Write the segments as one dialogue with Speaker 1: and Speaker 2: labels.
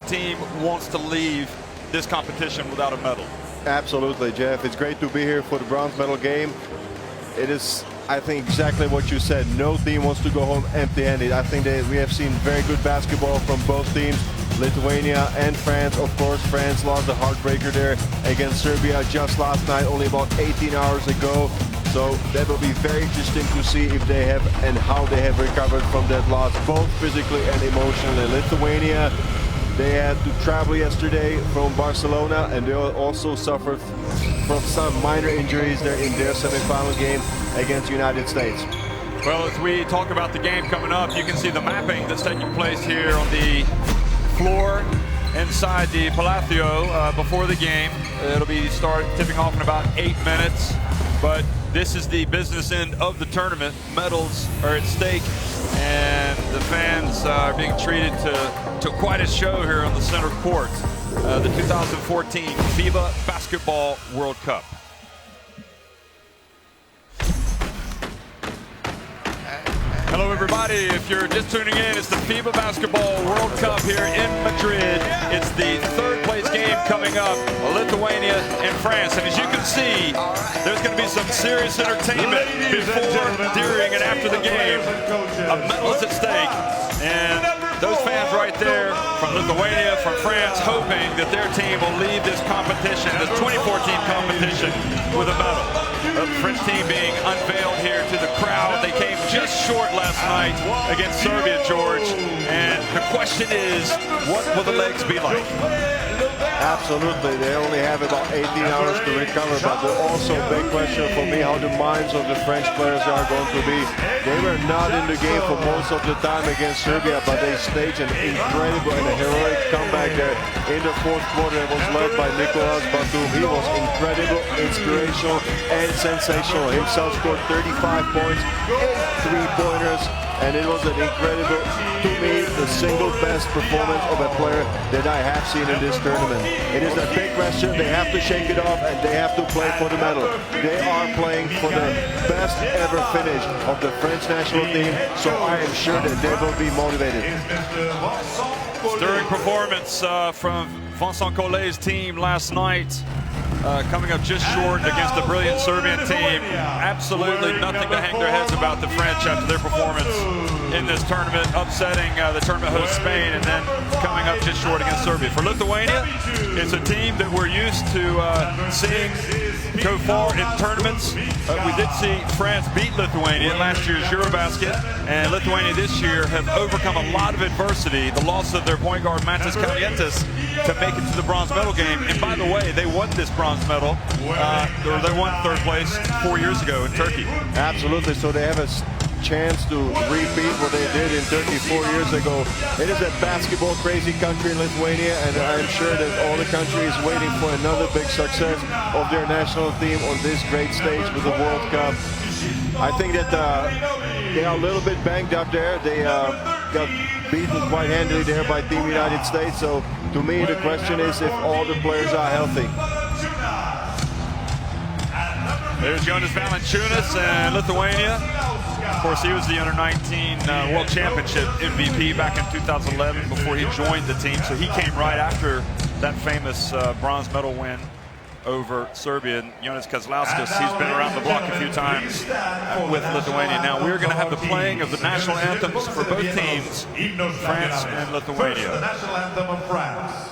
Speaker 1: team wants to leave this competition without a medal.
Speaker 2: Absolutely, Jeff. It's great to be here for the bronze medal game. It is, I think, exactly what you said. No team wants to go home empty-handed. I think that we have seen very good basketball from both teams, Lithuania and France. Of course, France lost a heartbreaker there against Serbia just last night, only about 18 hours ago. So that will be very interesting to see if they have and how they have recovered from that loss, both physically and emotionally. Lithuania, they had to travel yesterday from Barcelona, and they also suffered from some minor injuries there in their semifinal game against the United States.
Speaker 1: Well, as we talk about the game coming up, you can see the mapping that's taking place here on the floor inside the Palacio before the game. It'll be tipping off in about 8 minutes, but this is the business end of the tournament. Medals are at stake, and the fans are being treated to quite a show here on the center court. The 2014 FIBA Basketball World Cup. Hello everybody, if you're just tuning in, it's the FIBA Basketball World Cup here in Madrid. It's the third place game coming up, Lithuania and France. And as you can see, there's going to be some serious entertainment before, during, and after the game. A medal is at stake, and those fans right there from Lithuania, from France, hoping that their team will leave this competition, this 2014 competition, with a medal. The French team being unveiled here to the crowd. They came just short last night against Serbia, George. And the question is, what will the legs be like?
Speaker 2: Absolutely. They only have about 18 hours to recover, but there's also a big question for me how the minds of the French players are going to be. They were not in the game for most of the time against Serbia, but they staged an incredible and a heroic comeback there in the fourth quarter. It was led by Nicolas Batum. He was incredible, inspirational, and sensational. Himself scored 35 points, 8 3-pointers, and it was an incredible, to me, the single best performance of a player that I have seen in this tournament. It is a big question. They have to shake it off, and they have to play for the medal. They are playing for the best ever finish of the French national team, so I am sure that they will be motivated.
Speaker 1: Stirring performance from Vincent Collet's team last night. Coming up just short against the brilliant Serbian team. Absolutely nothing to hang their heads about the French after their performance in this tournament, upsetting the tournament host Spain and then coming up just short against Serbia. For Lithuania, it's a team that we're used to seeing go far in tournaments. We did see France beat Lithuania in last year's Eurobasket, and Lithuania this year have overcome a lot of adversity, the loss of their point guard Mantas Kalientis, to make it to the bronze medal game. And by the way, they won this bronze medal, or they won third place 4 years ago in Turkey.
Speaker 2: Absolutely, so they have a chance to repeat what they did in Turkey 4 years ago. It is a basketball crazy country in Lithuania, and I'm sure that all the country is waiting for another big success of their national team on this great stage with the World Cup. I think that they are a little bit banged up there. They got beaten quite handily there by Team United States. So to me, the question is if all the players are healthy.
Speaker 1: There's Jonas Valanciunas and Lithuania. Of course, he was the Under-19 World Championship MVP back in 2011 before he joined the team. So he came right after that famous bronze medal win over Serbia. And Jonas Kazlauskas, he's been around the block a few times with Lithuania. Now we're going to have the playing of the national anthems for both teams, France and Lithuania.
Speaker 3: The national anthem of France.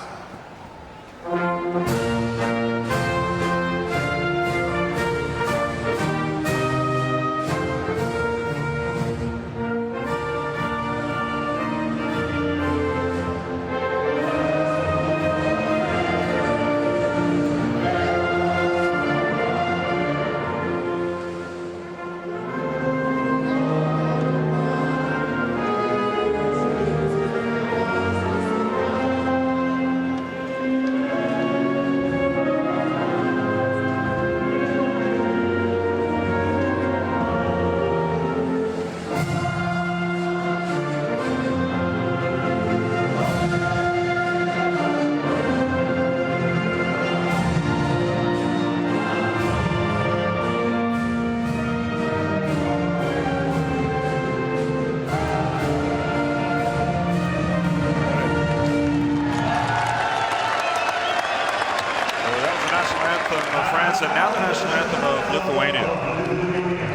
Speaker 1: anthem of France and now the national anthem of Lithuania.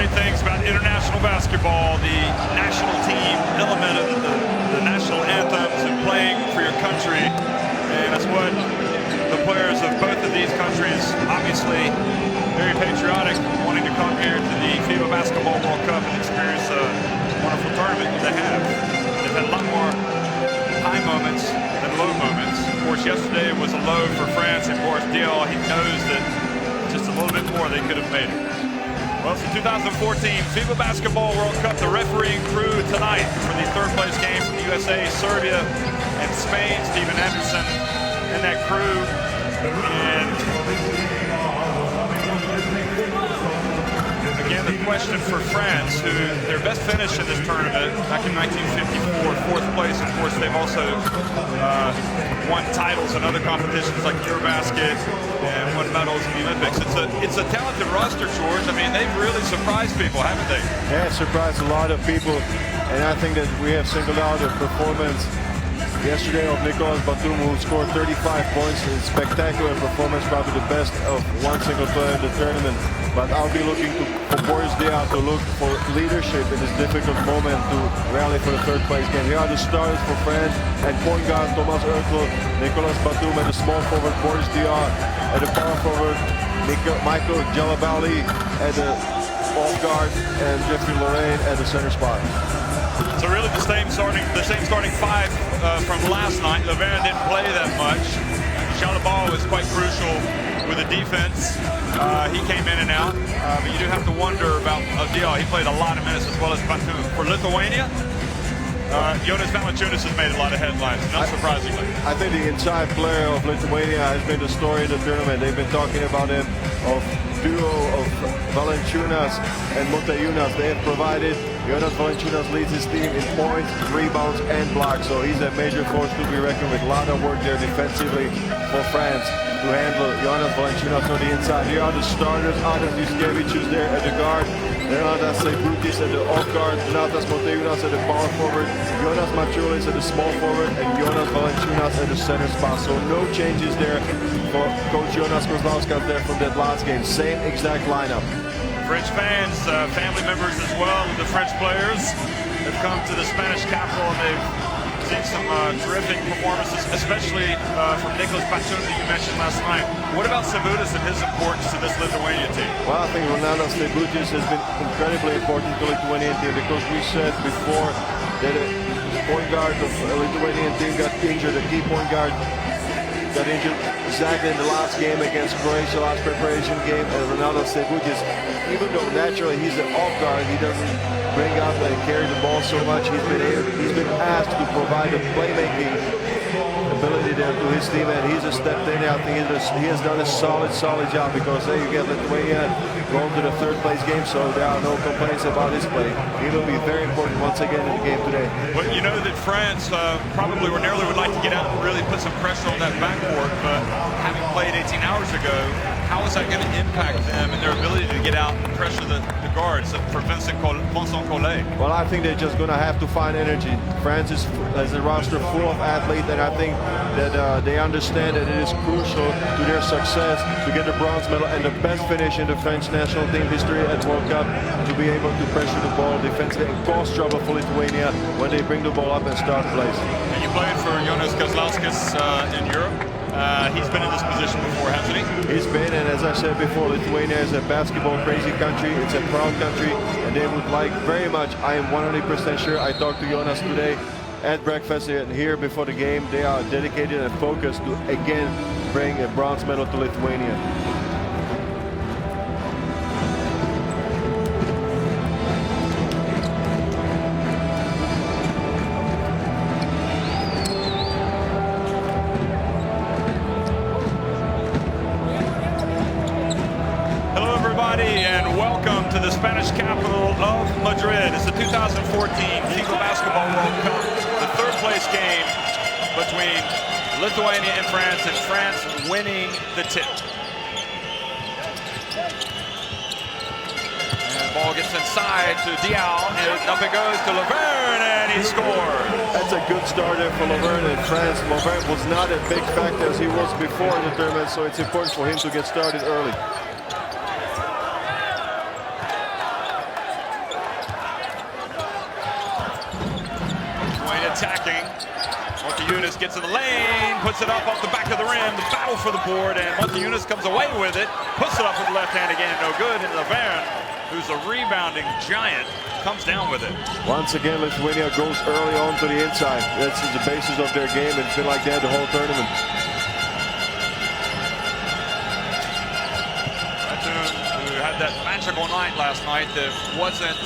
Speaker 1: Things about international basketball, the national team element of the national anthems and playing for your country, and that's what the players of both of these countries, obviously very patriotic, wanting to come here to the FIBA Basketball World Cup and experience a wonderful tournament that they have. They've had a lot more high moments than low moments. Of course, yesterday was a low for France, and Boris Diaw, he knows that just a little bit more they could have made it. Well, it's the 2014 FIBA Basketball World Cup. The refereeing crew tonight for the third place game from the USA, Serbia, and Spain. Steven Anderson and that crew. And again, the question for France, who their best finish in this tournament back in 1954, fourth place. Of course, they've also won titles in other competitions like Eurobasket and won medals in the Olympics. It's a talented roster, George. I mean, they've really surprised people, haven't they?
Speaker 2: Yeah, it surprised a lot of people, and I think that we have singled out a performance yesterday of Nicolas Batum, who scored 35 points. A spectacular performance, probably the best of one single player in the tournament. But I'll be looking for Boris Diaw to look for leadership in this difficult moment to rally for the third place game. Here are the starters for France and point guard Thomas Hurtel, Nicolas Batum at the small forward, Boris Diaw at the power forward, Michael Jalabali at the off guard, and Jeffrey Lorraine at the center spot.
Speaker 1: So really the same starting five from last night. Levin didn't play that much. Jalabali was quite crucial with the defense. He came in and out, but you do have to wonder about Diaw. He played a lot of minutes as well as Batum. For Lithuania, Jonas Valanciunas has made a lot of headlines, not surprisingly.
Speaker 2: I think the inside player of Lithuania has been the story of the tournament. They've been talking about him, of duo of Valanciunas and Motiejunas. They have provided. Jonas Valanciunas leads his team in points, rebounds, and blocks. So he's a major force to be reckoned with. A lot of work there defensively for France to handle Jonas Valanciunas on the inside. Here are the starters. Adam Juszkiewicz is there at the guard. Leonidas Seibutis at the off guard. Donatas Motiejunas at the power forward. Jonas Maciulis at the small forward. And Jonas Valanciunas at the center spot. So no changes there for Coach Jonas Kozlauskas there from that last game. Same exact lineup.
Speaker 1: French fans, family members as well, the French players have come to the Spanish capital, and they've seen some terrific performances, especially from Nicolas Batum that you mentioned last night. What about Seibutis and his importance to this Lithuania team?
Speaker 2: Well, I think Ronaldo Seibutis has been incredibly important to the Lithuanian team, because we said before that a point guard of the Lithuanian team got injured, a key point guard got injured exactly in the last game against Croatia, last preparation game, and Ronaldo Seibutis, even though naturally he's an off guard, he doesn't bring up and carry the ball so much. He's been asked to provide a playmaking ability there to his team, and he's stepped in. I think he has done a solid job, because there you get Lithuania going to the third place game, so there are no complaints about his play. He will be very important once again in the game today.
Speaker 1: Well, you know that France probably ordinarily would like to get out and really put some pressure on that backcourt, but having played 18 hours ago, how is that going to impact them and their ability to get out and pressure the guards for Vincent Collet?
Speaker 2: Well, I think they're just going to have to find energy. France has a roster full of athletes, and I think that they understand that it is crucial to their success to get the bronze medal and the best finish in the French national team history at World Cup, to be able to pressure the ball defensively and cause trouble for Lithuania when they bring the ball up and start plays.
Speaker 1: And you played for Jonas Kazlauskas in Europe. He's been in this position before, hasn't he?
Speaker 2: He's been, and as I said before, Lithuania is a basketball crazy country. It's a proud country, and they would like very much, I am 100% sure, I talked to Jonas today at breakfast and here before the game, they are dedicated and focused to again bring a bronze medal to Lithuania.
Speaker 1: And welcome to the Spanish capital of Madrid. It's the 2014 FIBA Basketball World Cup, the third place game between Lithuania and France winning the tip. And the ball gets inside to Dial, and up it goes to Laverne, and he scores.
Speaker 2: That's a good start there for Laverne in France. Laverne was not a big factor as he was before in the tournament, so it's important for him to get started early.
Speaker 1: Attacking. Montiunas gets in the lane, puts it up off the back of the rim, the battle for the board, and Montiunas comes away with it, puts it up with the left hand again, no good, and Laverne, who's a rebounding giant, comes down with it.
Speaker 2: Once again, Lithuania goes early on to the inside. That's the basis of their game, and it's been like that the whole tournament.
Speaker 1: Who had that magical night last night that wasn't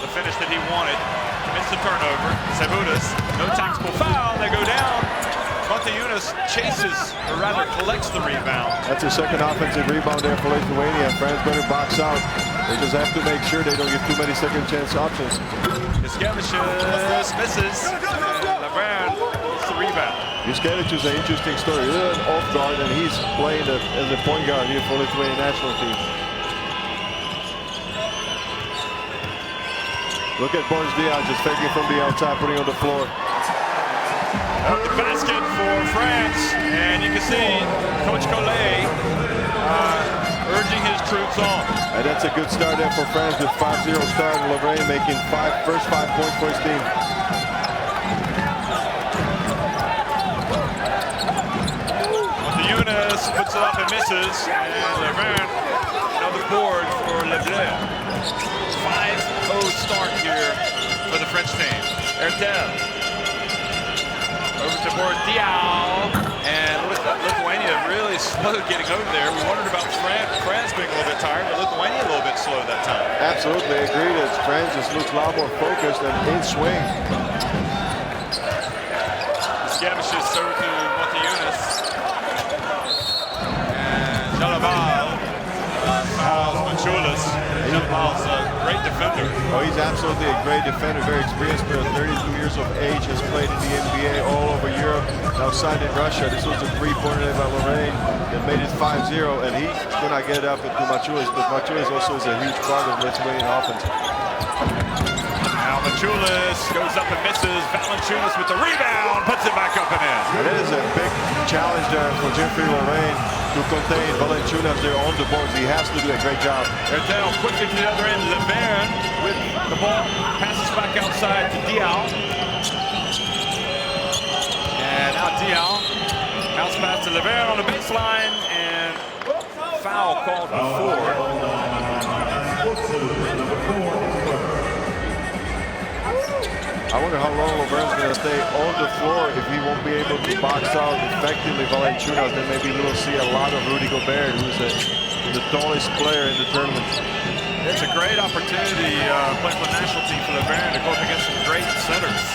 Speaker 1: the finish that he wanted. Commits the turnover. Sebudas, no tactical foul. They go down. Montiunas chases, or rather collects the rebound.
Speaker 2: That's a second offensive rebound there for Lithuania. France better box out. They just have to make sure they don't give too many second chance options.
Speaker 1: Iskevicius misses. Laverne gets the rebound.
Speaker 2: Iskevicius is an interesting story. He's an off guard, and he's playing as a point guard here for Lithuania national team. Look at Boris Diaz just faking from the outside, putting on the floor.
Speaker 1: Up the basket for France, and you can see Coach Collet urging his troops on.
Speaker 2: And that's a good start there for France with 5-0 start. Lorraine making first 5 points for his team.
Speaker 1: Montiunas puts it up and misses, and Laverne another board for Leclerc. 5-0 start here for the French team. Ertel over to board Dial, and Lithuania really slow getting over there. We wondered about France being a little bit tired, but Lithuania a little bit slow that time.
Speaker 2: Absolutely, I agree that France just looks a lot more focused and in swing.
Speaker 1: Skavicius over to Montiunas, and Jalaval fouls Machulis. Jalaval's a great defender.
Speaker 2: Oh, he's absolutely a great defender, very experienced player, 32 years of age, has played in the NBA all over Europe, now signed in Russia. This was a three-pointer by Lorraine that made it 5-0, and he's going to get up into Machulis, but Machulis also is a huge part of Lithuanian offense.
Speaker 1: Now Machulis goes up and misses. Valanciunas with the rebound, puts it back up and in.
Speaker 2: And it is a big challenge there for Jeffrey Lorraine to contain Valanciunas there on the boards. He has to do a great job.
Speaker 1: Ertel quickly to the other end. Laverne with the ball, passes back outside to Dial. And now Dial, bounce pass to Laverne on the baseline, and foul called before.
Speaker 2: I wonder how long Laverne's going to stay on the floor if he won't be able to box out effectively Valanciunas. Then maybe we'll see a lot of Rudy Gobert, who's the tallest player in the tournament.
Speaker 1: It's a great opportunity playing for the national team for Laverne to go up against some great centers.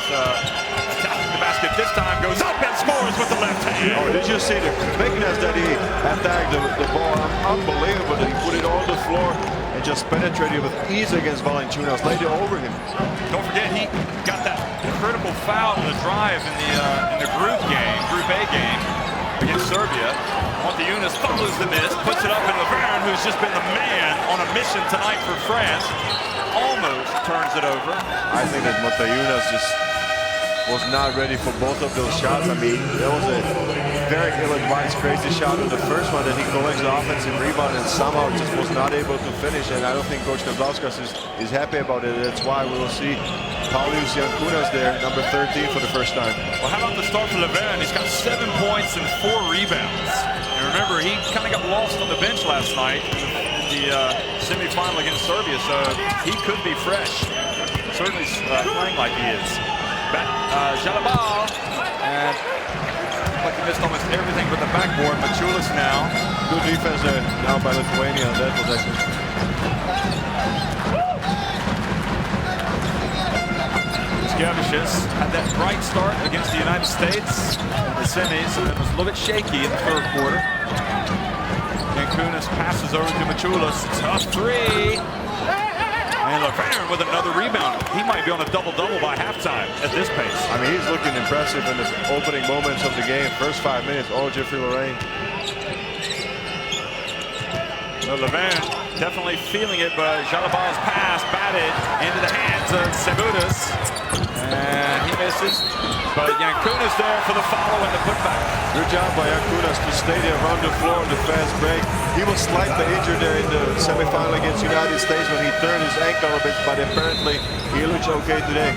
Speaker 1: He's attacking the basket this time goes up and scores with the left hand.
Speaker 2: Oh, did you see the quickness that he attacked the ball? Unbelievable that he put it on the floor and just penetrated with ease against Valanciunas, laid it over him.
Speaker 1: Don't forget, he got that critical foul in the drive in the Group A game against Serbia. Valanciunas follows the miss, puts it up in Laverne, who's just been the man on a mission tonight for France. Almost turns it over.
Speaker 2: I think that Valanciunas just was not ready for both of those shots. I mean, that was a very ill-advised, crazy shot on the first one that he collects the offensive rebound and somehow just was not able to finish. And I don't think Coach Navrauskas is happy about it. That's why we will see Paulius Jankunas there, number 13 for the first time.
Speaker 1: Well, how about the start for Laverne? He's got 7 points and 4 rebounds. And remember, he kind of got lost on the bench last night in the semifinal against Serbia, so he could be fresh. Certainly playing like he is. Jalabal, and like he missed almost everything but the backboard. Machulis now.
Speaker 2: Good defense there now by Lithuania on that possession.
Speaker 1: Skavicius had that bright start against the United States in the semis, and it was a little bit shaky in the third quarter. Jankunas passes over to Machulis. Tough three. And Laverne with another rebound. He might be on a double-double by halftime at this pace.
Speaker 2: I mean, he's looking impressive in the opening moments of the game. First 5 minutes, all Jeffrey Lorraine.
Speaker 1: So Laverne definitely feeling it, but Jalabal's pass batted into the hands of Sebudas. And he misses. But Jankunas there for the follow and the putback.
Speaker 2: Good job by Jankunas to stay there around the floor on the fast break. He was slightly injured there in the semifinal against the United States when he turned his ankle a bit, but apparently he looks okay today.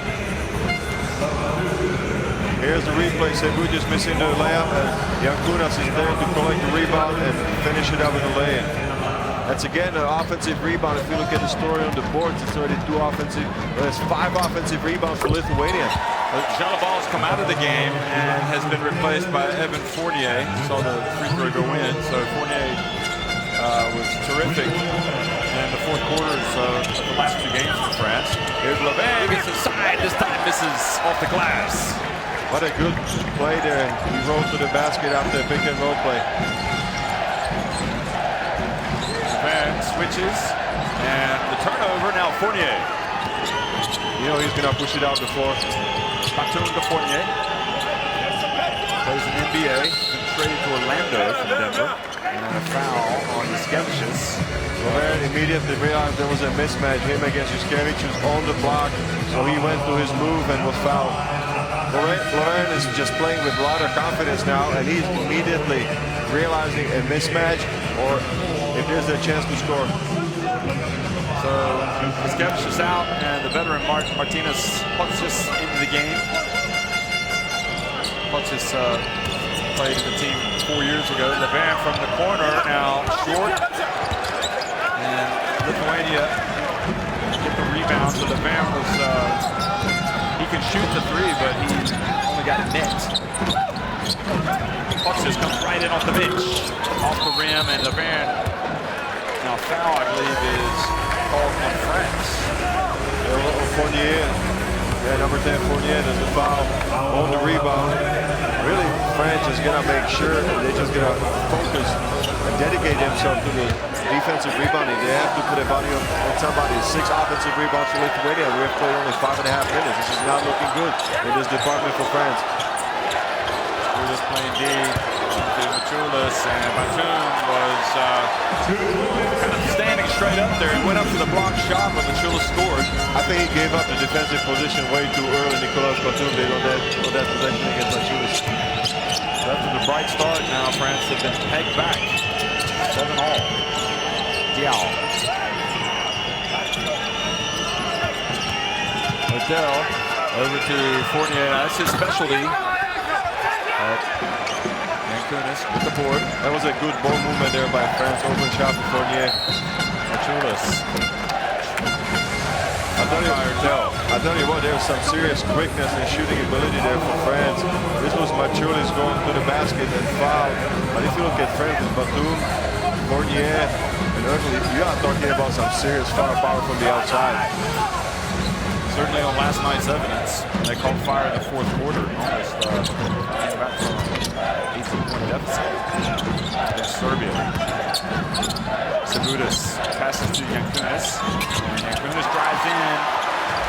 Speaker 2: Here's the replay. Sebudas missing the layup, and Jankunas is there to collect the rebound and finish it up with a lay-in. That's again an offensive rebound. If you look at the story on the boards, it's already 2 offensive. There's 5 offensive rebounds for Lithuania.
Speaker 1: Jalabal's come out of the game and has been replaced by Evan Fournier. Saw the free throw go in, so Fournier was terrific in the fourth quarters of the last 2 games for France. Here's Laverne, gets inside, this time misses off the glass.
Speaker 2: What a good play there. He rolled to the basket after a pick and roll play.
Speaker 1: Laverne switches, and the turnover now Fournier.
Speaker 2: You know he's going to push it out the floor.
Speaker 1: Batum to Fournier. Plays in NBA, been traded to Orlando from Denver. And a foul on Skavicius.
Speaker 2: Laverne immediately realized there was a mismatch, him against Skavicius on the block, so he went to his move and was fouled. Laverne is just playing with a lot of confidence now, and he's immediately realizing a mismatch or if there's a chance to score.
Speaker 1: So Skavicius out, and the veteran Martinez puts this into the game. Puts this played in the team 4 years ago. Laverne from the corner now short, and Lithuania get the rebound. So Laverne was he can shoot the 3, but he only got net. Puxis comes right in off the bench, off the rim, and Laverne now foul, I believe, is called on France.
Speaker 2: Fournier, number 10 Fournier does the foul on the rebound. Really, France is going to make sure that they're just going to focus and dedicate themselves to the defensive rebounding. They have to put a body on somebody. 6 offensive rebounds for Lithuania. We have played only 5.5 minutes. This is not looking good in this department for France.
Speaker 1: Machulis playing D to Machulis, and Batum was kind of standing straight up there and went up for the block shot, but Machulis scored.
Speaker 2: I think he gave up the defensive position way too early. Nicolas Batum did on that possession against Machulis.
Speaker 1: So after the bright start, now France have been pegged back. 7-all. Diao. Odell over to Fournier. That's his specialty. Jankunas with the board.
Speaker 2: That was a good ball movement there by France. Open shot for Fournier.
Speaker 1: Machulis.
Speaker 2: I tell you what, there's some serious quickness and shooting ability there for France. This was Machulis going to the basket and foul. But if you look at France, Batum, Fournier, and Ertel, you are talking about some serious firepower from the outside.
Speaker 1: So certainly on last night's evidence. They called fire in the fourth quarter, almost came back from an 18-point deficit against Serbia. Sabutis passes to Yankunas. Yankunas drives in.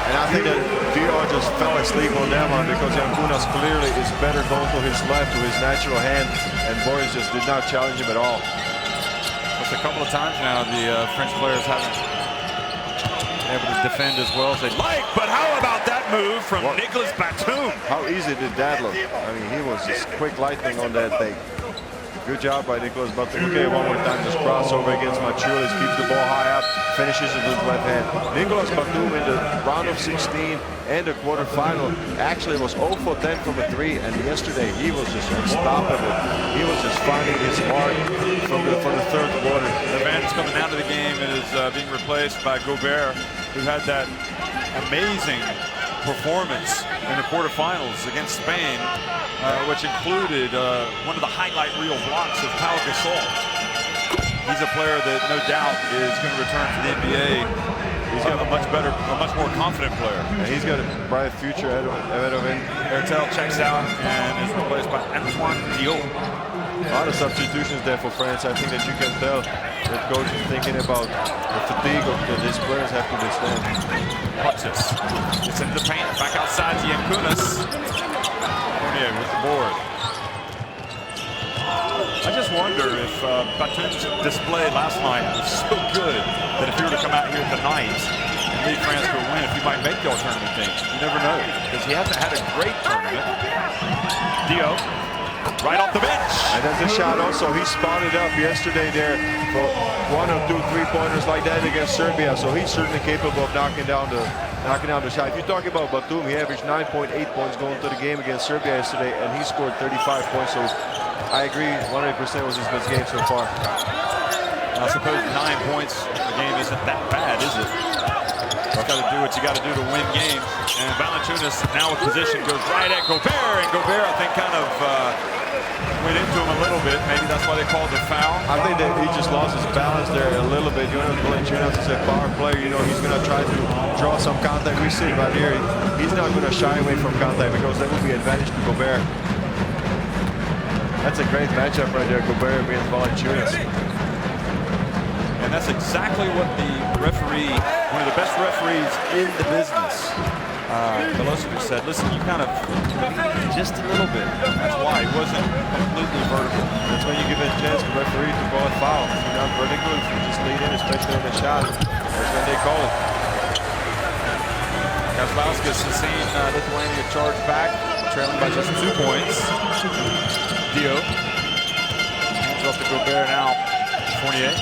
Speaker 2: And I think that Dior just fell asleep on that one because Yankunas clearly is better going to his left, to his natural hand, and Boris just did not challenge him at all.
Speaker 1: Just a couple of times now the French players haven't been able to defend as well as they'd like, but how about that move from Nicolas Batum?
Speaker 2: How easy did that look? I mean, he was just quick lightning on that thing. Good job by Nicolas Batum. Okay, one more time, just crossover against Machulis, keeps the ball high up, finishes it with his left hand. Nicolas Batum in the round of 16 and the quarterfinal actually was 0 for 10 from a 3, and yesterday he was just unstoppable. He was just finding his mark for the third quarter.
Speaker 1: Levan is coming down to the game and is being replaced by Gobert, who had that amazing performance in the quarterfinals against Spain, which included one of the highlight reel blocks of Pau Gasol. He's a player that no doubt is going to return to the NBA. He's got a much more confident player.
Speaker 2: And he's got a bright future ahead of him.
Speaker 1: Hertel checks out and is replaced by Antoine Diop.
Speaker 2: A lot of substitutions there for France. I think that you can tell that coach is thinking about the fatigue that his players have to withstand.
Speaker 1: Hutchins gets into the paint, back outside to Yankunas. Fournier with the board. I just wonder if Batum's display last night was so good that if he were to come out here tonight and lead France to a win, if he might make the all tournament thing. You never know, because he hasn't had a great tournament. Dio, right off the bench.
Speaker 2: And that's a shot also. He spotted up yesterday there for 1 or 2 3-pointers like that against Serbia. So he's certainly capable of knocking down the shot. If you talk about Batum, he averaged 9.8 points going to the game against Serbia yesterday, and he scored 35 points. So I agree, 100% was his best game so far.
Speaker 1: I suppose 9 points a game isn't that bad, is it? You got to do what you got to do to win games. And Valanciunas now with position goes right at Gobert, and Gobert I think kind of went into him a little bit. Maybe that's why they called the foul.
Speaker 2: I think that he just lost his balance there a little bit. Jonas Valanciunas is a power player. You know, he's going to try to draw some contact. We see right here, he's not going to shy away from contact because that would be an advantage to Gobert. That's a great matchup right there, Gobert against Valanciunas.
Speaker 1: And that's exactly what the referee, one of the best referees in the business, Milosevic said, listen, you kind of just a little bit. That's why he wasn't completely vertical.
Speaker 2: That's when you give a chance to referee to call a foul. If you're not vertical, if you just lead in, especially on the shot, that's when they call it.
Speaker 1: Kazlauskas has seen Lithuania charge back, trailing by just 2 points. Dio hands off to Gobert now. Fournier.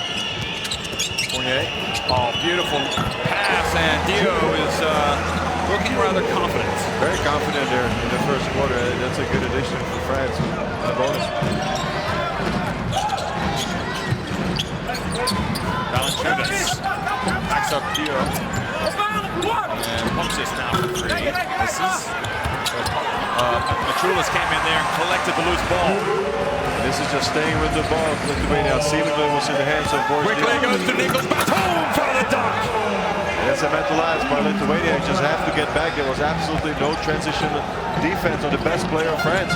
Speaker 1: Oh, beautiful pass, and Dio is looking rather confident.
Speaker 2: Very confident there in the first quarter. That's a good addition for France. A bonus.
Speaker 1: Valanciunas backs up Dio. And pumps this now for 3. Misses. Machulis came in there and collected the loose ball.
Speaker 2: This is just staying with the ball. Lithuania seemingly was in the hands of Boris.
Speaker 1: Quickly goes to Nicolas Batum for the dunk.
Speaker 2: That's a mental lapse by Lithuania. Just have to get back. There was absolutely no transition defense on the best player of France.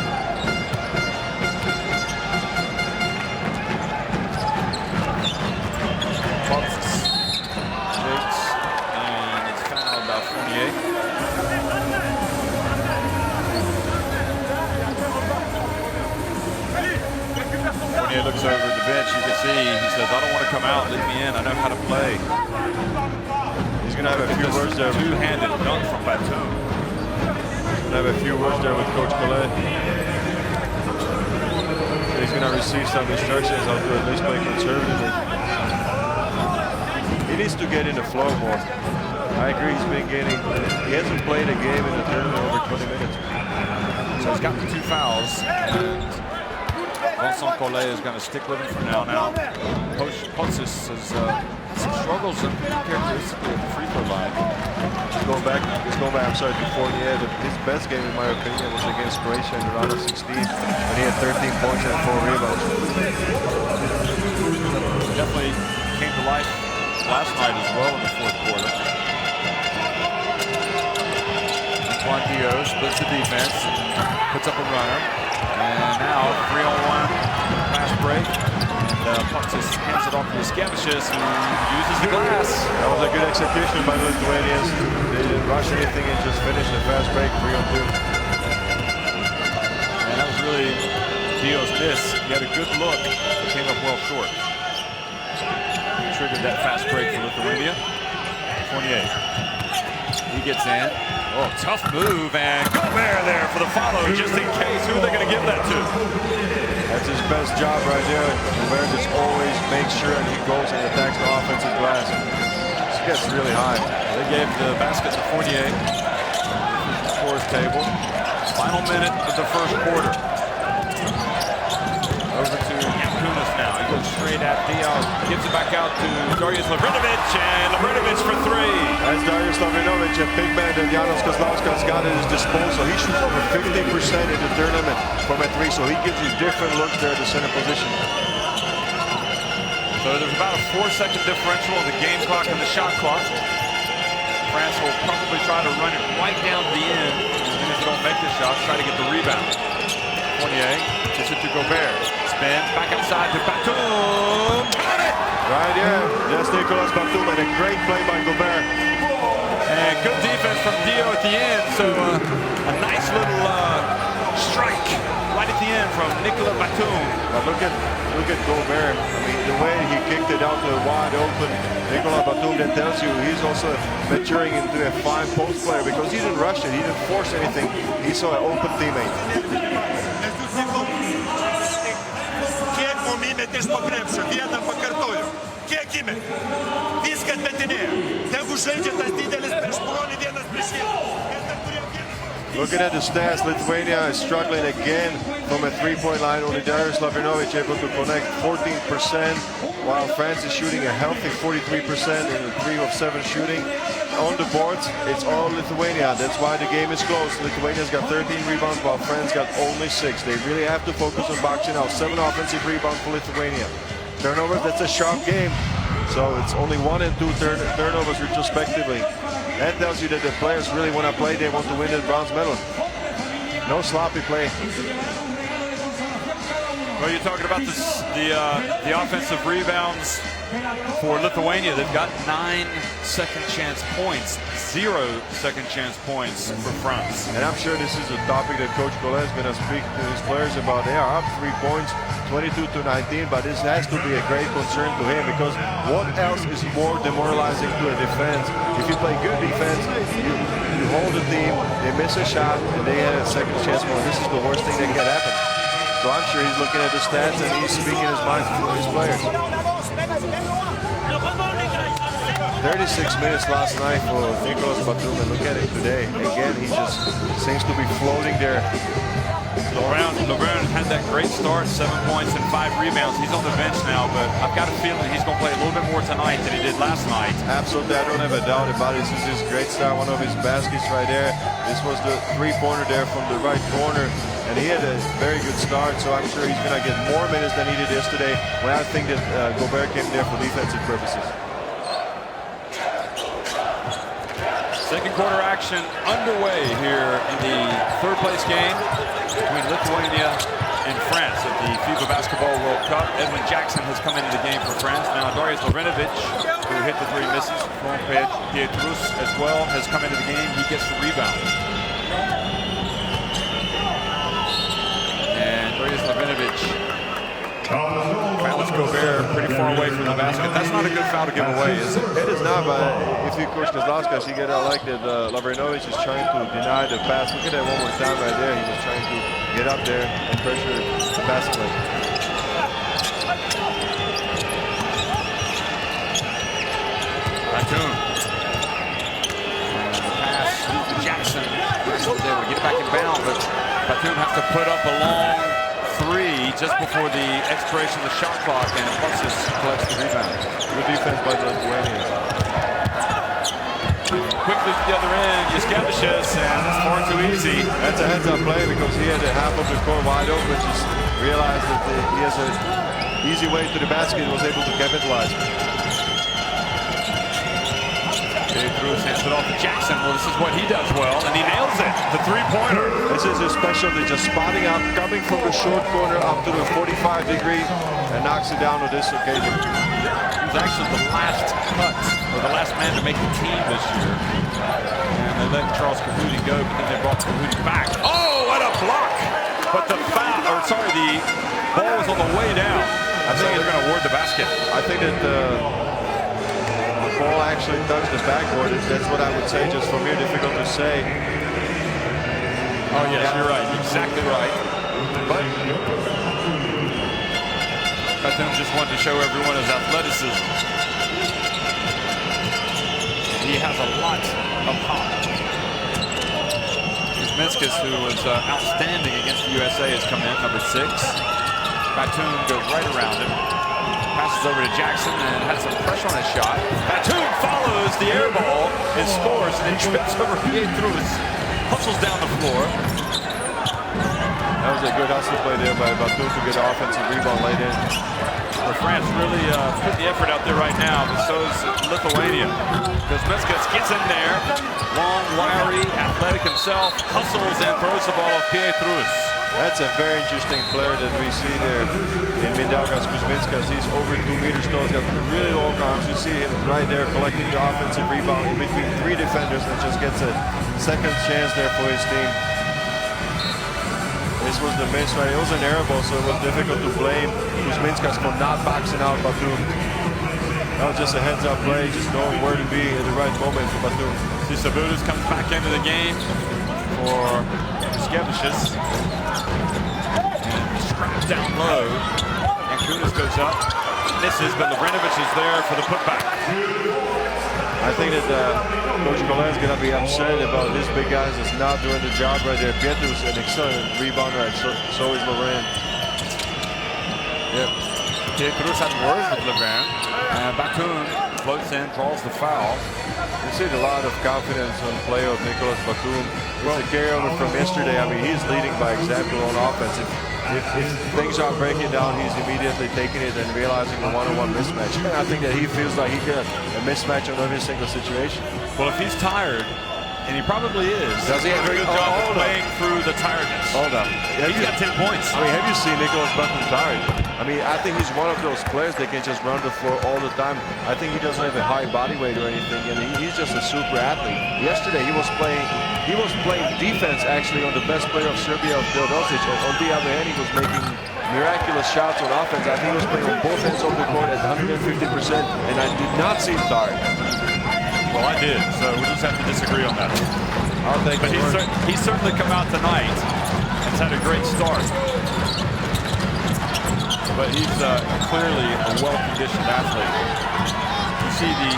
Speaker 1: And it's fouled by Fournier. Fournier looks over at the bench. You can see he says, I don't want to come out. Leave me in. I know how to play.
Speaker 2: He's going to have a few words there.
Speaker 1: Two-handed dunk from Batum.
Speaker 2: He's going to have a few words there with Coach Collet. He's going to receive some instructions how to at least play conservatively. He needs to get in the flow more. I agree, he hasn't played a game in the tournament over 20 minutes.
Speaker 1: So he's gotten 2 fouls. And Vincent Collet is going to stick with him for now. Coach Potsis has some struggles characteristically at the free throw line.
Speaker 2: He's going back, I'm sorry, to Fournier. His best game, in my opinion, was against Croatia in the round of 16, when he had 13 points and 4 rebounds.
Speaker 1: Definitely came to life last night as well in the fourth quarter. on Dio, splits the defense, puts up a runner. And now 3-on-1 fast break. And Puxis hands it off to Yaskevicius, who uses the glass.
Speaker 2: That was a good execution by the Lithuanians. They didn't rush anything and just finished the fast break 3-on-2.
Speaker 1: And that was really Dio's miss. He had a good look, came up well short. Triggered that fast break for Lithuania. 28. He gets in. Oh, tough move, and Gobert there for the follow, just in case. Who are they going to give that to?
Speaker 2: That's his best job right there. Gobert just always makes sure that he goes and attacks the offensive glass. This gets really high.
Speaker 1: They gave the basket to Fournier. Scores table. Final minute of the first quarter. Over to Yakunas now. He goes straight at Dion. Gives it back out to Darius Lavrinovic, and Lavrinovic for three.
Speaker 2: That's Darius Lavrinovic, a big man that Janos Kozlauskas got at his disposal. He shoots over 50% in the tournament from a three, so he gives you different looks there at the center position.
Speaker 1: So there's about a 4-second differential on the game clock and the shot clock. France will probably try to run it right down to the end, and if they don't make the shot, try to get the rebound. Fournier gets it to Gobert. Spins back outside to Batum. Got it!
Speaker 2: Right here, that's Nicolas Batum, and a great play by Gobert.
Speaker 1: And good defense from Dio at the end, so a nice little strike right at the end from Nicolas Batum.
Speaker 2: But look at Gobert. I mean, the way he kicked it out to a wide open Nicolas Batum, that tells you he's also maturing into a fine post player because he didn't rush it, he didn't force anything. He saw an open teammate.
Speaker 3: Įmetės po krepšio, vieną pakartoju. Kiek įmetė? Viską atmetinėjo. Tegu žaidžia tas didelis prieš brolį, vienas prieš vieną.
Speaker 2: Looking at the stats, Lithuania is struggling again from a three-point line. Only Darius Lavrinovic able to connect 14%, while France is shooting a healthy 43% in the 3 of 7 shooting. On the boards, it's all Lithuania. That's why the game is close. Lithuania's got 13 rebounds, while France got only 6. They really have to focus on boxing out. 7 offensive rebounds for Lithuania. Turnovers, that's a sharp game. So it's only 1 and 2 turnovers retrospectively. That tells you that the players really want to play. They want to win the bronze medal. No sloppy play.
Speaker 1: Well, you're talking about the offensive rebounds for Lithuania. They've got 9 second chance points, 0 second chance points for France.
Speaker 2: And I'm sure this is a topic that Coach Collet is going to speak to his players about. They are up 3 points, 22-19, but this has to be a great concern to him because what else is more demoralizing to a defense? If you play good defense, you hold the team, they miss a shot, and they had a second chance point. This is the worst thing that can happen. So I'm sure he's looking at the stats and he's speaking his mind to his players. 36 minutes last night for Nicolas Batum, and look at it today. Again, he just seems to be floating there.
Speaker 1: Laurent had that great start, 7 points and 5 rebounds. He's on the bench now, but I've got a feeling he's going to play a little bit more tonight than he did last night.
Speaker 2: Absolutely, I don't have a doubt about it. This is his great start, one of his baskets right there. This was the three-pointer there from the right corner, and he had a very good start, so I'm sure he's going to get more minutes than he did yesterday when I think that Gobert came there for defensive purposes.
Speaker 1: Second quarter action underway here in the third place game between Lithuania and France at the FIBA Basketball World Cup. Edwin Jackson has come into the game for France. Now Darius Lavrinovic, who hit the 3 misses, from Pietrus as well, has come into the game. He gets the rebound. And Darius Lavrinovic fouls Gobert pretty far away from the basket. That's not a good foul to give away, is it?
Speaker 2: It is not, but if you coach Kozlauskas, you get out like that Lavrinovic is trying to deny the pass. Look at that one more time right there. He was trying to get up there and pressure the passing lane.
Speaker 1: Batum. Pass to Jackson. Jackson was able to get back in bounds, but Batum has to put up a long 3 just before the expiration of the shot clock, and Puxis collects the rebound.
Speaker 2: Good defense by the Lithuanians.
Speaker 1: Quickly to the other end, Yaskevicius, and it's far too easy.
Speaker 2: That's a heads-up play because he had half of the court wide open, just realized that he has an easy way to the basket and was able to capitalize.
Speaker 1: Pietrusz hands it off to Jackson. Well, this is what he does well, and he nails it. The three-pointer.
Speaker 2: This is his specialty, just spotting out, coming from the short corner up to the 45-degree, and knocks it down on this occasion.
Speaker 1: He was actually the last cut, or the last man to make the team this year. And they let Charles Cahoudi go, but then they brought Cahoudi back. Oh, what a block! But the foul, or sorry, the ball was on the way down. I think they're going to award the basket.
Speaker 2: I think that the ball actually touched the backboard. That's what I would say, just from here, difficult to say.
Speaker 1: Oh, yes, you're right. Exactly right. But Batum just wanted to show everyone his athleticism. He has a lot of pop. Kuzminskas, who was outstanding against the USA, has come in, number 6. Batum goes right around him. Passes over to Jackson and has some pressure on his shot. Batum follows the air ball and scores, and then trips over Pietrusz. Hustles down the floor.
Speaker 2: That was a good hustle play there by Batum to get the offensive rebound laid in.
Speaker 1: Well, France really put the effort out there right now, but so is Lithuania. Kuzminskas gets in there. Long, wiry, athletic himself. Hustles and throws the ball off Pietrusz.
Speaker 2: That's a very interesting player that we see there in Mindaugas Kuzminskas. He's over 2 meters tall. He's got really long arms. You see him right there collecting the offensive rebound in between 3 defenders and just gets a second chance there for his team. This was the miss, right? It was an air ball, so it was difficult to blame Kuzminskas for not boxing out Batum. That was just a heads-up play, just knowing where to be at the right moment for Batum.
Speaker 1: Sabutis comes back into the game for Skevicius. And scraps down low. And Kunis goes up. Misses, but Lavrinovic is there for the putback.
Speaker 2: I think that Coach Collins is going to be upset about his big guys that's not doing the job right there. Pietrusz an excellent rebounder, so is Lavrin.
Speaker 1: Yep. Pietrusz had words with Lavrin. And Batum floats in, draws the foul.
Speaker 2: You see a lot of confidence on the play of Nicolas Batum. It's a carryover from yesterday. I mean, he's leading by example on offense. If things are breaking down, he's immediately taking it and realizing the one-on-one mismatch. I think that he feels like he got a mismatch on every single situation.
Speaker 1: Well, if he's tired, and he probably is,
Speaker 2: does he have
Speaker 1: a good job of playing through the tiredness?
Speaker 2: Hold up.
Speaker 1: He's got 10 points.
Speaker 2: I mean, have you seen Nicolas Batum tired? I mean, I think he's one of those players that can just run the floor all the time. I think he doesn't have a high body weight or anything, and he's just a super athlete. Yesterday, he was playing defense actually on the best player of Serbia, Teodosic, and on the other hand, he was making miraculous shots on offense. I think he was playing on both ends of the court at 150%, and I did not see him tired.
Speaker 1: Well, I did, so we just have to disagree on that.
Speaker 2: I'll take it.
Speaker 1: But he's certainly come out tonight and had a great start. But he's clearly a well-conditioned athlete. You see the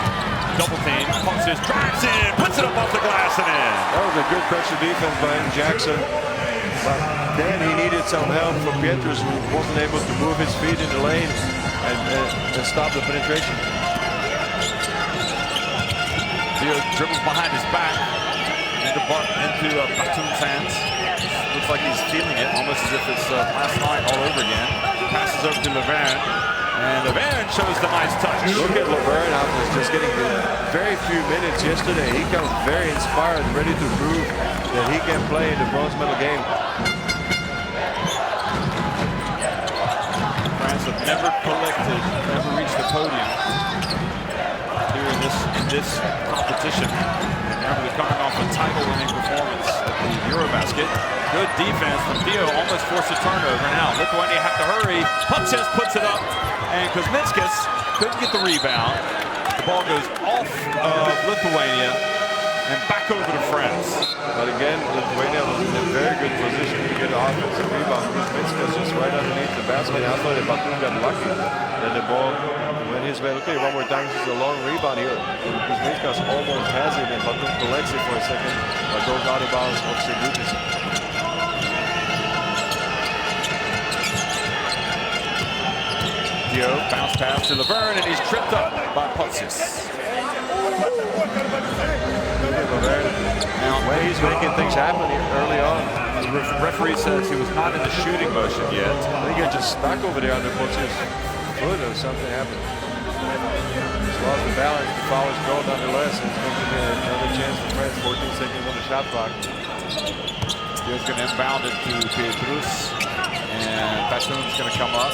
Speaker 1: double team, pumps his, drives in, puts it up off the glass and in.
Speaker 2: That was a good pressure defense by Jackson. But then he needed some help from Pietrusz, who wasn't able to move his feet in the lane and stop the penetration.
Speaker 1: Theo dribbles behind his back into Batum's hands. Looks like he's feeling it, almost as if it's last night all over again. Passes over to Lavrin, and Lavrin shows the nice touch.
Speaker 2: Look at Lavrin out there, just getting very few minutes yesterday. He comes very inspired, ready to prove that he can play in the bronze medal game.
Speaker 1: France have never reached the podium here in this competition. Remember, they're coming off a title-winning performance at the Eurobasket. Good defense from Theo, almost forced a turnover. Now Lithuania have to hurry. Putsis puts it up, and Kuzminskas couldn't get the rebound. The ball goes off of Lithuania and back over to France.
Speaker 2: But again, Lithuania was in a very good position to get an offensive rebound. Kuzminskas just right underneath the basket. I thought that Batum got lucky that the ball went his way. Okay, one more time, this is a long rebound here. Kuzminskas almost has it, and Batum collects it for a second, but goes out of bounds off Segutis.
Speaker 1: Theo, bounce pass to Lavrin, and he's tripped up by Putsis.
Speaker 2: Now, the way he's making things happen here early on.
Speaker 1: The referee says he was not in the shooting motion yet.
Speaker 2: I think he got just stuck over there under Putsis' foot or something happened. lost the balance. The foul is called nonetheless. It's going to be another chance for France. 14 seconds on the shot clock.
Speaker 1: He's going to inbound it to Pietrus. And Batum's going to come up.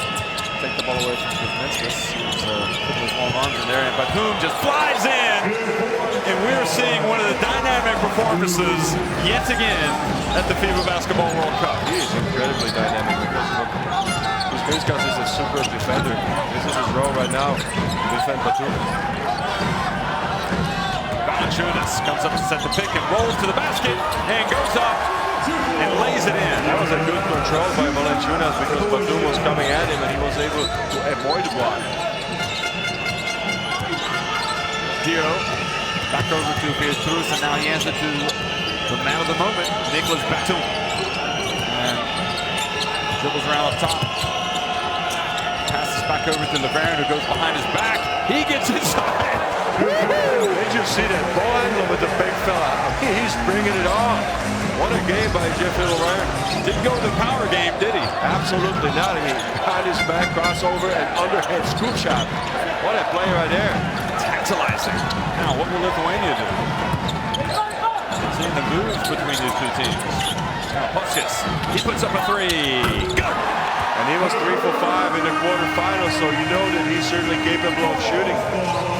Speaker 1: Take the ball away from Kuzminskas. He's putting his long arms in there. And Batum just flies in. And we're seeing one of the dynamic performances yet again at the FIBA Basketball World Cup.
Speaker 2: He is incredibly dynamic because Kuzminskas is a super defender. This is his role right now. Defend Batum.
Speaker 1: Valanciunas comes up to set the pick and rolls to the basket and goes up and lays it in.
Speaker 2: That was a good control by Valanciunas because Batum was coming at him and he was able to avoid the block.
Speaker 1: Dio back over to Pietrus, and now he hands it to the man of the moment, Nicholas Batum. And dribbles around up top. Passes back over to Laverne, who goes behind his back. He gets inside.
Speaker 2: Did you see that ball handle with the big fella? I mean, he's bringing it on. What a game by Jeffrey Laverne.
Speaker 1: Didn't go to the power game, did he?
Speaker 2: Absolutely not. He behind his back, crossover, and underhand scoop shot. What a play right there.
Speaker 1: Tantalizing. Now, what will Lithuania do? Seeing the moves between these two teams. Now, Postgame, he puts up a three. Good.
Speaker 2: And he was 3 for 5 in the quarterfinals, so you know that he's certainly capable of shooting.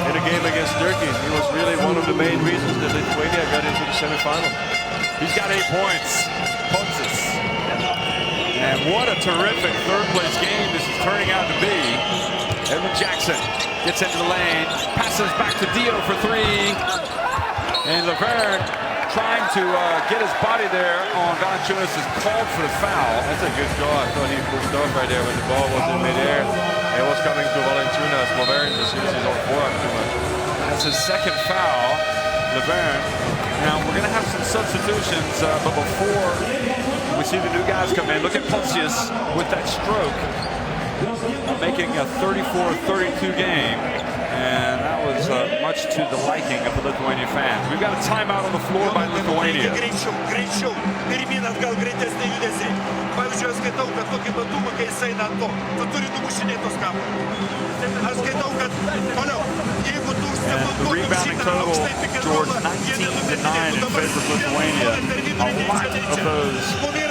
Speaker 2: In the game against Turkey, he was really one of the main reasons that Lithuania got into the semifinal.
Speaker 1: He's got 8 points. Postgame. And what a terrific third-place game this is turning out to be. Evan Jackson gets into the lane, passes back to Dio for 3. And Laverne trying to get his body there on Valanciunas is called for the foul.
Speaker 2: That's a good call. I thought he moved off right there when the ball was in midair. It was coming to Valanciunas. Laverne just used his own forearm too much.
Speaker 1: That's his second foul, Laverne. Now we're going to have some substitutions, but before we see the new guys come in, look at Postgame with that stroke, making a 34-32 game. And that was much to the liking of the Lithuanian fans. We've got a timeout on the floor by Lithuania.
Speaker 3: Greičiau. Pirmyn atgal greitesnį judesį. Pavyzdžiui, aš skaitau, kad tokį Batumą, kai jis eina ant to, tu turi numušinėti tos kamuolius. Aš skaitau, kad toliau, jeigu tu
Speaker 1: rebounding total, George, 19 to 9 in favor of Lithuania. A lot of those,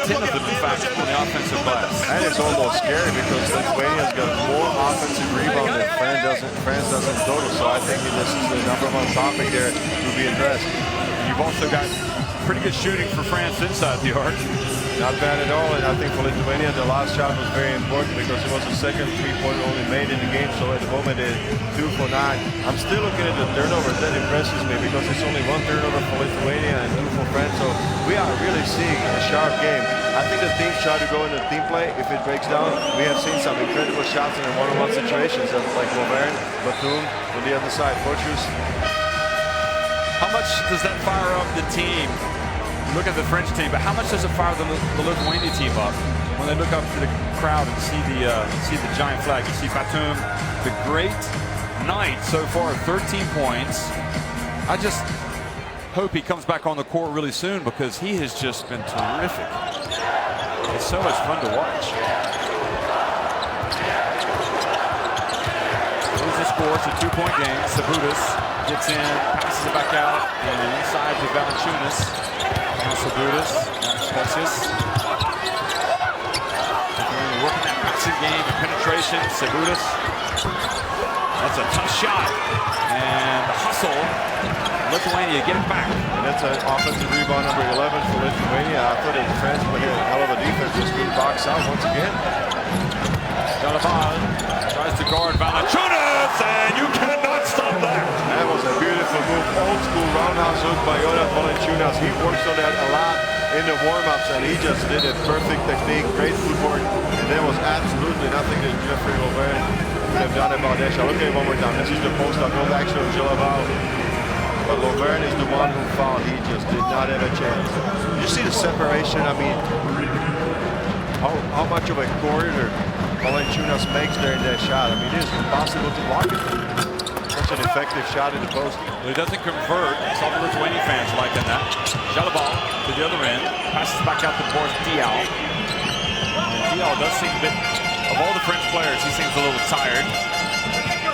Speaker 1: 10 of them, in fact, on the offensive glass.
Speaker 2: That is almost scary because Lithuania's got more offensive rebound than France does in total. So I think this is the #1 topic there to be addressed.
Speaker 1: You've also got pretty good shooting for France inside the arc.
Speaker 2: Not bad at all, and I think for Lithuania the last shot was very important because it was the second three-pointer only made in the game, so at the moment it's 2 for 9. I'm still looking at the turnovers. That impresses me because it's only 1 turnover for Lithuania and 2 for France, so we are really seeing a sharp game. I think the teams try to go into team play. If it breaks down, we have seen some incredible shots in one-on-one situations, like Laverne, Batum on the other side, Fortress.
Speaker 1: How much does that fire up the team? Look at the French team, but how much does it fire the Lithuania team up when they look up to the crowd and see the giant flag? You see Batum, the great night so far, 13 points. I just hope he comes back on the court really soon because he has just been terrific. It's so much fun to watch. Here's the score. It's a 2-point game. Sabutis gets in, passes it back out, and inside to Valanciunas. Now Sabutis, Postgame. Working that passing game, penetration, Sabutis. That's a tough shot. And the hustle, Lithuania get it back.
Speaker 2: And that's an offensive rebound number 11 for Lithuania. I thought that France played a hell of a defense, just good box out once again.
Speaker 1: Delaval tries to guard Valanciunas, and you cannot stop that.
Speaker 2: That was a beautiful move. Old school roundhouse hook by Jonas Valanciunas. He works on that a lot in the warm-ups, and he just did a perfect technique, great footwork, and there was absolutely nothing that Jeffrey Laverne could have done about that shot. Look at it one more time. This is the post-up goal action of Delaval. But Laverne is the one who fouled. He just did not have a chance. You see the separation? I mean, how much of a corridor Valanciunas makes there in that shot. I mean, it is impossible to block it. Such an effective shot in the post.
Speaker 1: Well, he doesn't convert. Some of the Lithuanian fans liking that. Delaval to the other end. Passes back out to Boris Diaw. And Diaw does seem a bit, of all the French players, he seems a little tired.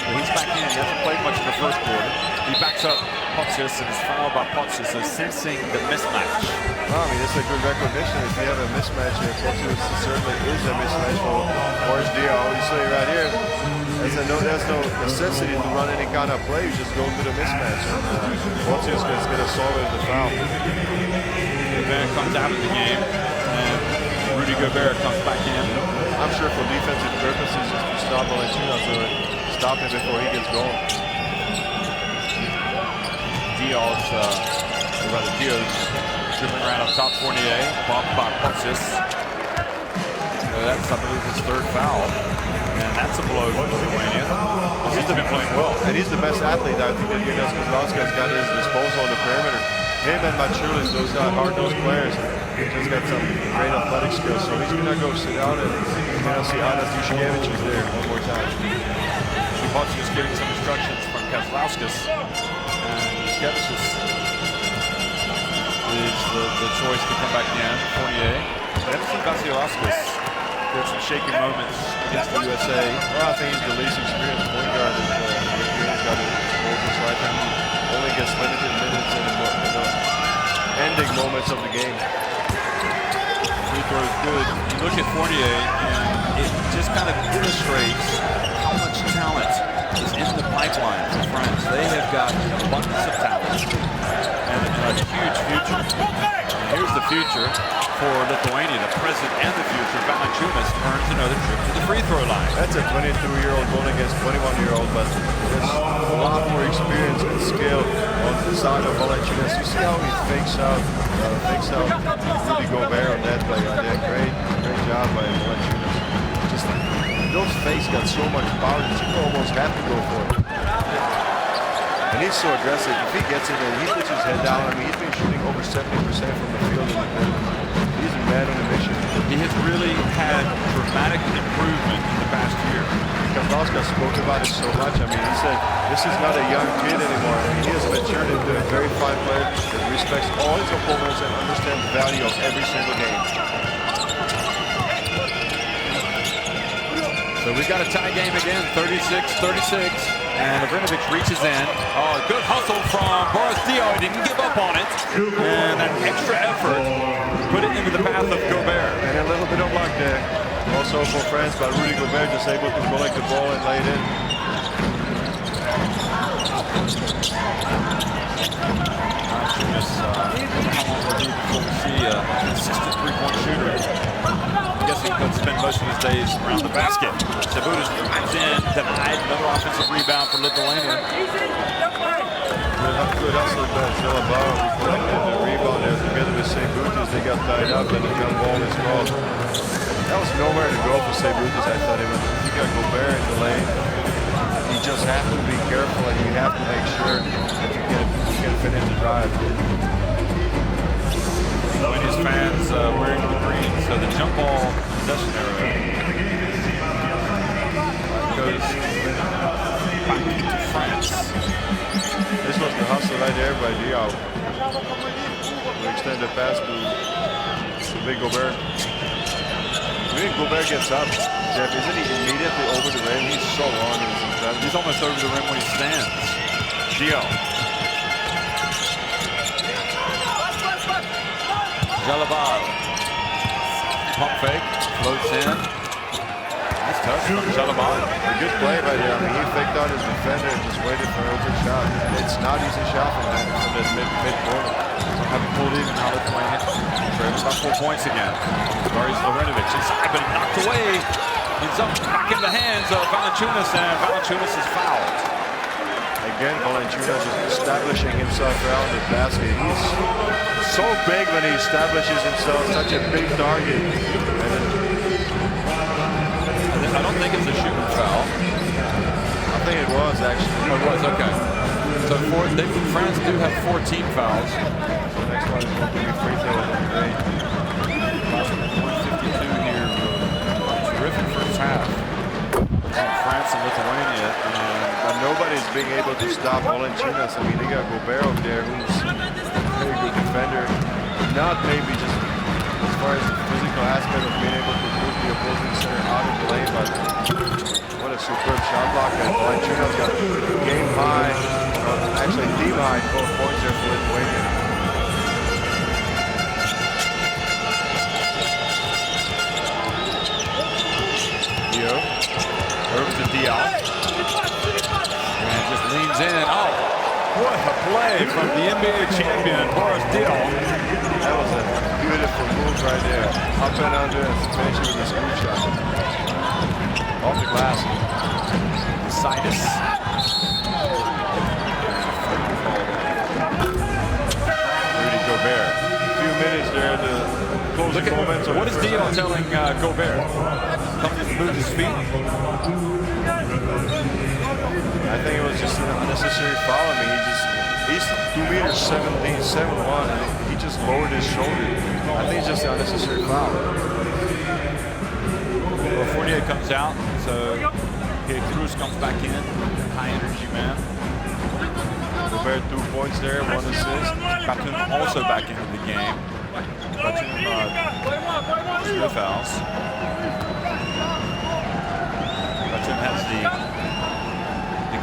Speaker 1: He's back in. He hasn't played much in the first quarter. He backs up Potsius and is fouled by Potsius, so sensing the mismatch.
Speaker 2: Well, I mean, it's a good recognition. If you have a mismatch here, Potsius certainly is a mismatch for Boris Diaw. You see right here, there's no necessity to run any kind of play. You just go to the mismatch. And Potsius is going to solve it with the foul.
Speaker 1: Gobert comes out of the game, and Rudy Gobert comes back in.
Speaker 2: I'm sure for defensive purposes, just to stop Valanciunas or stop him before he gets going.
Speaker 1: Diaw's dribbling around up top. Fournier, bumped by Potsius. So that's, I believe, his third foul. And that's a blow for Lithuania. He's been playing well.
Speaker 2: And he's the best athlete, I think, that Jonas Kozlowski's got at his disposal on the perimeter. Him and Machulis, those hard-nosed players, just got some great athletic skills. So he's going to go sit down and see Anas Dushkevich is there one more time.
Speaker 1: Potsius getting some instructions from Kozlowskis. And Dushkevich is the choice to come back in. Fournier. I haven't seen Vasilevskis. There's some shaky moments against the USA.
Speaker 2: Well, I think he's the least experienced point guard that he's got at his disposal, so I think he only gets limited minutes in the ending moments of the game.
Speaker 1: Free throw is good. You look at Fournier, and it just kind of illustrates how much talent is in the pipeline for France. They have got abundance of talent and a huge future. And here's the future for Lithuania, the present and the future. Valanciunas earns another trip to the free throw line.
Speaker 2: That's a 22-year-old going against 21-year-old, but there's a lot more experience and skill on the side of Valanciunas. You see how he fakes out Rudy Gobert on that play. Great job by Valanciunas. Just those fakes got so much power that you almost have to go for it. And he's so aggressive. If he gets it, he puts his head down. I mean, he's been shooting over 70% from the field in the quarter. He's a man on a mission.
Speaker 1: He has really had dramatic improvement in the past year.
Speaker 2: Kozlowski spoke about it so much. I mean, he said, this is not a young kid anymore. I mean, he has matured into a very fine player that respects all his opponents and understands the value of every single game.
Speaker 1: So we've got a tie game again, 36-36. And Avrinovic reaches in. Oh, good hustle from Boris Diaw. He didn't give up on it. And that extra effort put it into the path of Gobert.
Speaker 2: And a little bit of luck there. Also for France, but Rudy Gobert just able to collect the ball and lay it in.
Speaker 1: How long will he before we see a consistent three-point shooter? I guess he could spend most of his days around the basket. Sabutis drives in, denied. Another offensive rebound for Lithuania.
Speaker 2: Good hustle by Zilabara. We collected the rebound there together with Sabutis. They got tied up and the jump ball is called. That was nowhere to go for Sabutis, I thought. He got Gobert in the lane. You just have to be careful and you have to make sure that you can finish the drive.
Speaker 1: Lithuania's fans wearing the green, so the jump ball possession area goes back to France.
Speaker 2: This was the hustle right there by Diaw. We extend the pass to Big Gobert. When Gobert gets up, Jeff, isn't he immediately over the rim? He's so long.
Speaker 1: He's almost over the rim when he stands. Diaw. Jalabal. Pump fake. Floats in. Nice touch from Jalabal.
Speaker 2: A good play right there. I mean, he faked out his defender and just waited for an open shot. It's not easy shot from that mid-corner.
Speaker 1: Having pulled in now Lithuania. Trails by 4 points again. Darius Avrinovic inside, but knocked away. Ends up back in the hands of Valanciunas, and Valanciunas is fouled.
Speaker 2: Again, Valanciunas is establishing himself around the basket. He's so big when he establishes himself, such a big target.
Speaker 1: I don't think it's a shooting foul.
Speaker 2: I think it was, actually.
Speaker 1: Oh, it was, okay. So France do have 14 fouls.
Speaker 2: The next one is going to be free throw. Great.
Speaker 1: 152 here. Terrific first half. France and Lithuania.
Speaker 2: But nobody's being able to stop Valanciunas. I mean, they got Gobert over there, who's a very good defender. Not maybe just far as the physical aspect of being able to move the opposing center out of the lane, but what a superb shot block. And Valanciunas got game high, actually team high 12 points there for Lithuania.
Speaker 1: Over to Diop. And just leans in. Oh, what a play from the NBA champion, Boris Diop.
Speaker 2: That was a beautiful move right there. Up and under and finish with a scoop shot. Off the glass.
Speaker 1: Sinus.
Speaker 2: Rudy Gobert. A few minutes there to close the moments.
Speaker 1: What is Diop telling Gobert? Telling him to move his feet?
Speaker 2: I think it was just an unnecessary foul. I mean, he's 2 meters 17, 7'1", and he just lowered his shoulder. I think it's just an unnecessary foul.
Speaker 1: Well, Fournier comes out, so Cruz comes back in, high energy man.
Speaker 2: Gobert 2 points there, 1 assist.
Speaker 1: Batum also back into the game. Batum, 2 fouls. Batum has the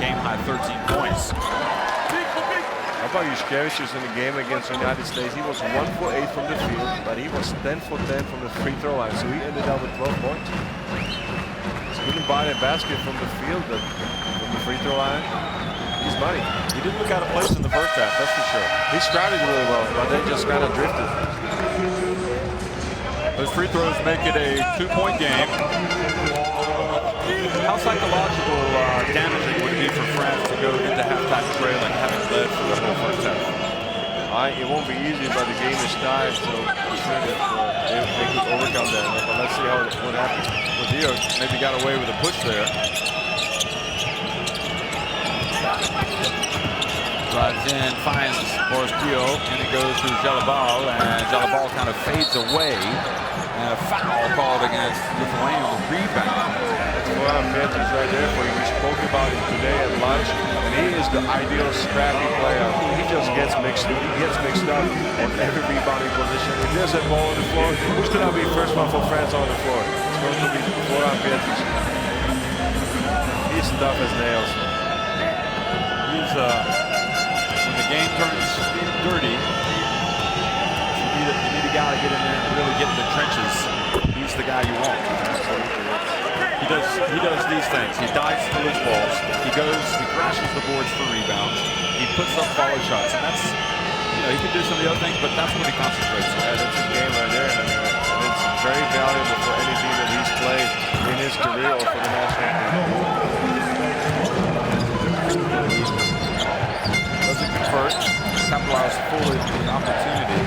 Speaker 1: game high 13 points.
Speaker 2: How about Juszkiewicz in the game against the United States? He was 1 for 8 from the field, but he was 10 for 10 from the free throw line, so he ended up with 12 points. He couldn't buy a basket from the field, but from the free throw line, he's money.
Speaker 1: He didn't look out of place in the first half, that's for sure.
Speaker 2: He started really well, but then just kind of drifted.
Speaker 1: Those free throws make it a 2-point game. How psychological damaging would it be for France to go into halftime trailing, having led for the whole first half?
Speaker 2: It won't be easy, but the game is tied, so I'm sure that they could overcome that. But let's see what happens.
Speaker 1: Well, Diop maybe got away with a push there. Drives in, finds Boris Diop, and it goes to Jalabal, and Jalabal kind of fades away. And a foul called against Lithuania on the rebound.
Speaker 2: Well, Peters right there for you. We spoke about him today at lunch, and he is the ideal scrappy player. He just gets mixed up on every rebounding position. If there's a ball on the floor, who's going to be first one for France on the floor? It's going to be Florian Peters. He's tough as nails.
Speaker 1: He's when the game turns dirty, you need a guy to get in there and really get in the trenches. He's the guy you want. He does these things. He dives for loose balls. He crashes the boards for rebounds. He puts up follow shots, and that's, he can do some of the other things, but that's what he concentrates on.
Speaker 2: Yeah, that's his game right there, and it's very valuable for any team that he's played in his career or for the national team.
Speaker 1: Doesn't convert. Capitalized fully on the opportunity.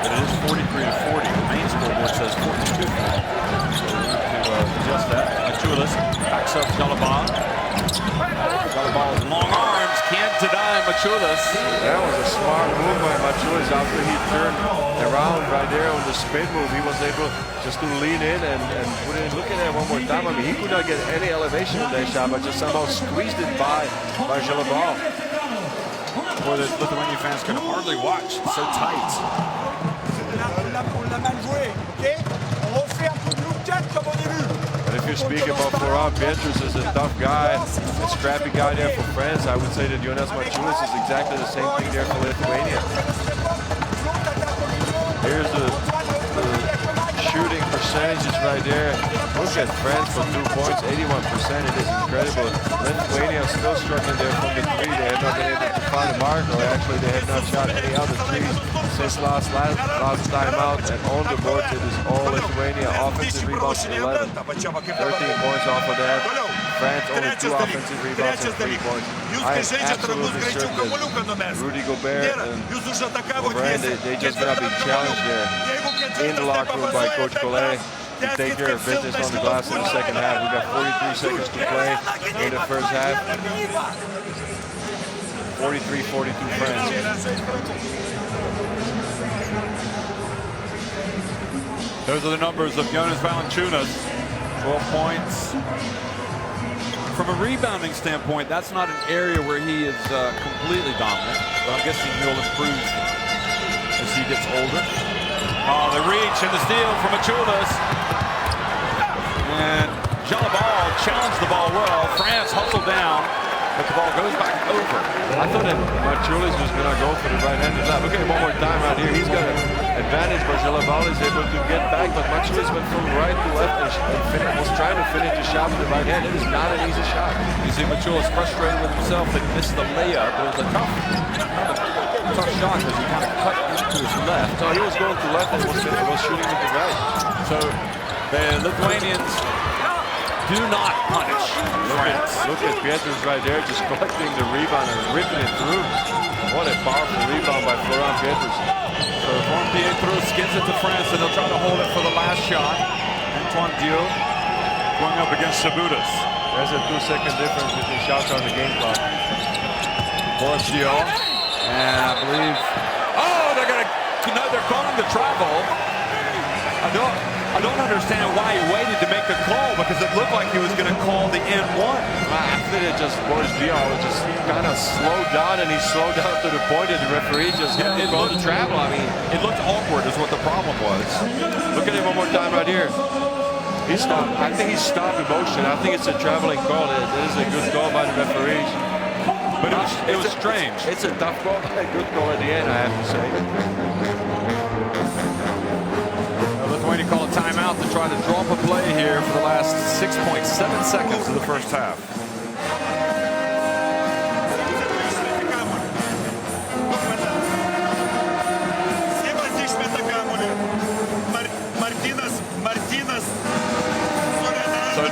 Speaker 1: But it is 43-40. The main scoreboard says 42-40. So adjust that. Machulis backs up Jalabal. Jalabal, long arms, can't deny Machulis.
Speaker 2: That was a smart move by Machulis after he turned around right there on the spin move. He was able just to lean in and put it in. Look at that one more time. I mean, he could not get any elevation with that shot, but just somehow squeezed it by Jalabal.
Speaker 1: Boy, the Lithuanian fans can hardly watch. It's so tight.
Speaker 2: But if you speak about Florian Peters as a tough guy, a scrappy guy there for France, I would say that Jonas Machulis is exactly the same thing there for Lithuania. Here's the shooting percentages right there. Look at France for 2 points, 81%. It is incredible. Lithuania still struggling there from the three. They have not been able to find a mark, or actually they have not shot any other threes since last time out. And on the board, it is all Lithuania. Offensive rebounds 11, 13 points off of that. France only 2 offensive rebounds and 3 points. I am absolutely certain that Rudy Gobert and Gobert, they just gonna be challenged there in the locker room by Coach Collet to take care of business on the glass in the second half. We got 43 seconds to play in the first half. 43-42 France.
Speaker 1: Those are the numbers of Jonas Valanciunas. 12 points. From a rebounding standpoint, that's not an area where he is completely dominant, but I'm guessing he'll improve as he gets older. Oh, the reach and the steal from Machulis. And Jalabal challenged the ball well. France hustled down, but the ball goes back over.
Speaker 2: I thought that Machulis was going to go for the right-handed left. Okay, one more time right here. He's got an advantage, but Jalabal is able to get back, but Machulis went from right to left and was trying to finish the shot with the right hand. It is not an easy shot.
Speaker 1: You see Machulis frustrated with himself that he missed the layup. It was a tough shot because he kind of cut into his left.
Speaker 2: So he was going to left and was shooting with the right.
Speaker 1: So the Lithuanians do not punish France.
Speaker 2: Look at Pietrus right there, just collecting the rebound and ripping it through. What a powerful rebound by Florent Pietrus.
Speaker 1: So Florent Pietrus gives it to France, and they'll try to hold it for the last shot. Antoine Dieu going up against Sabudas.
Speaker 2: There's a 2-second difference between shots on the game clock.
Speaker 1: Boris Dieu, and I believe, they're calling the travel. I don't understand why he waited to make the call, because it looked like he was going to call the N1.
Speaker 2: I think it just, Boris Dieu was just kind of slowed down, and he slowed down to the point that the referee just had to call the travel. I mean,
Speaker 1: it looked awkward is what the problem was.
Speaker 2: Look at it one more time right here. He stopped. I think he stopped the motion. I think it's a traveling call. It is a good call by the referees.
Speaker 1: But it was strange.
Speaker 2: It's a tough call, a good call at the end, I have to say.
Speaker 1: Lithuania call a timeout to try to draw up a play here for the last 6.7 seconds of the first half. So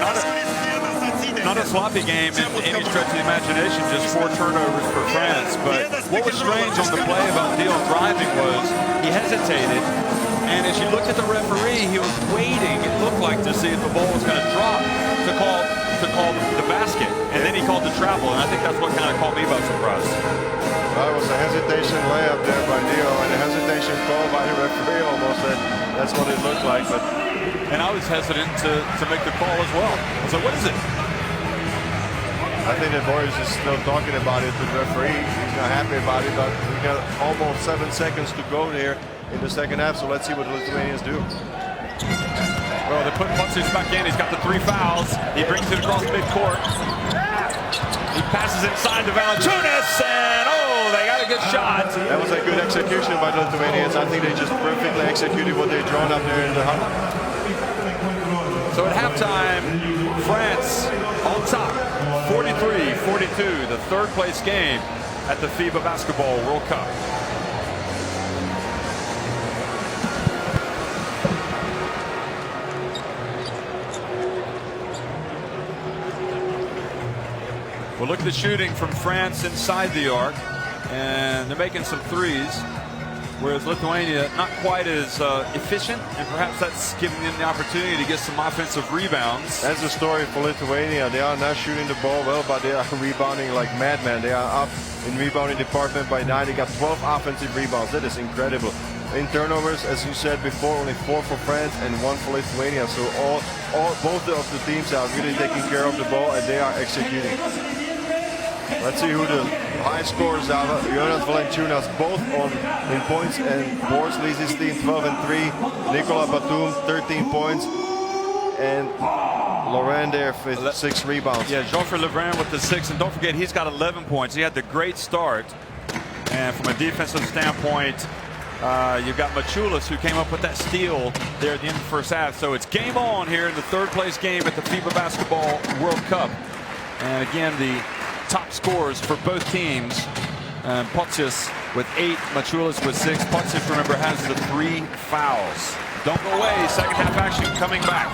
Speaker 1: not a sloppy game in any stretch of the imagination, just 4 turnovers for France. But what was strange on the play about Dieu driving was he hesitated. And as you looked at the referee, he was waiting, it looked like, to see if the ball was going to drop to call the basket. And then he called the travel, and I think that's what kind of caught me by surprise.
Speaker 2: Well, it was a hesitation layup there by Dieu, and a hesitation call by the referee almost. That's what it looked like.
Speaker 1: And I was hesitant to make the call as well. I was like, what is it?
Speaker 2: I think that Boris is still talking about it to the referee. He's not happy about it, but we got almost 7 seconds to go there in the second half, so let's see what the Lithuanians do.
Speaker 1: Well, they put Potsius back in. He's got the 3 fouls. He brings it across midcourt. He passes inside to Valanciunas, and they got a good shot.
Speaker 2: That was a good execution by the Lithuanians. I think they just perfectly executed what they drawn up there in the huddle.
Speaker 1: So at halftime, France on top, 43-42, the third place game at the FIBA Basketball World Cup. Well, look at the shooting from France inside the arc, and they're making some threes, whereas Lithuania not quite as efficient, and perhaps that's giving them the opportunity to get some offensive rebounds.
Speaker 2: That's the story for Lithuania. They are not shooting the ball well, but they are rebounding like madmen. They are up in rebounding department by 9. They got 12 offensive rebounds. That is incredible. In turnovers, as you said before, only 4 for France and 1 for Lithuania. So both of the teams are really taking care of the ball, and they are executing. Let's see who the high scorers are. Jonas Valanciunas both in points, and Boris leads his team 12 and 3. Nicolas Batum 13 points, and Laurent there with 6 rebounds.
Speaker 1: Yeah, Geoffrey Laurent with the 6, and don't forget he's got 11 points. He had the great start, and from a defensive standpoint, you've got Machulis, who came up with that steal there at the end of the first half. So it's game on here in the third place game at the FIBA Basketball World Cup. And again, the top scores for both teams. Potsius with 8, Machulis with 6. Potsius, remember, has the 3 fouls. Don't go away. Second half action coming back.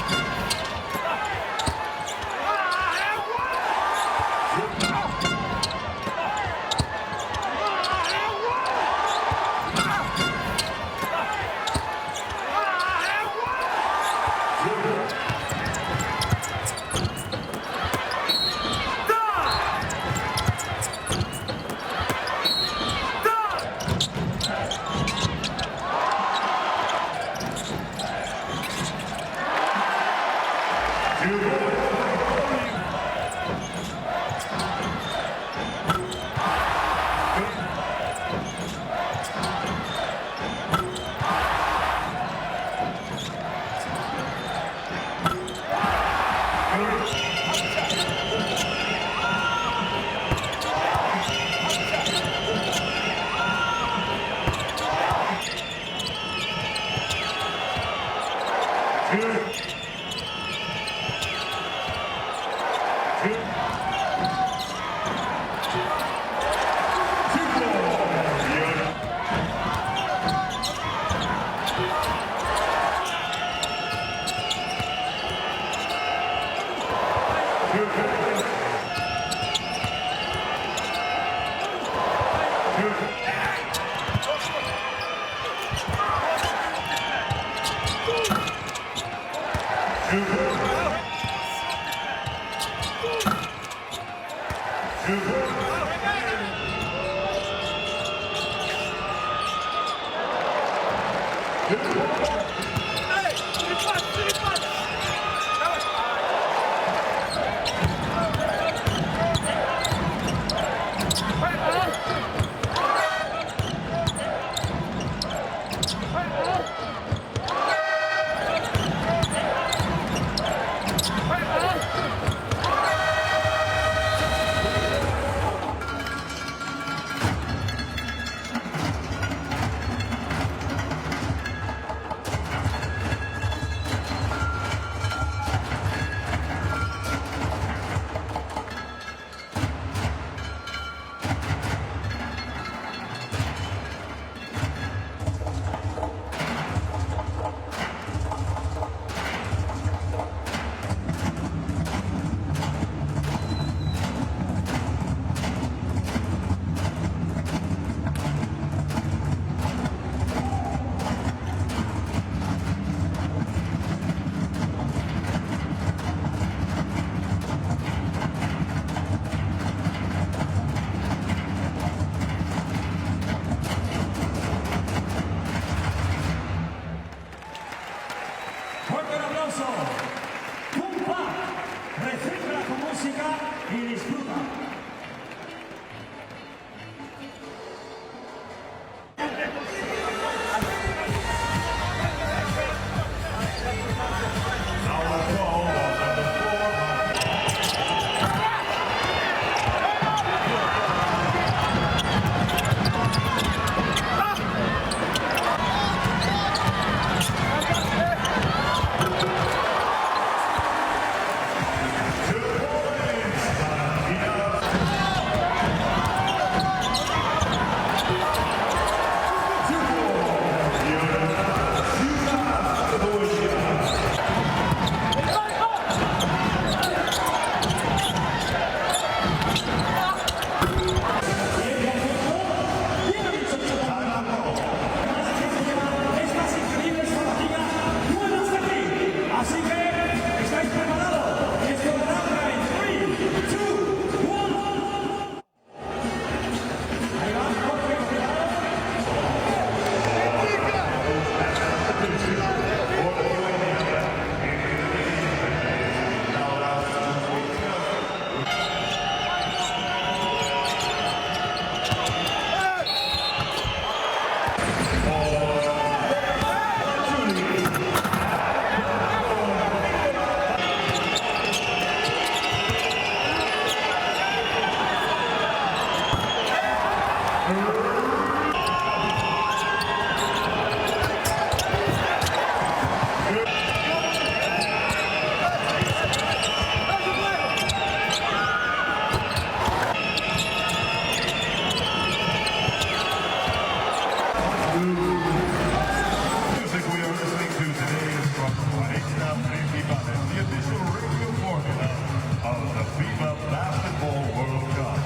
Speaker 4: FIBA Basketball World Cup.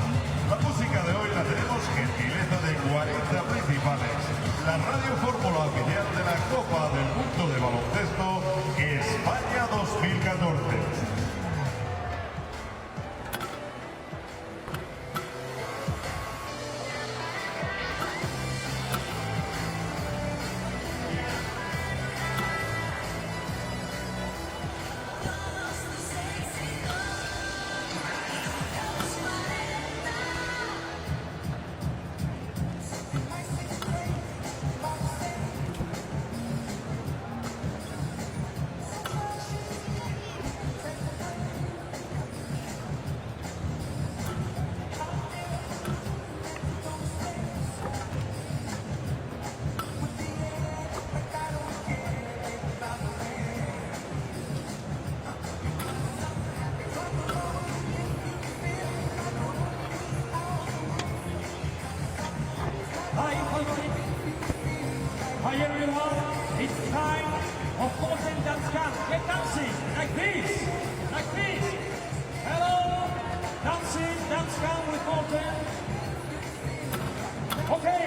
Speaker 4: La música de hoy la tenemos gentileza de 40 principales. La radio fórmula oficial de la Copa del Mundo de Baloncesto España 2014.
Speaker 5: Hi everyone, it's time of Postgame dance camp. Get dancing, like this, like this. Hello, dancing, dance camp with Postgame. Okay,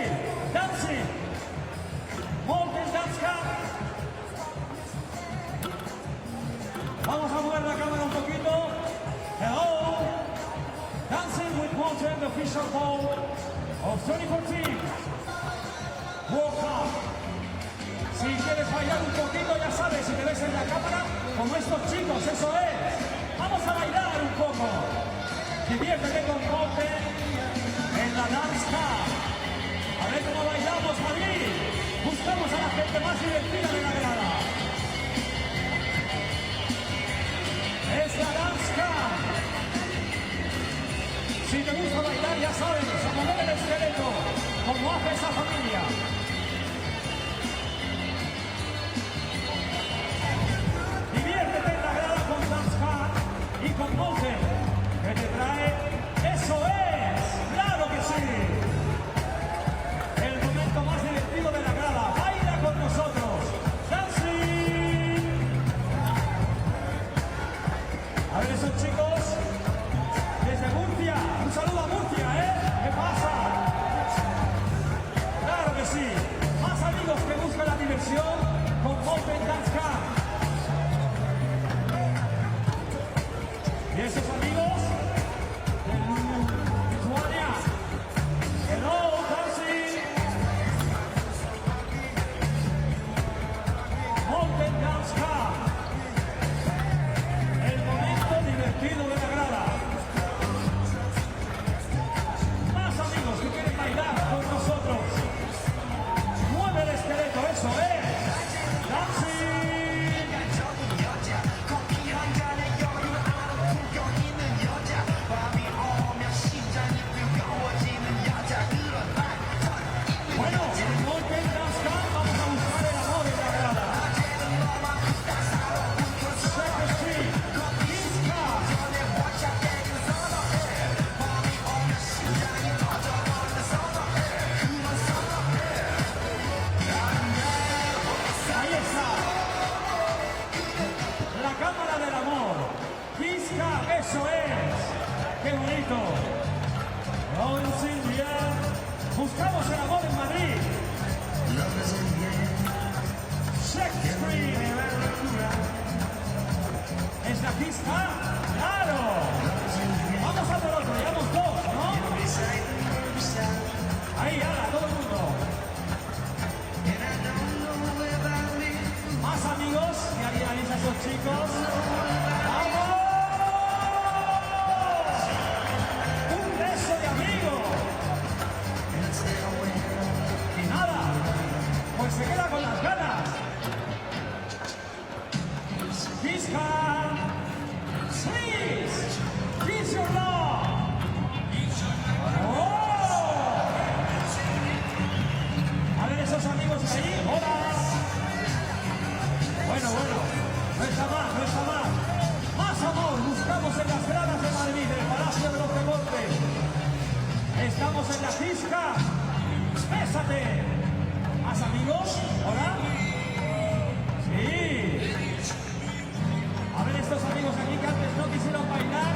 Speaker 5: dancing, Postgame dance camp. bailar un poquito, ya sabes, si te ves en la cámara, como estos chicos, eso es. Vamos a bailar un poco. Diviértete con Monte en la Dance Cup. A ver cómo bailamos, Madrid. Buscamos a la gente más divertida de la grada. Es la Dance Cup. Si te gusta bailar, ya sabes, a mover el esqueleto, como hace esa familia. Diviértete en la grada con Dance Cup y con Monte, que te trae Eso Es, claro que sí. El momento más divertido de la grada. Baila con nosotros. Dancing. A ver esos chicos desde Murcia. Un saludo a Murcia, ¿eh? ¿Qué pasa? Claro que sí. Más amigos que buscan la diversión con Mountain Dance Camp. Y esos amigos de Lituania. Hello, dancing. Mountain Dance Camp. El momento divertido de la grada. Más amigos que quieren bailar con nosotros. Mueve el esqueleto, eso es. Dancing. Bueno, en Mountain Dance Camp vamos a buscar el amor en la grada. Second Street, Isca. Ahí está. La cámara del amor. Isca, eso es. Qué bonito. Lawrence India. Buscamos el amor en Madrid. Second Street. ¿Es la pista? ¡Claro! Vamos a por otro, llevamos dos, ¿no? Ahí, ala, todo el mundo. Más amigos, que harían esos chicos. ¡Vamos! ¡Un beso de amigo! Y nada, pues se queda con las ganas. Pizca, please, kiss your love. Oh. A ver esos amigos ahí, hola. Bueno, no está mal, no está mal. Más amor, buscamos en las gradas de Madrid, en el Palacio de los Deportes. Estamos en la Pizca. Bésate. ¿Más amigos? ¿Hola? Sí. A ver estos amigos aquí que antes no quisieron bailar,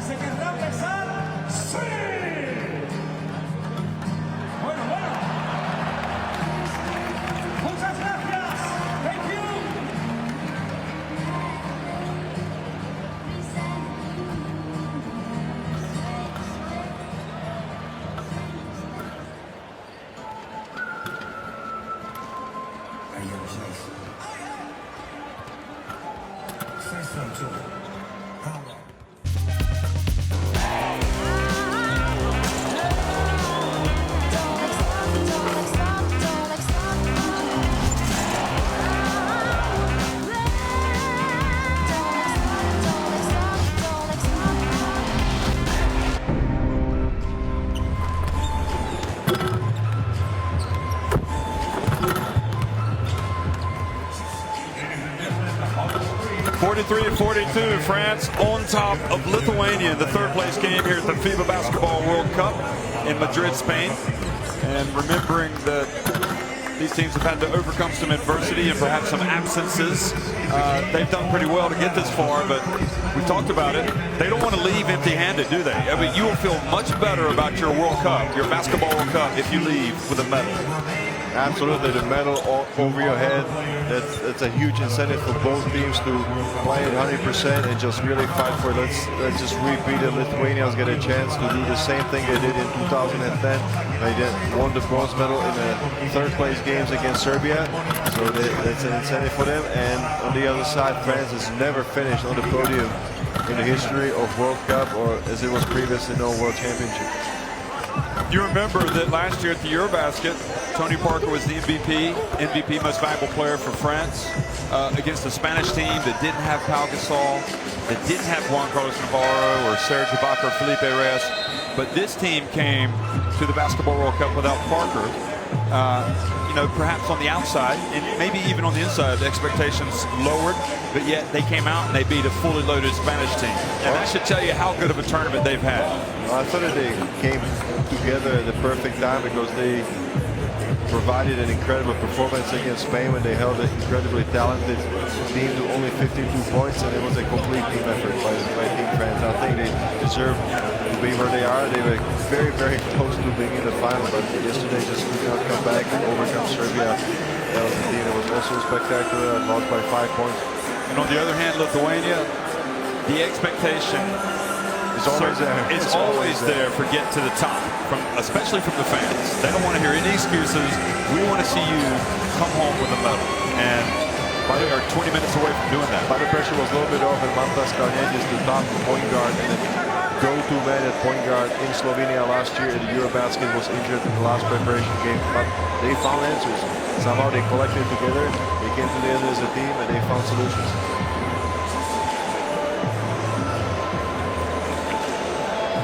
Speaker 5: ¿se querrán besar? ¡Sí! Bueno. Muchas gracias. Thank you.
Speaker 1: And 42, France on top of Lithuania in the third place game here at the FIBA Basketball World Cup in Madrid, Spain. And remembering that these teams have had to overcome some adversity and perhaps some absences. They've done pretty well to get this far, but we talked about it. They don't want to leave empty-handed, do they? I mean, you will feel much better about your World Cup, your Basketball World Cup, if you leave with a medal.
Speaker 2: Absolutely, the medal over your head, that's a huge incentive for both teams to play at 100% and just really fight for it. Let's just repeat it. Lithuanians get a chance to do the same thing they did in 2010. They won the bronze medal in the third-place games against Serbia, so that's an incentive for them. And on the other side, France has never finished on the podium in the history of World Cup, or as it was previously known, World Championship.
Speaker 1: You remember that last year at the Eurobasket, Tony Parker was the MVP, most valuable player for France, against a Spanish team that didn't have Pau Gasol, that didn't have Juan Carlos Navarro or Serge Ibaka or Felipe Reyes. But this team came to the Basketball World Cup without Parker. Perhaps on the outside and maybe even on the inside, the expectations lowered, but yet they came out and they beat a fully loaded Spanish team. And that should tell you how good of a tournament they've had.
Speaker 2: I thought that they came together at the perfect time because they provided an incredible performance against Spain when they held an incredibly talented team to only 52 points, and it was a complete team effort by Team France. I think they deserve to be where they are. They were very, very close to being in the final, but yesterday just could not come back and overcome Serbia. That was a team that was also spectacular and lost by 5 points.
Speaker 1: And on the other hand, Lithuania, the expectation
Speaker 2: It's always there.
Speaker 1: It's always there for getting to the top, especially from the fans. They don't want to hear any excuses. We want to see you come home with a medal. And they are 20 minutes away from doing that.
Speaker 2: But the pressure was a little bit off, and Mantas Kalnietis, the top point guard and the go-to man at point guard in Slovenia last year at the Eurobasket, was injured in the last preparation game. But they found answers. Somehow they collected together. They came to the end as a team, and they found solutions.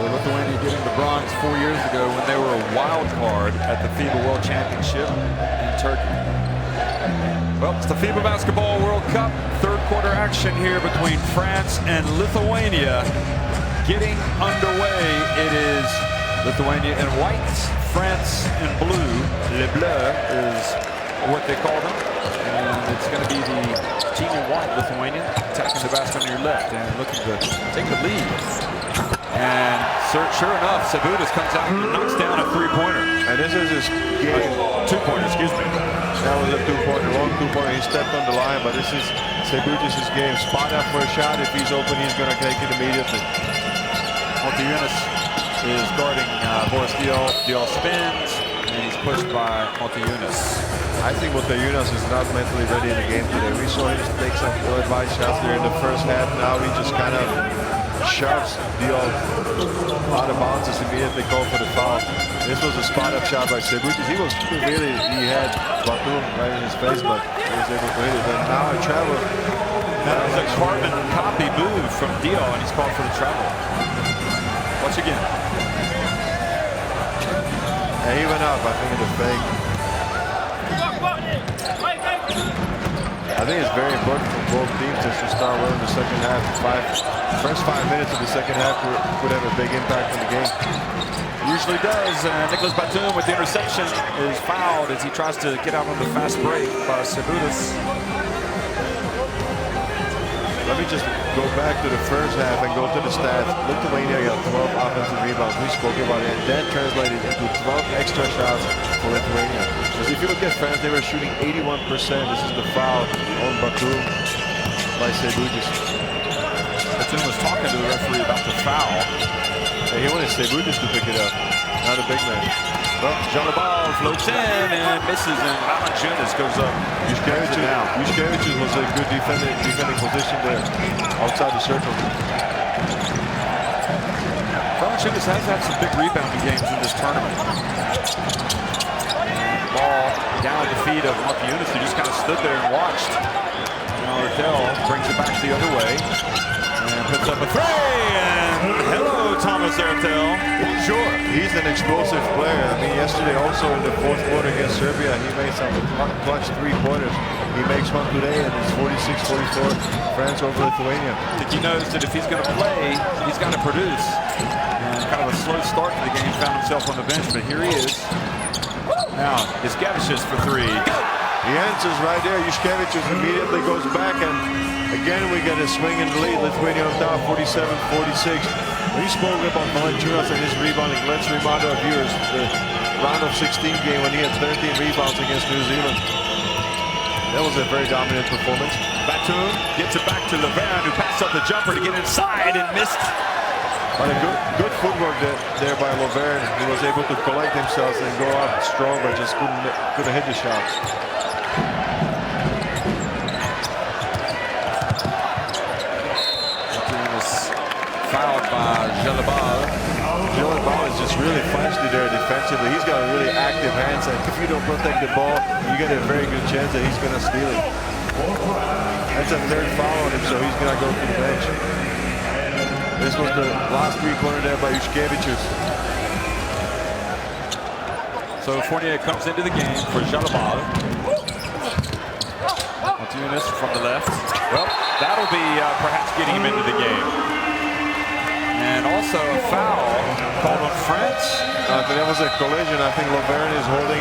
Speaker 1: Lithuania getting the bronze 4 years ago when they were a wild card at the FIBA World Championship in Turkey. Well, it's the FIBA Basketball World Cup. Third quarter action here between France and Lithuania getting underway. It is Lithuania in white, France in blue. Le Bleu is what they call them. And it's going to be the team in white, Lithuania, attacking the basket on your left and looking to take the lead. And sure enough, Sebutis comes out and knocks down a three-pointer.
Speaker 2: And this is his game.
Speaker 1: Two-pointer, excuse me.
Speaker 2: That was a two-pointer, long two-pointer. He stepped on the line, but this is Sebutis' game. Spot up for a shot. If he's open, he's going to take it immediately.
Speaker 1: Montiunas is guarding Boris Diaw. Diaw spins, and he's pushed by Montiunas.
Speaker 2: I think Montiunas is not mentally ready in the game today. We saw him take some ill-advised shots there in the first half. Now he just kind of shoves Diaw out of bounds, is immediately called for the foul. This was a spot-up shot by Sebutis. He had Batum right in his face, but he was able to hit it. And now a travel.
Speaker 1: That was a carbon copy move from Diaw, and he's called for the travel. Once again.
Speaker 2: And he went up, I think, in the fake. I think it's very important for both teams to start well in the second half. First 5 minutes of the second half would have a big impact on the game.
Speaker 1: Usually does. Nicholas Batum with the interception is fouled as he tries to get out on the fast break by Sebutis.
Speaker 2: Let me just go back to the first half and go to the stats. Lithuania got 12 offensive rebounds. We spoke about it, and that translated into 12 extra shots for Lithuania. Because if you look at France, they were shooting 81%. This is the foul on Batum by Sebutis.
Speaker 1: Batum was talking to the referee about the foul.
Speaker 2: And he wanted Sebutis to pick it up, not a big man.
Speaker 1: Well, Jean Ball floats in and misses, and Valanciunas goes up.
Speaker 2: Juszkiewicz was a good defending position there, outside the circle.
Speaker 1: Valanciunas has had some big rebounding games in this tournament. Ball down at the feet of Montiunas, who just kind of stood there and watched. Now Ardell brings it back the other way and puts up a three. And hello, Thomas Ardell.
Speaker 2: Sure, he's an explosive player. I mean, yesterday also in the fourth quarter against Serbia, he made some clutch three-pointers. He makes one today, and it's 46-44, France over Lithuania.
Speaker 1: I think he knows that if he's going to play, he's got to produce. And kind of a slow start to the game, found himself on the bench, but here he is. Now, it's Gavicius for three. Go!
Speaker 2: He answers right there. Juszkiewicz immediately goes back, and again we get a swing in the lead. Lithuania on top, 47-46. We spoke about Valanciunas and his rebounding. Let's remind our viewers, the round of 16 game when he had 13 rebounds against New Zealand. That was a very dominant performance.
Speaker 1: Batum gets it back to Laverne, who passed up the jumper to get inside and missed.
Speaker 2: But a good footwork there by Laverne. He was able to collect himself and go out strong, but just couldn't hit the shots.
Speaker 1: Fouled by Jalabal.
Speaker 2: Jalabal is just really feisty there defensively. He's got really active hands, and if you don't protect the ball, you get a very good chance that he's going to steal it. That's a third foul on him, so he's going to go to the bench. This was the last three-pointer there by Juškevičius.
Speaker 1: So Fournier comes into the game for Jalabal. Martinez from the left. Well, that'll be perhaps getting him into the game. And also a foul called on France.
Speaker 2: There was a collision. I think Laverne is holding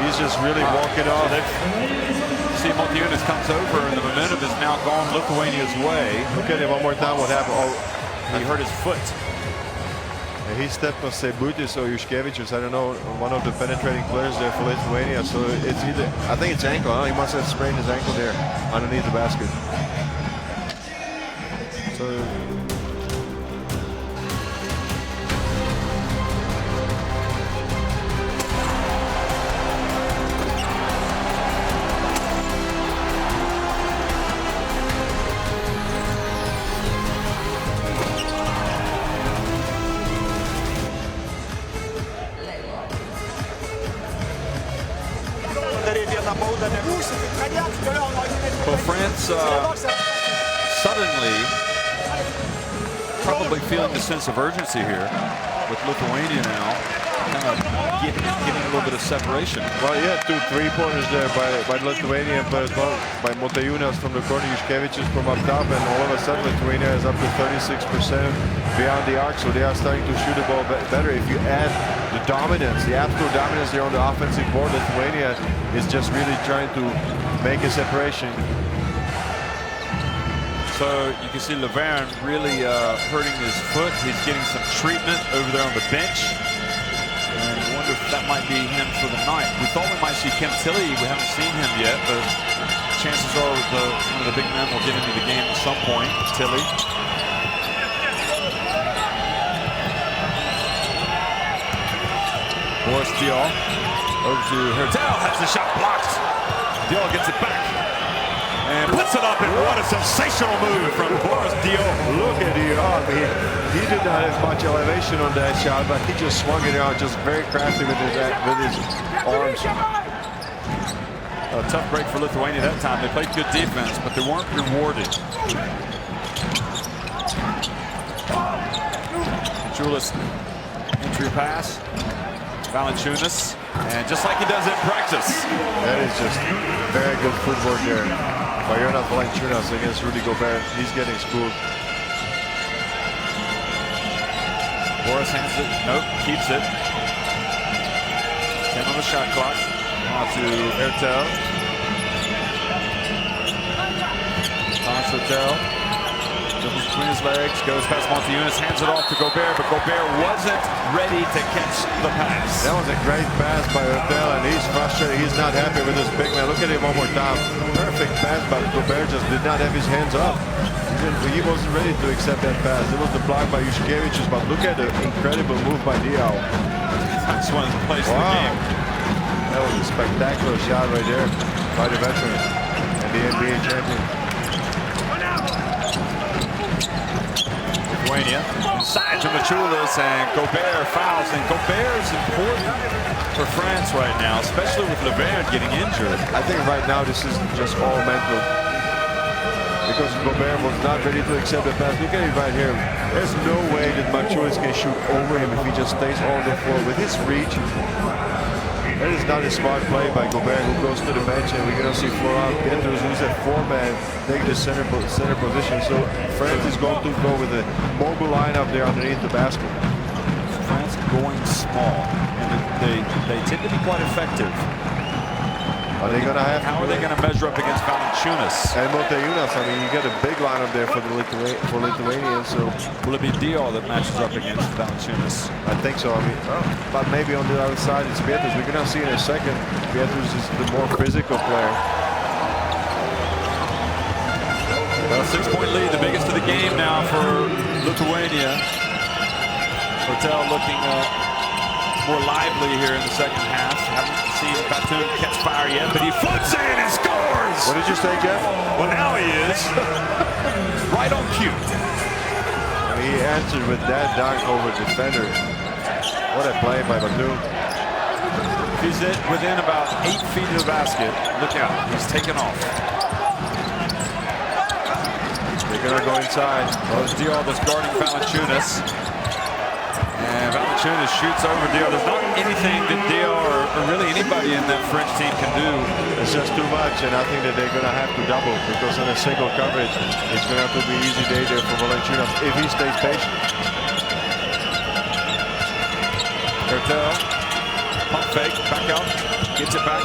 Speaker 2: he's just really walking off.
Speaker 1: See, Martinez comes over and the momentum is now gone Lithuania's way.
Speaker 2: Look at it one more time. What happened? Oh,
Speaker 1: he hurt his foot.
Speaker 2: He stepped on Sebutis or Juškevičius. I don't know, one of the penetrating players there for Lithuania. So it's either, I think it's ankle. Huh? He must have sprained his ankle there underneath the basket. So
Speaker 1: well, France suddenly probably feeling the sense of urgency here with Lithuania now, kind of getting a little bit of separation.
Speaker 2: Well, yeah, 2 3-pointers there by Lithuania, but as well by Motiejunas from the corner, Juškevičius from up top, and all of a sudden Lithuania is up to 36% beyond the arc, so they are starting to shoot the ball better. If you add the dominance, the absolute dominance there on the offensive board, Lithuania is just really trying to make a separation.
Speaker 1: So you can see Laverne really hurting his foot. He's getting some treatment over there on the bench. And I wonder if that might be him for the night. We thought we might see Kim Tilly. We haven't seen him yet, but chances are one of the big men will get into the game at some point. Tilly. Boris Diaw over to Hertel, has the shot blocked. Diaw gets it back and puts it up, and what a sensational move from Boris Diaw.
Speaker 2: Look at Diaw. He did not have much elevation on that shot, but he just swung it out, just very crafty with his arms.
Speaker 1: A tough break for Lithuania that time. They played good defense, but they weren't rewarded. Julius, entry pass. Valanciunas, and just like he does in practice.
Speaker 2: That is just very good footwork there by Jonas Valanciunas against Rudy Gobert. He's getting schooled.
Speaker 1: Boris hands it. Nope, keeps it. 10 on the shot clock. Now to Hertel. Thomas Hertel. Between his legs, goes past Motiejunas, hands it off to Gobert, but Gobert wasn't ready to catch the pass.
Speaker 2: That was a great pass by Hertel, and he's frustrated. He's not happy with this big man. Look at him one more time. Perfect pass, but Gobert just did not have his hands up. He wasn't ready to accept that pass. It was the block by Juškevičius, but look at the incredible move by Diaw.
Speaker 1: That's one of the plays in the game.
Speaker 2: That was a spectacular shot right there by the veteran and the NBA champion.
Speaker 1: Lithuania inside to Machulis, and Gobert fouls, and Gobert is important for France right now, especially with Laverne getting injured.
Speaker 2: I think right now this is just all mental, because Gobert was not ready to accept the pass. Look at it right here. There's no way that Machulis can shoot over him if he just stays on the floor. With his reach, that is not a smart play by Gobert, who goes to the bench, and we're going to see Florent Pieters, who's a 4-man, take the center position. So France is going to go with a mobile lineup there underneath the basket.
Speaker 1: France going small, and they tend to be quite effective.
Speaker 2: Are they going to have?
Speaker 1: How are they going to measure up against Valanciunas?
Speaker 2: And Monteunas, I mean, you get a big lineup there for the Lithuanians. So
Speaker 1: will it be Dior that matches up against Valanciunas?
Speaker 2: I think so. I mean, but maybe on the other side it's Pietrus. We're going to see in a second. Pietrus is the more physical player.
Speaker 1: Well, 6-point lead, the biggest of the game now for Lithuania. Hotel looking more lively here in the second half. Haven't seen Batum catch fire yet, but he floats in and scores!
Speaker 2: What did you say, Jeff?
Speaker 1: Well, now he is. Right on cue.
Speaker 2: He answered with that dunk over defender. What a play by Batum.
Speaker 1: He's within about 8 feet of the basket. Look out, he's taken off.
Speaker 2: They're going to go inside.
Speaker 1: Well, it's Dior that's guarding Valanciunas. And Valanciunas shoots over Dior. There's not anything that Dior or really anybody in that French team can do.
Speaker 2: It's just too much, and I think that they're going to have to double because in a single coverage, it's going to have to be easy day there for Valanciunas if he stays patient.
Speaker 1: Hertel, pump fake, back out, gets it back.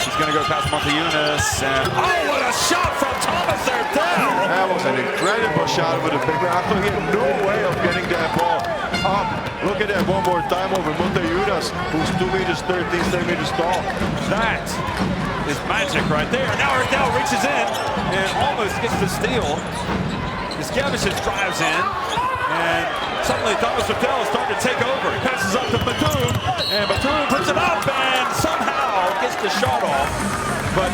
Speaker 1: He's going to go past Monteunas, and oh, what a shot from Thomas Hertel!
Speaker 2: That was an incredible shot with a big round. He had no way of getting that ball up. Look at that one more time over Monteunas, who's 2 meters 13 centimeters tall.
Speaker 1: That is magic right there. Now Hertel reaches in and almost gets the steal. Iskevicius drives in, and suddenly Thomas Hertel is starting to take over. He passes up to Batum, and Batum puts it up and somehow gets the shot off. But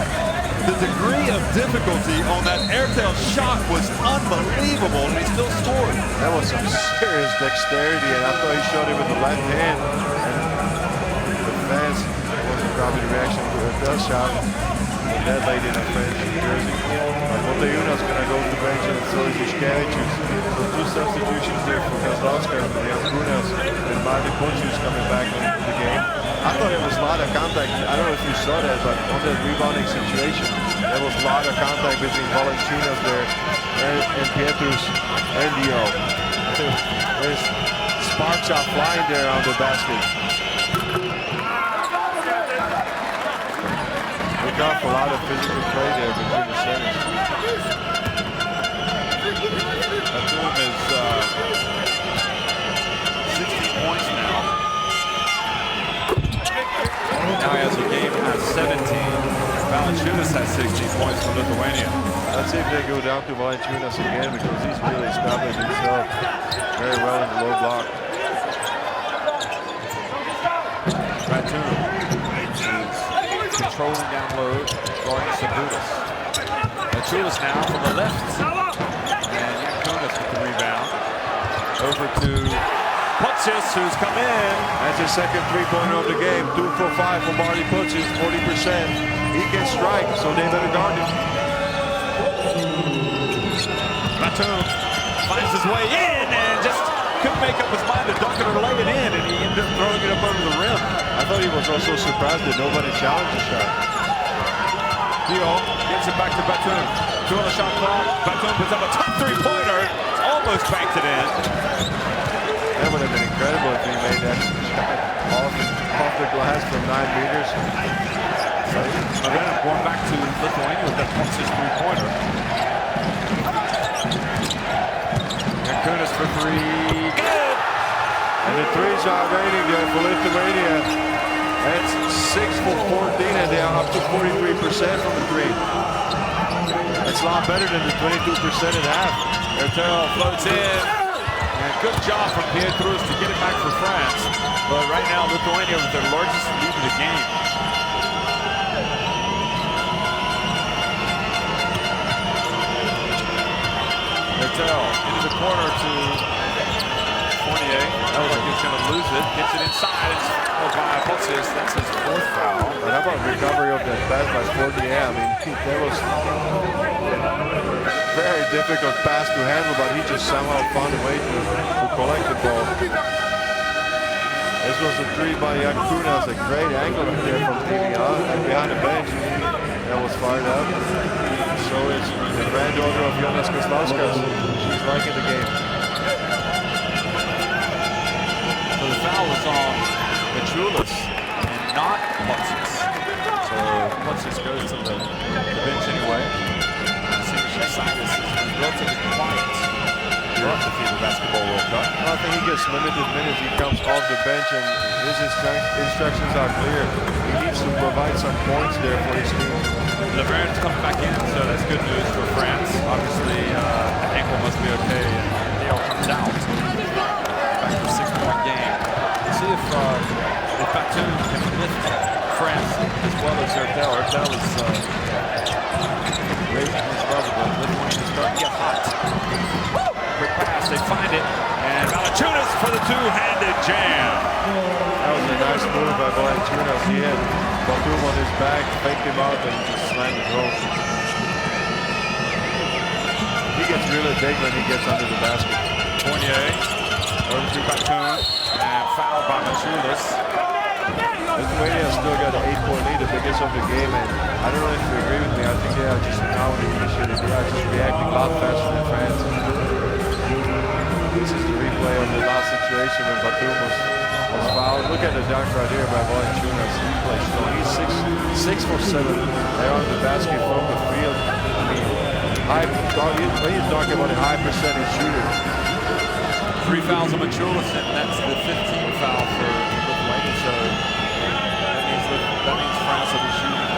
Speaker 1: the degree of difficulty on that Hertel shot was unbelievable, and he still scored.
Speaker 2: That was some serious dexterity, and I thought he shot it with the left hand. And the fans wasn't probably the reaction to Hertel's shot. And that lady in a French jersey. Monteunas going to go to the bench, and so is Iskevicius. So 2 substitutions there for Kazlauskas and Yankunas, and Marty Pontius coming back into the game. I thought it was a lot of contact. I don't know if you saw that, but on that rebounding situation, there was a lot of contact between Valanciunas there and Pietrus and Dior. There's sparks are flying there on the basket. Look out for a lot of physical play there between the centers.
Speaker 1: Batum is 16 points now. Now he has a game at 17. Valanciunas has 16 points for Lithuania.
Speaker 2: Let's see if they go down to Valanciunas again because he's really established himself very well in the low block.
Speaker 1: Batum is controlling down low, guarding Sabutis. Valanciunas now from the left. And Yankunas with the rebound. Over to Putsius, who's come in.
Speaker 2: That's his second three-pointer of the game. 2 for 5 for Marty Putsius, 40%. He can strike, so they better guard him.
Speaker 1: Batum finds his way in and just couldn't make up his mind to dunk it or lay it in, and he ended up throwing it up over the rim.
Speaker 2: I thought he was also surprised that nobody challenged the shot.
Speaker 1: Dior gets it back to Batum. 2 on the shot clock. Batum puts up a top three-pointer. Almost banked it in.
Speaker 2: That would have been incredible if he made that shot off the glass from 9 meters.
Speaker 1: Again, going back to Lithuania with that Putsius three-pointer. Yankunas for 3. Good!
Speaker 2: And the threes are raining there for Lithuania. That's 6 for 14, and they are up to 43% from the 3. It's a lot better than the 22% and a half.
Speaker 1: Hertel floats in. And good job from Pietrus to get it back for France. But right now, Lithuania with their largest lead of the game. Hertel into the corner to Fournier. That was like he's going to lose it. Gets it inside. It's fouled by Putsius. That's his 4th foul.
Speaker 2: And how about recovery of that pass by Fournier? I mean, that was very difficult pass to handle, but he just somehow found a way to collect the ball. This was a 3 by Yankunas, a great angle there from behind the bench. That was fired up. So it's the granddaughter of Jonas Kazlauskas. She's liking the game.
Speaker 1: So the foul was on Machulis and not Putsius.
Speaker 2: So
Speaker 1: Francis goes to the bench anyway. Cyrus is relatively quiet throughout the FIBA Basketball World Cup.
Speaker 2: I think he gets limited minutes. He comes off the bench and his instructions are clear. He needs to provide some points there for his team.
Speaker 1: Laverne coming back in, so that's good news for France. Obviously, the ankle must be okay. Dale comes out. Back to a 6-point game. Let's see if Batum can lift France as well as Ertel. Ertel is raising his level, but Lithuania is starting to get hot. Quick pass, they find it, and Valanciunas for the two-handed jam.
Speaker 2: That was a nice move by Valanciunas. He had Batum on his back, faked him out, and just slammed it home. He gets really big when he gets under the basket.
Speaker 1: Fournier over to Batum, and fouled by Valanciunas.
Speaker 2: Lithuania still got an 8-point lead, the biggest of the game, and I don't know if you agree with me. I think they are just now in the initiative. They are just reacting a lot faster than France. This is the replay of the last situation when Batum was fouled. Look at the dunk right here by Valanciunas. He plays strong. He's 6 for 7 there on the basket from the field. I mean, when you talk about a high percentage shooter.
Speaker 1: 3 fouls on Machulis, and that's the 15th foul for Lithuania. So that means France will be shooting.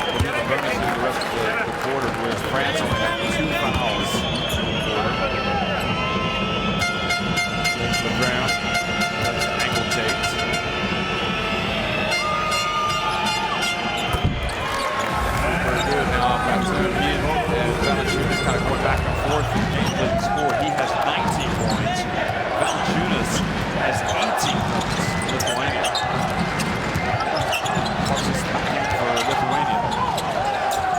Speaker 1: We'll get the bonus through the rest of the quarter, whereas France only had 2 fouls in the quarter. Against the ground. That's ankle taped. Very good. Now back to Ian, and Valanciunas kind of going back and forth. The game doesn't score. He has 19 points. Valanciunas has 18 points. Lithuania. For Lithuania.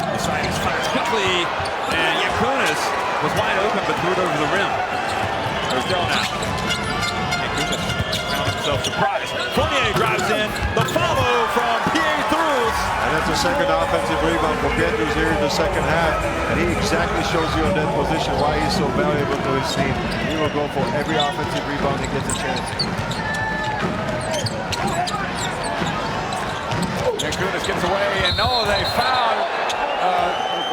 Speaker 1: The side is fires quickly, and Yakunas was wide open but threw it over the rim. There's Del now. Yakunas found himself surprised. Fournier drives in. The follow from Pietrus.
Speaker 2: And that's the second offensive rebound for Pietrus here in the second half. And he exactly shows you on that position why he's so valuable to his team. He will go for every offensive rebound he gets a chance.
Speaker 1: Yakunas gets away, and no, they fouled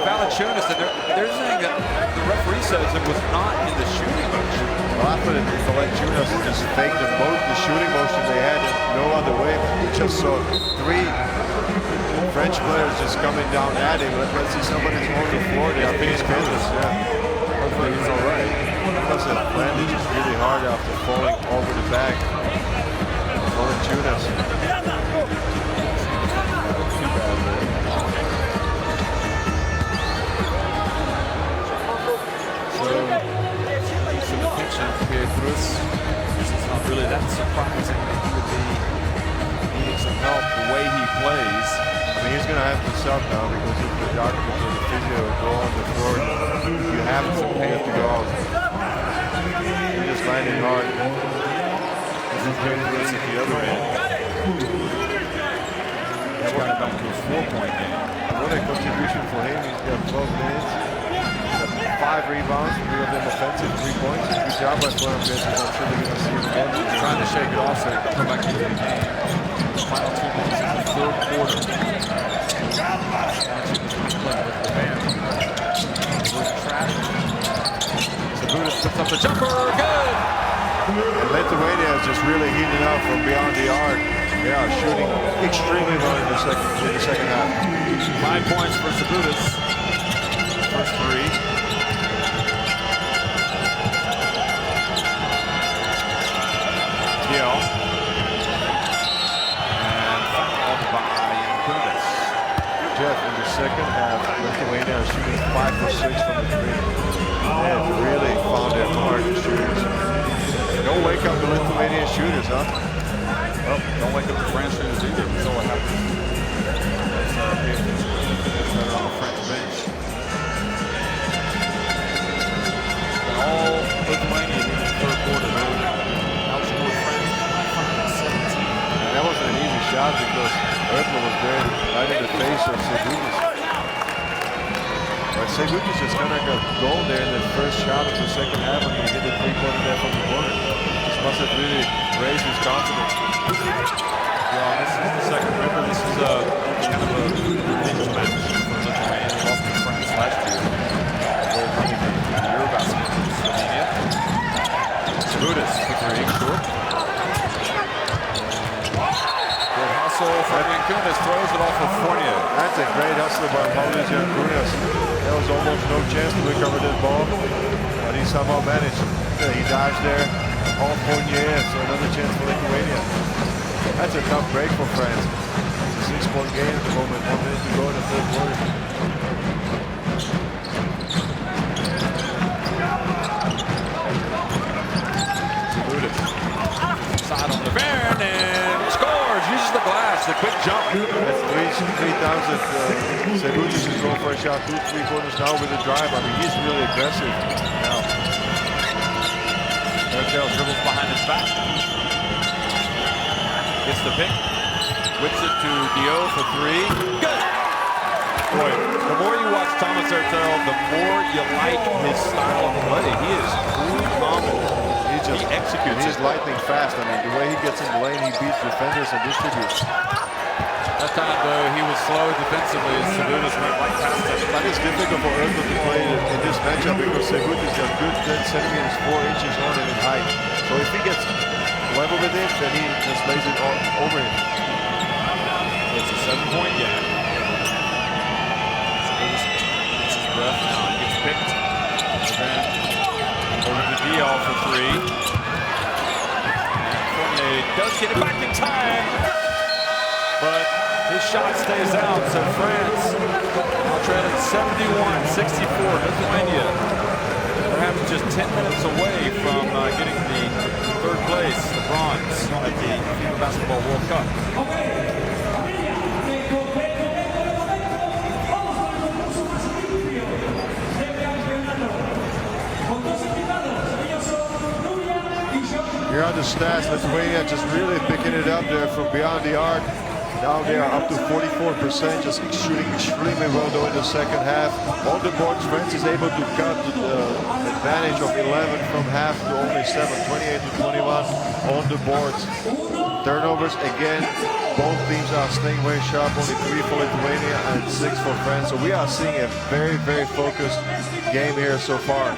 Speaker 1: Valanciunas, and they're saying that the referee says it was not in the shooting motion.
Speaker 2: Well, I thought Valanciunas just faked them both. The shooting motion they had in no other way. We just saw 3 French players just coming down at him. Let's see somebody's on the floor there. I think it's Pietrus, yeah. Hopefully he's all right. Plus it landed just really hard after falling over the back. Valanciunas.
Speaker 1: Pietrus. It's not really that surprising that he would be needing some help the way he plays.
Speaker 2: I mean, he's going to have to sub now because if the doctor or the physio go on the floor, you have to go out. He just landed hard.
Speaker 1: This is Pietrus at the other end. He's got it back to a 4-point game.
Speaker 2: What a contribution for him. He's got 12 minutes. 5 rebounds, 3 of them offensive, 3 points. Good job by Florham Pietrus. I'm sure they're going to see him again.
Speaker 1: He's trying to shake it off so he can come back into the game. Final 2 minutes in the 3rd quarter. Sabonis puts up the jumper, good!
Speaker 2: And Lithuania is just really heating up from beyond the arc. They are shooting extremely well in the second half.
Speaker 1: 5 points for Sabonis. First 3. And fouled by Yakunas.
Speaker 2: Jeff, in the second half, Lithuania is shooting 5 for 6 from the 3. They have really found their mark, the shooters. Don't wake up the Lithuanian shooters, huh?
Speaker 1: Well, don't wake up the French shooters either. We saw what happened. That's on the French bench. And all Lithuania in the 3rd quarter, outscored France 25-17.
Speaker 2: And that wasn't an easy shot because Ertel was there right in the face of Segutis. But Segutis just kind of got goal there in the first shot of the second half when he hit the 3-pointer there from the corner. This must have really raised his confidence.
Speaker 1: Yeah, this is the second. Remember, this is kind of a scores it off of Fournier.
Speaker 2: That's a great hustle by Paulius Jankunas. There was almost no chance to recover that ball, but he somehow managed. Yeah, he dodged there, all Fournier, so another chance for Lithuania. That's a tough break for France. It's a 6-point game at the moment, 1 minute to go in the third quarter.
Speaker 1: Side on the Baron and scores. Uses the glass, the quick jump.
Speaker 2: That's 3 times that Segutis is going for a shot, 2 3-pointers now with the drive. I mean, he's really aggressive now.
Speaker 1: Ertel dribbles behind his back. Gets the pick. Whips it to Dio for 3. Good. Boy, the more you watch Thomas Ertel, the more you like his style of play. He is phenomenal. He executes.
Speaker 2: He's lightning fast. I mean, the way he gets in the lane, he beats defenders and distributes.
Speaker 1: That time, though, he was slow defensively as Segutis went right past him.
Speaker 2: But it's difficult for Ertel to play in this matchup because Segutis got good 10 centimeters, 4 inches on him in height. So if he gets level with him, then he just lays it all over him.
Speaker 1: It's a 7-point gap. Segutis gets his breath now. He gets picked. And over to Dial for 3. Fournier does get it back in time, but his shot stays out, so France now trailing 71-64. Lithuania, perhaps just 10 minutes away from getting the third place, the bronze, at the FIBA Basketball World Cup.
Speaker 2: Here are the stats. Lithuania just really picking it up there from beyond the arc. Now they are up to 44%, just shooting extremely well though in the second half. On the boards, France is able to cut the advantage of 11 from half to only 7, 28 to 21 on the boards. Turnovers again, both teams are staying very sharp, only 3 for Lithuania and 6 for France. So we are seeing a very, very focused game here so far.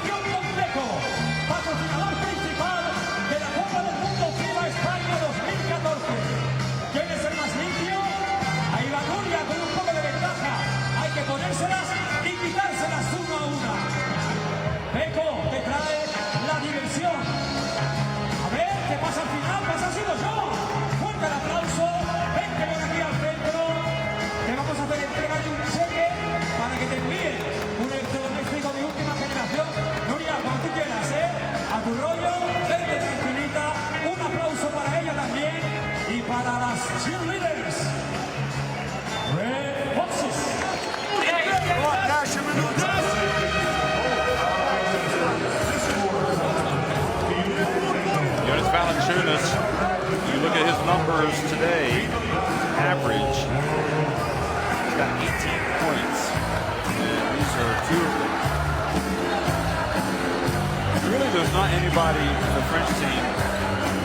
Speaker 5: Para las cheerleaders, red boxes.
Speaker 1: Jonas Valanciunas, you look at his numbers today, average, he's got 18 points, and these are 2 of them. Really, there's not anybody in the French team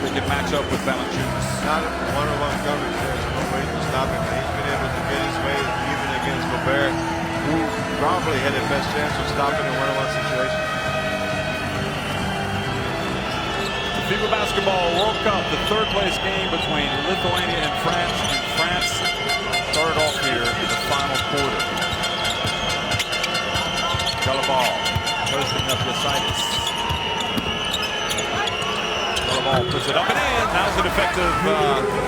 Speaker 1: that can match up with Valanciunas.
Speaker 2: Not one-on-one coverage. There's no way to stop him. He's been able to get his way even against Gobert, who probably had the best chance of stopping a one-on-one situation.
Speaker 1: The FIBA Basketball World Cup, the third place game between Lithuania and France. And France started off here in the final quarter. Got a ball. Posting up Yasitis. Puts it up and in. That was an effective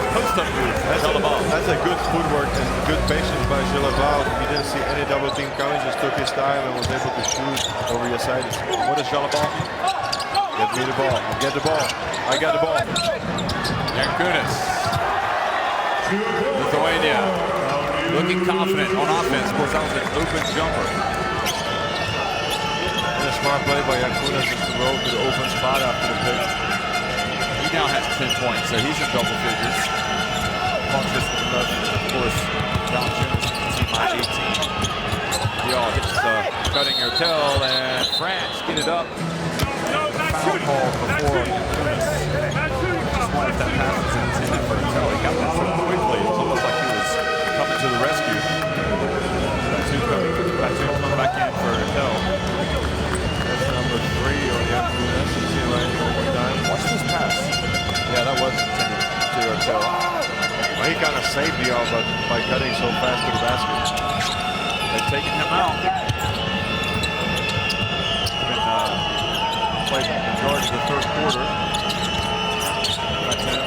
Speaker 1: post-up move.
Speaker 2: That's a good footwork and good patience by Jalabal. He didn't see any double team coming, just took his time and was able to shoot over Yasitis.
Speaker 1: What does Jalabal mean?
Speaker 2: Get me the ball. Get the ball. I got the ball.
Speaker 1: Jankunas. Lithuania looking confident on offense. Of course, that was an open jumper.
Speaker 2: And a smart play by Jankunas just to roll to the open spot after the pick.
Speaker 1: He now has 10 points, so he's in double figures. Funches with the left, of course, Valanciunas team by 18. He all hits cutting Ertel, and France get it up. Foul call before Jankunas. Just wonder if that pass was intended for Ertel. He got that so quickly, it almost like he was coming to the rescue. Batum coming back in for Ertel.
Speaker 2: That's number 3 on Jankunas. You see right here one more time.
Speaker 1: Watch this pass. Yeah, that was intended to Ertel.
Speaker 2: Well, he kind of saved Dio, but by cutting so fast to the basket.
Speaker 1: They've taken him out. Been played the majority of the third quarter.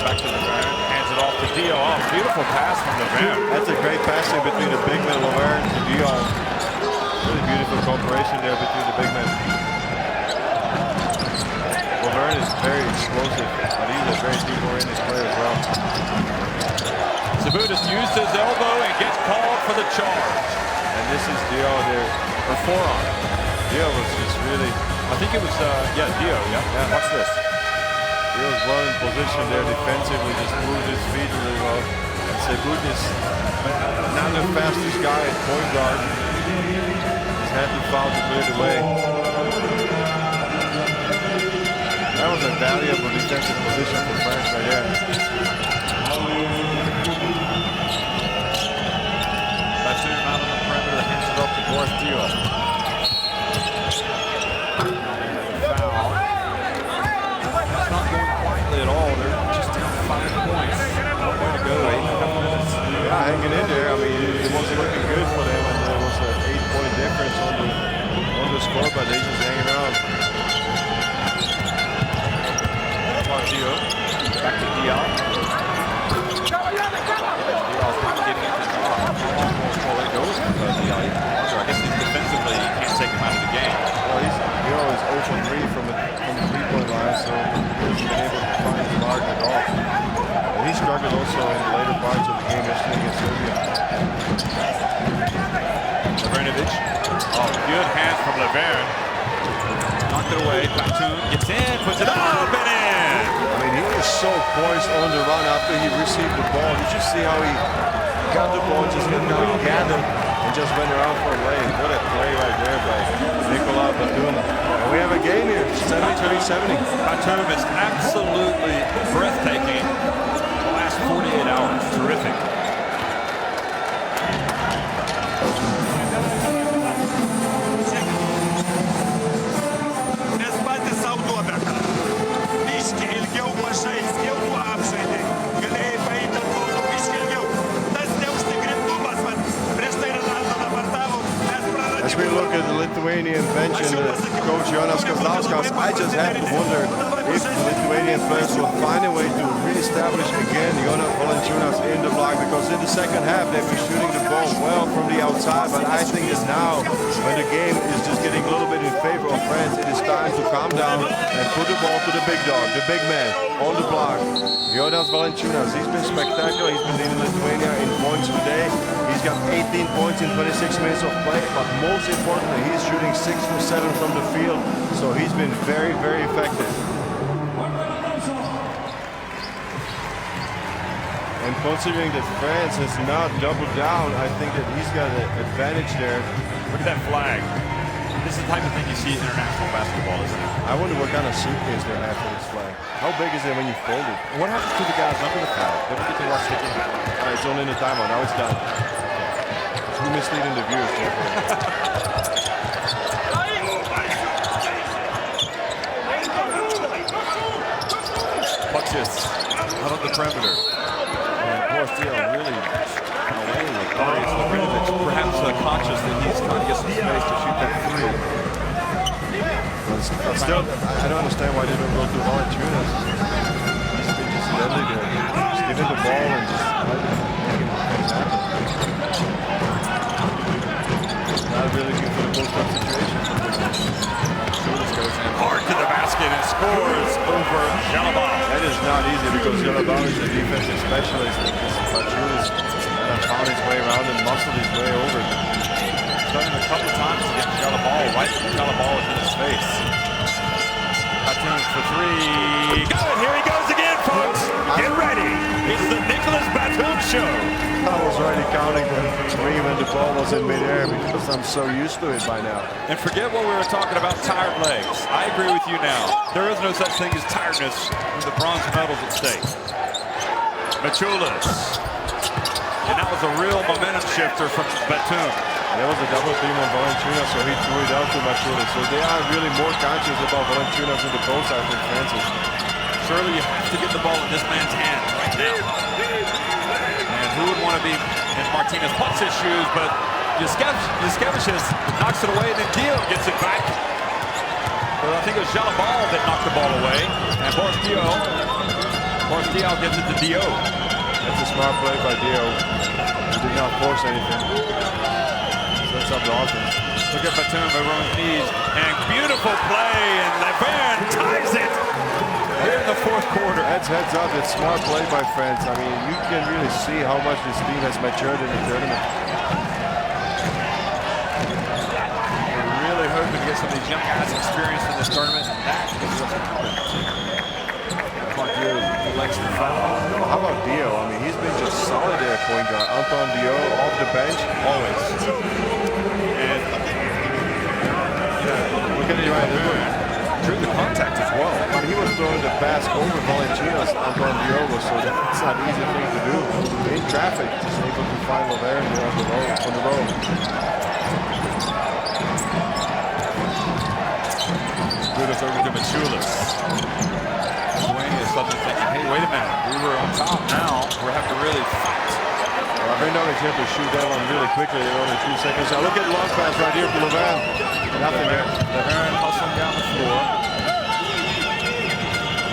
Speaker 1: Back to the ground, hands it off to Dio. Oh, beautiful pass from Laverne.
Speaker 2: That's a great passing between the big man Laverne to Dio. Really beautiful cooperation there between the big men. Laverne is very explosive, but he's a very deep-oriented player as well.
Speaker 1: Sabutis used his elbow and gets called for the charge.
Speaker 2: And this is Dio there, or forearm. Dio was just really...
Speaker 1: I think it was, Dio, yeah. Watch this.
Speaker 2: He was well in position there defensively, just moved his feet really well. And Sabutis, not the fastest guy at point guard. Just had to foul to clear the way. That was a valuable defensive position for France right there.
Speaker 1: Batum out on the perimeter, hands it off to Boris Dio. At all, they're just down 5 points. No way to go. 8.5 minutes.
Speaker 2: Yeah, hanging in there. I mean, it wasn't looking good for them, and there was an 8-point difference on the score, but they just hanging around.
Speaker 1: Dio. Back to Dion. Dion's not getting into the ball. It goes with Dion. I guess defensively, you can't take him out of the game.
Speaker 2: Well, Dio is 0 for 3 from the 3-point line, so he hasn't been able to find his mark at all. And he struggled also in the later parts of the game yesterday against Serbia.
Speaker 1: Lavrinovic. Oh, good hands from Laverne. Knocked it away. Batum gets in, puts it up and in.
Speaker 2: I mean, he was so poised on the run after he received the ball. Did you see how he got the ball, just got gathered, and just went around for a lay? What a play right there by Nicolas Batum. And we have a game here, 73-70.
Speaker 1: Batum is absolutely breathtaking. The last 48 hours, terrific.
Speaker 2: As we look at the Lithuanian bench and coach Jonas Kazlauskas, I just have to wonder if the Lithuanian players will find a way to reestablish again Jonas Valanciunas in the block, because in the second half they've been shooting the ball well from the outside, but I think it's now when the game is just getting a little bit in favor of France, it is time to calm down and put the ball to the big dog, the big man on the block. Jonas Valanciunas, he's been spectacular. He's been leading Lithuania in points today. He's got 18 points in 26 minutes of play, but most importantly, he's shooting 6 for 7 from the field. So he's been very, very effective. And considering that France has not doubled down, I think that he's got an advantage there.
Speaker 1: Look at that flag. This is the type of thing you see in international basketball, isn't it?
Speaker 2: I wonder what kind of suitcase they have for this flag. How big is it when you fold it?
Speaker 1: What happens to the guys under the flag? They don't get to watch the game.
Speaker 2: It's only in the timeout. Now it's done. Who misleading the viewers?
Speaker 1: Watch this. Out on the perimeter. And Boris Dio really away with Darius Lavrinovic. Perhaps conscious that he's trying to get some space to shoot that three.
Speaker 2: But still, I don't understand why they don't go to Valanciunas. He's been just deadly there. Just give him the ball and just making things happen. Not really good for the post-up situation.
Speaker 1: Valanciunas goes in hard to the basket and scores over Jalabal.
Speaker 2: That is not easy because Jalabal is a defensive specialist. Valanciunas found his way around and muscled his way over.
Speaker 1: He's done it a couple times against Jalabal. Right when Jalabal is in his face. Batum for three. Got it. Here he goes again, folks. Get ready. It's the Nicholas Batum show.
Speaker 2: I was already counting the three when the ball was in midair because I'm so used to it by now.
Speaker 1: And forget what we were talking about, tired legs. I agree with you now. There is no such thing as tiredness when the bronze medal's at stake. Machulas. And that was a real momentum shifter from Batum.
Speaker 2: There was a double team on Valanciunas, so he threw it out to Machulas. So they are really more conscious about Valanciunas in the post, I think, Francis.
Speaker 1: Surely you have to get the ball in this man's hand right now. want to be in Martinez Putz's shoes, but Jaskevicius knocks it away, and then Dio gets it back. Well, I think it was Jalabal that knocked the ball away, and Boris Dio gives it to Dio.
Speaker 2: That's a smart play by Dio. He did not force anything. Sets up the offense.
Speaker 1: Look at Batum over on his knees, and beautiful play, and Levin ties it here in the fourth quarter.
Speaker 2: That's heads up. It's smart play, my friends. I mean, you can really see how much this team has matured in the tournament.
Speaker 1: We're really hoping to get some of these young guys experienced in this tournament, and that is what's happened. Dio collects the foul.
Speaker 2: How about Dio? I mean, he's been just solid there at point guard. Anton Dio off the bench, always. And look at it right there.
Speaker 1: Drew the contact as well.
Speaker 2: But he was throwing the pass over Valanciunas. Anton Dio was, so it's not an easy thing to do. In traffic, just able to find Levin on the road.
Speaker 1: Budas over to Machulis. Lithuania is suddenly thinking, hey, wait a minute, we were on top now. We're having to really fight.
Speaker 2: Well, Brandon is here to shoot that one really quickly. They're only 2 seconds. Now look at the long pass right here to Levin. Nothing there.
Speaker 1: Levin hustling down the floor.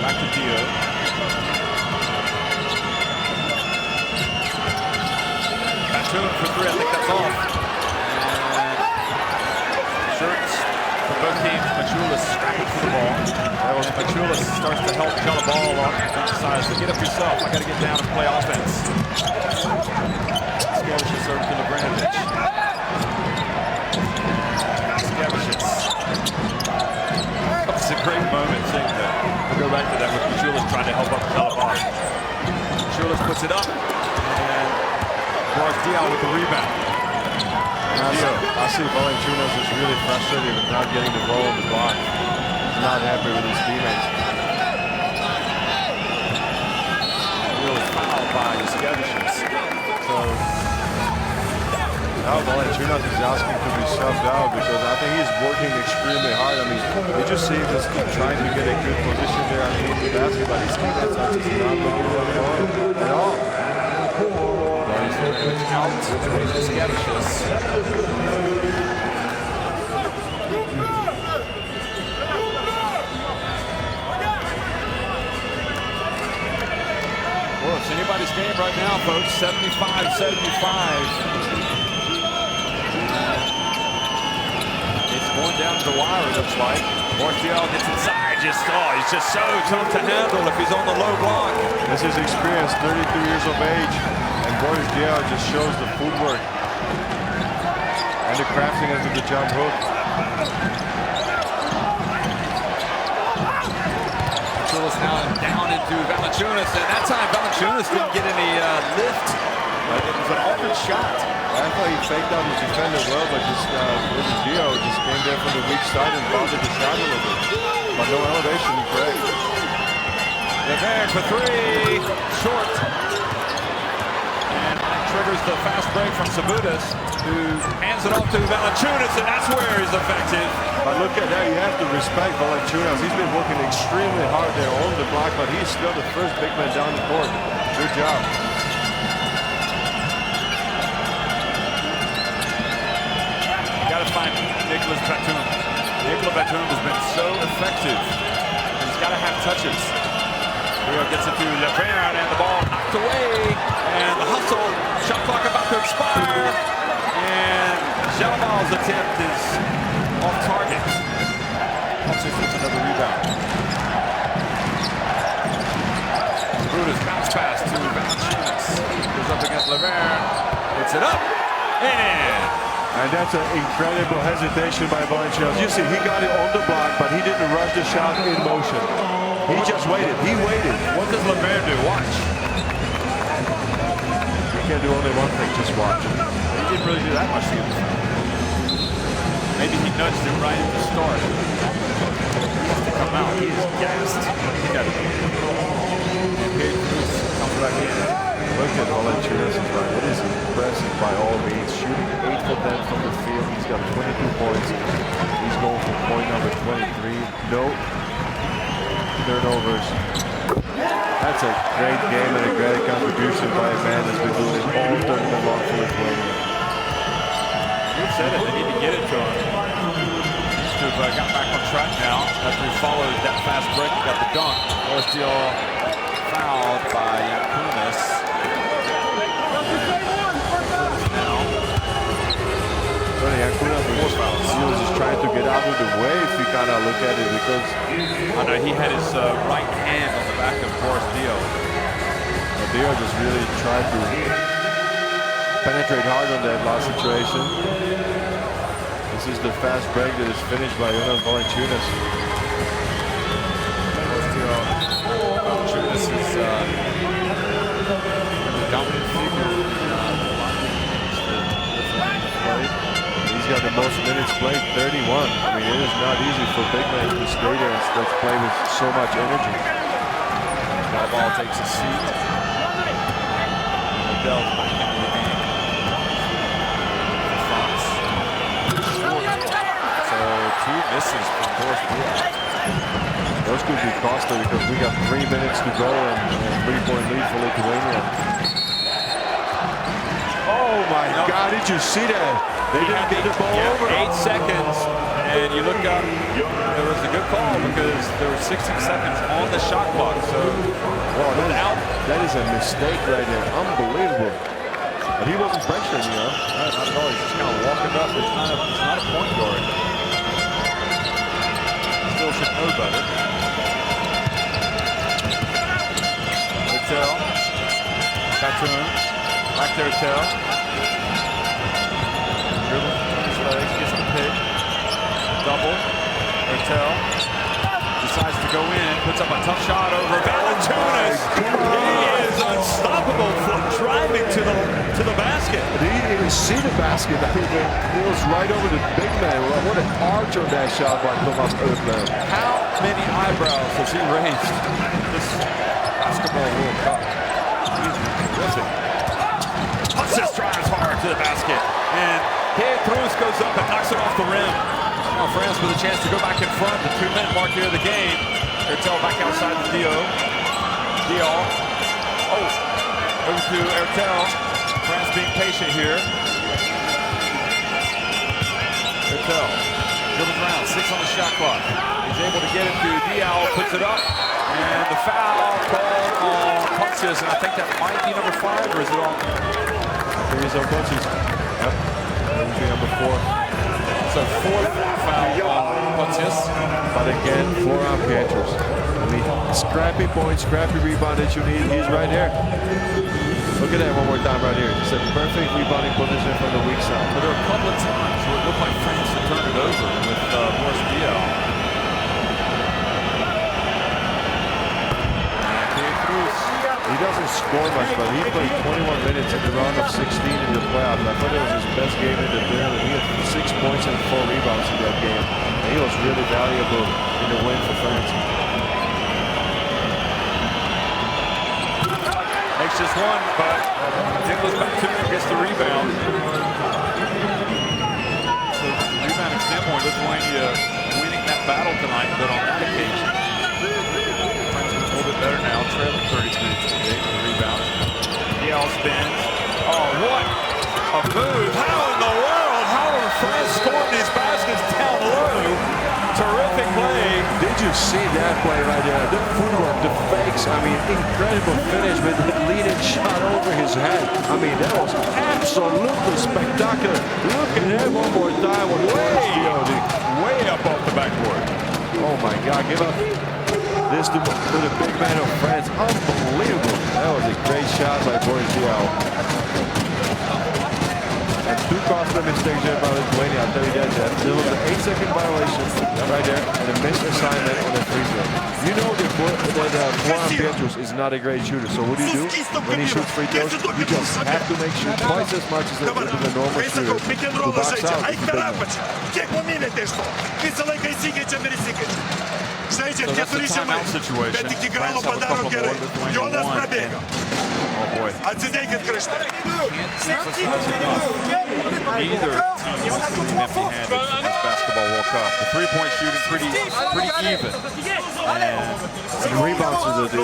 Speaker 1: Back to Dio. Batum for three, I think that's off. And shirts for both teams. Machulis scrapping for the ball. Machulis starts to help Jalabal on the side. So get up yourself. I got to get down and play offense. Skevicius over to Lavrinovic. Skevicius. It's a great moment seeing that. We'll go back to that with Machulis trying to help up Jalabal. Machulis puts it up. And Boris Dio with the rebound.
Speaker 2: I see Valanciunas is really frustrated with not getting the ball on the block. He's not happy with his teammates.
Speaker 1: Really fouled by Jaskevicius.
Speaker 2: So now Valanciunas is asking to be subbed out because I think he's working extremely hard. I mean, you just see him just keep trying to get a good position there on the basket, but his teammates are just not looking at all.
Speaker 1: Out to Jaskevicius. Well, it's anybody's game right now, folks. 75-75. It's going down to the wire, it looks like. Martial gets inside. He's just so tough to handle if he's on the low block.
Speaker 2: This is experience, 32 years of age. And Boris Dio just shows the footwork and the craftiness of the jump hook.
Speaker 1: Machulis now down into Valanciunas, and that time Valanciunas didn't get any lift. It was an offered shot.
Speaker 2: I thought he faked out his defender well, but just Dio just came there from the weak side and bothered the shot a little bit. But no elevation, correct.
Speaker 1: Levin for three, short. Triggers the fast break from Sabudas, who hands it off to Valanciunas, and that's where he's effective.
Speaker 2: But look at that, you have to respect Valanciunas. He's been working extremely hard there on the block, but he's still the first big man down the court. Good job.
Speaker 1: Got to find Nicolas Batum. Nicolas Batum has been so effective. He's got to have touches. Rio gets it to Levin, and the ball knocked away, and the hustle. Shot clock about to expire, and Jalabal's attempt is off target. Also gets another rebound. Brutus bounce pass to Valanciunas. Goes up against Levin. Puts it up,
Speaker 2: and that's an incredible hesitation by Valanciunas. You see, he got it on the block, but he didn't rush the shot in motion. He just waited. He waited.
Speaker 1: What does Levin do? Watch.
Speaker 2: He can't do only one thing, just watch.
Speaker 1: He didn't really do that much to him. Maybe he nudged him right at the start. He has to come out. He is gassed. He got it. Okay, Bruce comes back in.
Speaker 2: Look at Valanciunas is right. It is impressive by all means. Shooting 8 for 10 from the field. He's got 22 points. He's going for point number 23. No turnovers. That's a great game and a great contribution by a man that's been doing it all tournament long for Lithuania.
Speaker 1: You said it, they need to get it to him. Seems to have got back on track now after he followed that fast break. He got the dunk. Orstiel fouled by Yankunis. Now.
Speaker 2: He was just trying to get out of the way if you kind of look at it, because
Speaker 1: I know he had his right hand on the back of Boris Dio.
Speaker 2: Dio just really tried to penetrate hard on that last situation. This is the fast break that is finished by Jonas Valanciunas.
Speaker 1: Valanciunas is the dominant figure.
Speaker 2: He's got the most minutes played, 31. I mean, it is not easy for big men to stay there and let's play with so much energy.
Speaker 1: That ball takes a seat. Adele back into the game. France. So 2 misses from Boris Dio.
Speaker 2: Those could be costly because we got 3 minutes to go and a 3-point lead for Lithuania. Oh my God, did you see that? They didn't get the ball over.
Speaker 1: 8 seconds, and you look up, it was a good call because there were 16 seconds on the shot clock. So,
Speaker 2: that is a mistake right there. Unbelievable. But he wasn't pressuring, you know.
Speaker 1: Not at all. He's just kind of walking up. It's not a point guard. Still should know better. Ertel. Batum. Back to Ertel. Dribbling his legs, gets the pick. Double. Ertel decides to go in, puts up a tough shot over Valanciunas. He is unstoppable from driving to the basket.
Speaker 2: He didn't even see the basket. I mean, it was right over the big man. What an arch on that shot by Thomas Ertel.
Speaker 1: How many eyebrows has he raised this Basketball World Cup? He's terrific. Just drives hard to the basket, and Petrus goes up and knocks it off the rim. Now France with a chance to go back in front. The 2-minute mark here of the game. Ertel back outside the Dio. Oh, over to Ertel. France being patient here. Ertel dribbles around, 6 on the shot clock. He's able to get it to Diao, puts it up, and the foul called on Pontius, and I think that might be number 5, or is it on?
Speaker 2: It is on Pontius. Yep. That would be number 4.
Speaker 1: So 4th foul on Pontius.
Speaker 2: But again, Florian Pietrus. I mean, scrappy point, scrappy rebound that you need. He's right there. Look at that one more time right here. It's a perfect rebounding position from the weak side.
Speaker 1: But there were a couple of times where it looked like France had turned it over with Boris Dio.
Speaker 2: He doesn't score much, but he played 21 minutes in the round of 16 in the playoffs. I thought it was his best game in the tournament. He had 6 points and 4 rebounds in that game. And he was really valuable in the win for France.
Speaker 1: Makes just 1, but Nicholas Batum gets the rebound. So from the rebounding standpoint, Lithuania winning that battle tonight, but on that occasion, France is a little bit better now, trailing 33-28 with the rebound. Diao spins. Oh, what a move. How in the world? How are France scoring these baskets down low? Terrific play.
Speaker 2: Did you see that play right there? The footwork, the fakes. I mean, incredible finish with the leading shot over his head. I mean, that was absolutely spectacular. Look at that one more time.
Speaker 1: Way up off the backboard.
Speaker 2: Oh my God, give up this to the big man of France. Unbelievable. That was a great shot by Boris Dio. And 2 costly mistakes there by Lithuania, I'll tell you that. There was an 8-second violation right there and a missed assignment on the free throw. You know that Florian Pietrus is not a great shooter, so what do you do when he shoots free throws? You just have to make sure twice as much as a normal shooter to box out.
Speaker 1: So that's the timeout situation. France have a couple more. Lithuania 1. Oh boy. Can't emphasize enough Neither team wants to leave empty-handed in this Basketball World Cup. The three-point shooting pretty even. And
Speaker 2: the rebounds, the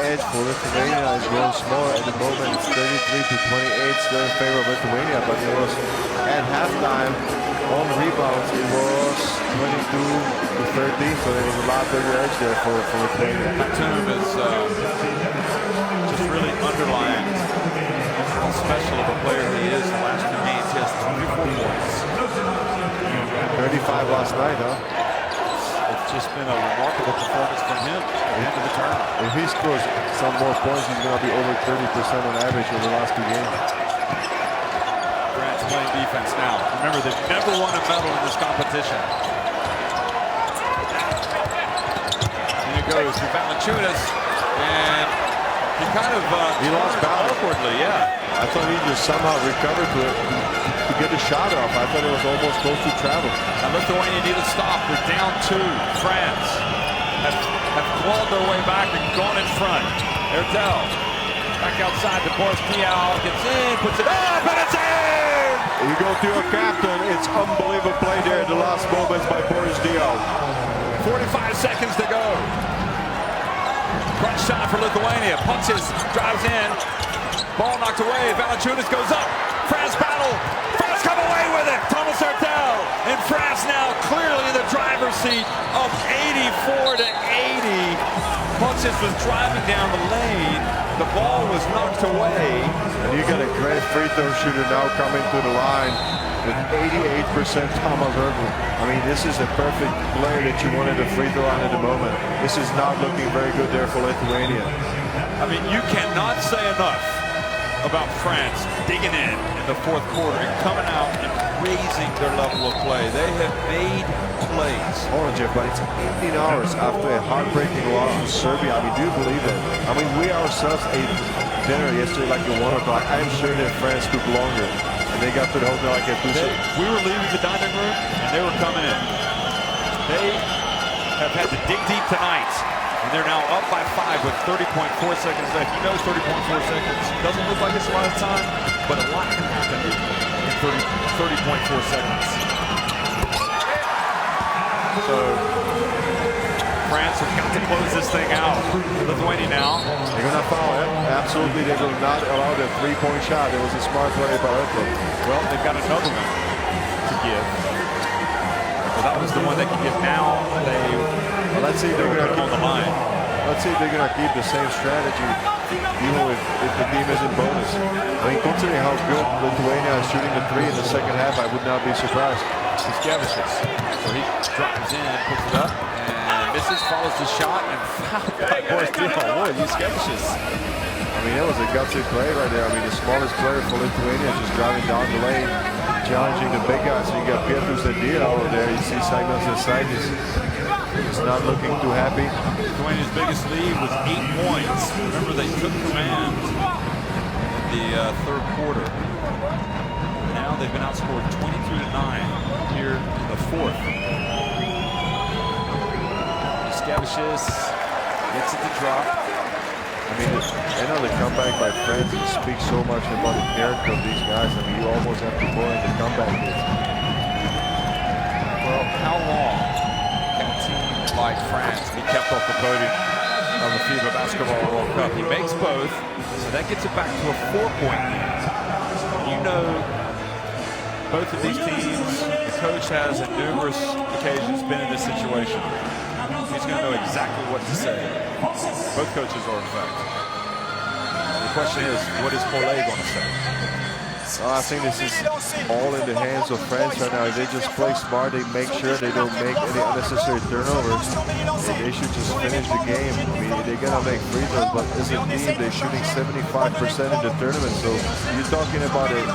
Speaker 2: edge for Lithuania is growing smaller at the moment. It's 33-28, still in favor of Lithuania, but it was at halftime on rebounds it was 22-13, so there was a lot bigger edge there for Lithuania.
Speaker 1: Batum is just really underlying how special of a player he is. The last 2 games he has 24 points.
Speaker 2: 35 last night, huh?
Speaker 1: It's just been a remarkable performance from him at the end of the tournament.
Speaker 2: If he scores some more points, he's going to be over 30% on average over the last 2 games.
Speaker 1: France playing defense now. Remember, they've never won a medal in this competition. And it goes to Valanciunas, and he kind of
Speaker 2: he lost balance
Speaker 1: awkwardly, yeah.
Speaker 2: I thought he just somehow recovered to get the shot off. I thought it was almost close to travel.
Speaker 1: Now Lithuania need to stop. They're down 2. France have clawed their way back and gone in front. Ertel back outside to Boris Pial, gets in, puts it up, and it's in!
Speaker 2: You go to your captain. It's unbelievable play there at the last moments by Boris Diaw.
Speaker 1: 45 seconds to go. Crunch shot for Lithuania. Punches, drives in. Ball knocked away. Valanciunas goes up. France battle. France come away with it. Thomas Ertel. And France now clearly in the driver's seat of 84-80. Punches was driving down the lane. The ball was knocked away.
Speaker 2: And you got a great free throw shooter now coming to the line with 88% Thomas Ertel. I mean, this is a perfect player that you wanted a free throw on at the moment. This is not looking very good there for Lithuania.
Speaker 1: I mean, you cannot say enough about France digging in the 4th quarter and coming out and raising their level of play. They have made plays.
Speaker 2: Hold on, Jeff, but it's 18 hours after a heartbreaking loss to Serbia. I mean, do you believe it? I mean, we ourselves ate dinner yesterday like at 1 o'clock. I'm sure that France took longer. And they got to the hotel like at 2.
Speaker 1: We were leaving the dining room and they were coming in. They have had to dig deep tonight. And they're now up by 5 with 30.4 seconds left. He knows 30.4 seconds doesn't look like it's a lot of time, but a lot can happen in 30.4 seconds. So France has got to close this thing out. Lithuania now.
Speaker 2: They're going to foul him. Absolutely, they will not allow the 3-point shot. It was a smart play by Ertel.
Speaker 1: Well, they've got another one to give. Well, that was the one they could give now.
Speaker 2: Let's see if they're going to
Speaker 1: keep on the line.
Speaker 2: Let's see if they're going to keep the same strategy, even if the team is in bonus. I mean, considering how good Lithuania is shooting the 3 in the second half, I would not be surprised.
Speaker 1: Skevicius. So he drops in, puts it up, and misses, follows the shot, and fouled by Boris Diaw. Boy, Skevicius.
Speaker 2: I mean, that was a gutsy play right there. I mean, the smallest player for Lithuania just driving down the lane, challenging the big guys. So you got Pietrus and Diaw over there. You see Simons and Saikis. He's not looking too happy.
Speaker 1: Lithuania's biggest lead was 8 points. Remember, they took command in the 3rd quarter. Now they've been outscored 22-9 here in the 4th. Skevicius gets it to drop.
Speaker 2: I mean, I know the comeback by France speaks so much about the character of these guys. I mean, you almost have to go in the comeback.
Speaker 1: Well, how long can a team like France be kept off the podium of the FIBA Basketball World Cup? He makes both, so that gets it back to a 4-point lead. You know, both of these teams, the coach has on numerous occasions been in this situation. He's going to know exactly what to say. Both coaches are, in fact. The question is, what is Paulet going to say?
Speaker 2: I think this is all in the hands of France right now. If they just play smart, they make sure they don't make any unnecessary turnovers. And they should just finish the game. I mean, they're going to make free throws, but as a team, they're shooting 75% in the tournament. So you're talking about a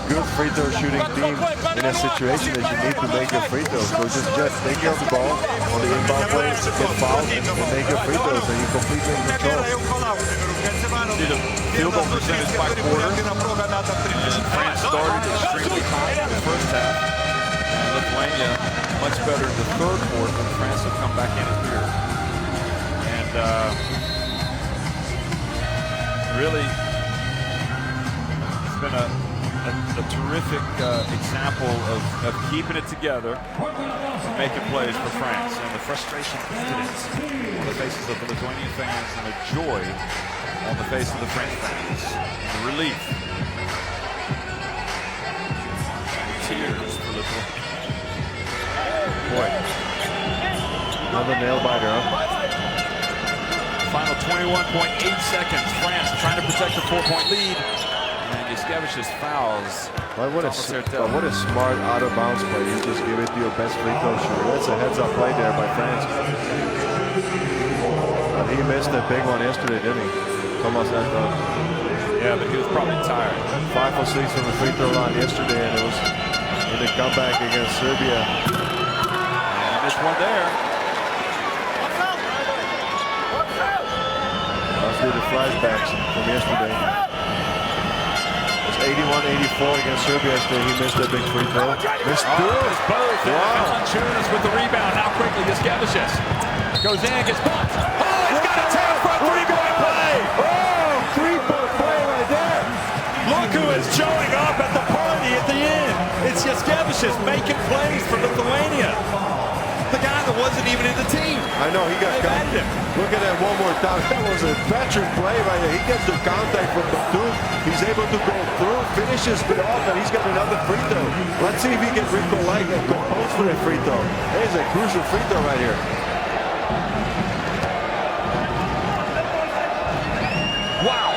Speaker 2: good free throw shooting team in a situation that you need to make your free throws. So just take care of the ball on the inbound play, get fouled, and make your free throws, and you're completely in control.
Speaker 1: See the field goal percentage by quarter. And France started extremely hot in the 1st half. And Lithuania much better in the 3rd quarter, and France will come back in here. And really, it's been a a terrific example of keeping it together and making plays for France. And the frustration evidence on the faces of the Lithuanian fans and the joy on the face of the French fans. The relief. Tears for Lithuania. Boy.
Speaker 2: Another nail biter, huh?
Speaker 1: Final 21.8 seconds. France trying to protect the 4-point lead. And Jaskevich's fouls.
Speaker 2: What a smart out-of-bounds play. You just give it to your best free throw shooter. That's a heads-up play there by France. But he missed a big one yesterday, didn't he? Thomas Hurtel.
Speaker 1: Yeah, but he was probably tired.
Speaker 2: 5 for 6 from the free throw line yesterday, and it was in the comeback against Serbia.
Speaker 1: And he missed one there.
Speaker 2: Let's do the flashbacks from yesterday. It was 81-84 against Serbia yesterday. He missed a big free throw. Missed
Speaker 1: both.
Speaker 2: Wow.
Speaker 1: Valanciunas with the rebound. Now quickly, Jaskevichus goes in, gets bumped. Oh, he's got a 10 for a three-point play.
Speaker 2: Oh, three-point play right there.
Speaker 1: Look who is showing up at the party at the end. It's Jaskevichus making plays for Lithuania. The guy that wasn't even in the team.
Speaker 2: I know, he got caught. Look at that one more time. That was a veteran play right there. He gets the contact from the two. He's able to go through, finishes it off, and he's got another free throw. Let's see if he can recollect and compose for that free throw. There's a crucial free throw right here.
Speaker 1: Wow.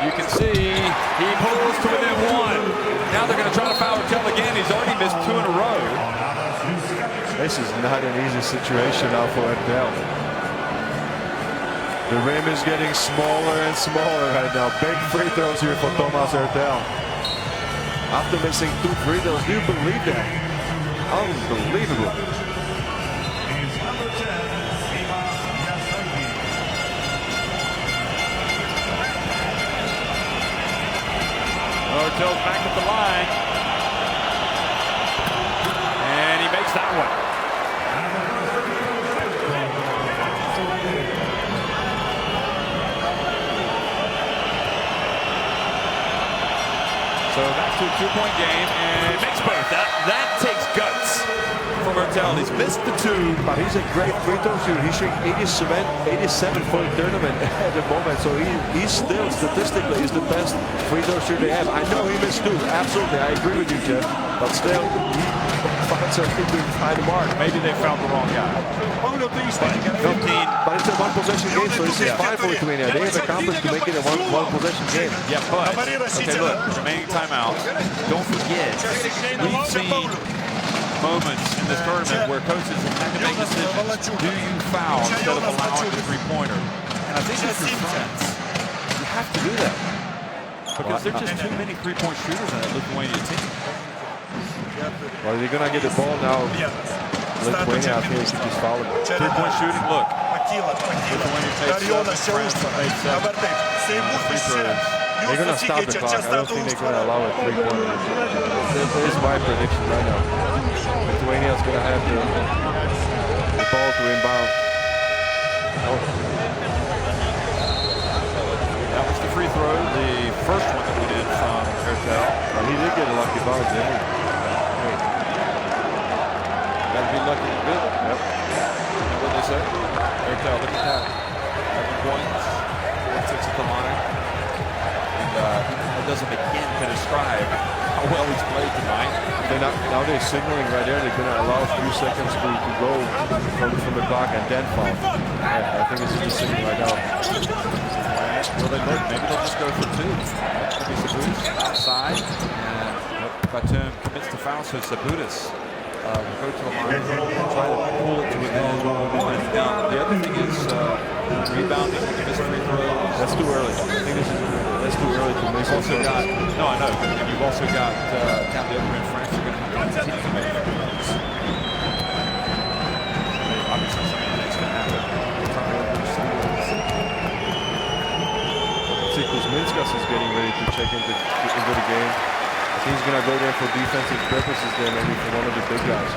Speaker 1: You can see he pulls to within one. Now they're going to try to foul Hurtel again. He's already missed 2 in a row.
Speaker 2: This is not an easy situation now for Hurtel. The rim is getting smaller and smaller right now. Big free throws here for Thomas Hurtel. After missing 2 free throws, do you believe that? Unbelievable.
Speaker 1: Hurtel's back at the line. And he makes that one. So back to a 2-point game, and he makes both. That takes guts from Hurtel. He's missed the 2.
Speaker 2: But he's a great free throw shooter. He's shooting 87 for the tournament at the moment. So he still statistically is the best free throw shooter they have. I know he missed 2. Absolutely, I agree with you, Jeff. But still, he finds something to find the mark.
Speaker 1: Maybe they found the wrong guy. 15.
Speaker 2: But it's a one-possession game, so this is fine for Lithuania. They have accomplished to make it a one-possession game.
Speaker 1: Yeah, but okay, look, remaining timeout. Don't forget, we've seen moments in this tournament where coaches have had to make decisions. Do you foul instead of allowing the three-pointer? And I think if you're France, you have to do that because there's just too many three-point shooters in that Lithuania team.
Speaker 2: Well, they're gonna get the ball now. Lithuania, I think, just foul him.
Speaker 1: Three-point shooting, look. Lithuania takes 7, France takes 7. Free throws.
Speaker 2: They're gonna stop the clock. I don't think they're gonna allow a three-pointer. This is my prediction right now. Lithuania's gonna have the ball to inbound.
Speaker 1: That was the free throw, the first one that we did from Hurtel.
Speaker 2: Well, he did get a lucky bounce, didn't he?
Speaker 1: Gotta be lucky to good. Yep. You know what they say? Hurtel, look at that. 11 points, 4 6 at the line. And that doesn't begin to describe how well he's played tonight.
Speaker 2: Now they're signaling right there. They're gonna allow a few seconds to go from the clock and then foul. Yeah, I think it's just signaling right now.
Speaker 1: Well, maybe they'll just go for 2. Maybe Sabutis outside. And Batum commits to foul, so Sabutis will go to the line and try to pull it to within. Now, the other thing is rebounding with the missed free throws.
Speaker 2: That's too early. I think that's too early to miss.
Speaker 1: Also got, no, I know, and you've also got down the other end, France are going to have to continue to make free throws. Obviously, something that's going to happen.
Speaker 2: See, Kuzminskas is getting ready to check into the game. I think he's going to go there for defensive purposes there, maybe for one of the big guys.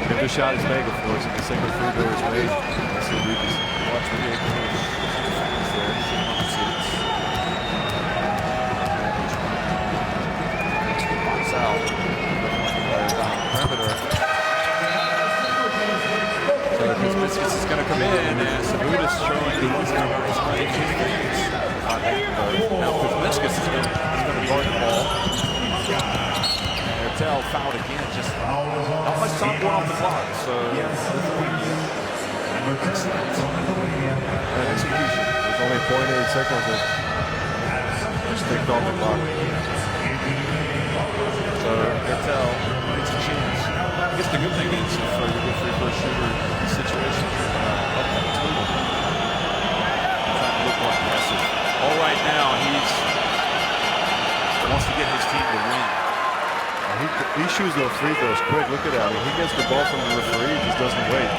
Speaker 2: If the shot is made, of course, if the second free throw is made, that's the deepest. Watch video.
Speaker 1: fouled again. Just not much time going off the clock. So
Speaker 2: execution. There's only 0.8 seconds. Just ticked off the clock.
Speaker 1: So Gattel gets a chance. I guess the good thing is for the free throw shooter situation, up that total. Trying to look more aggressive. All right now, wants to get his team to win.
Speaker 2: He shoots those free throws quick. Look at that. He gets the ball from the referee, just doesn't wait.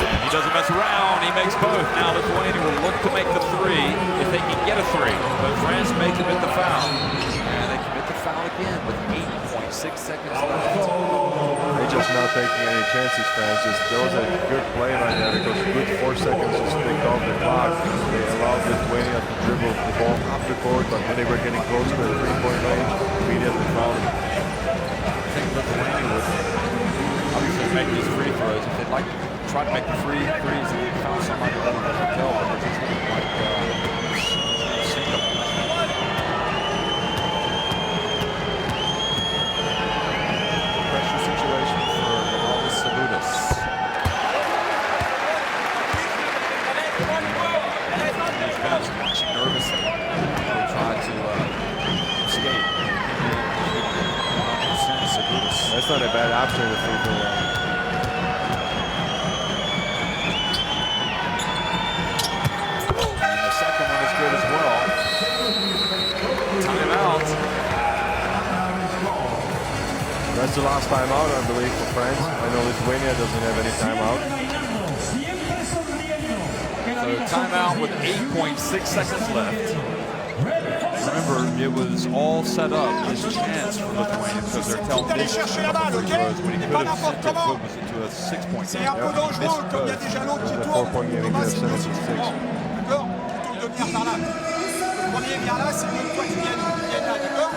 Speaker 1: And he doesn't mess around. He makes both. Now Lithuania will look to make the three if they can get a three. But France may commit the foul. And they commit the foul again with 8.6 seconds left.
Speaker 2: They're just not taking any chances, France. There was a good play right there because a good 4 seconds just ticked off the clock. They allowed Lithuania to dribble the ball up the court, but when they were getting close to the three-point range, immediately fouled them.
Speaker 1: I think Lithuania would obviously make these free throws. If they'd like to try to make the threes and foul somebody that they can tell, but they just look like sink them. Pressure situation for Aldis Salutis. These guys are watching nervously. They try to escape.
Speaker 2: That's not a bad option in the free throw line.
Speaker 1: And the second one is good as well. Timeout.
Speaker 2: That's the last timeout, I believe, for France. I know Lithuania doesn't have any timeout.
Speaker 1: So timeout with 8.6 seconds left. Remember, it was all set up, his chance for Lithuania, because they're telling him free throws, but he could have sent it, what was it, to a 6-point game. Missed both.
Speaker 2: The 4-point game, he could have sent it to 6.
Speaker 3: D'accord? Plutôt que de venir par là. Le premier vient là, c'est mieux que toi qui viennes là, d'accord?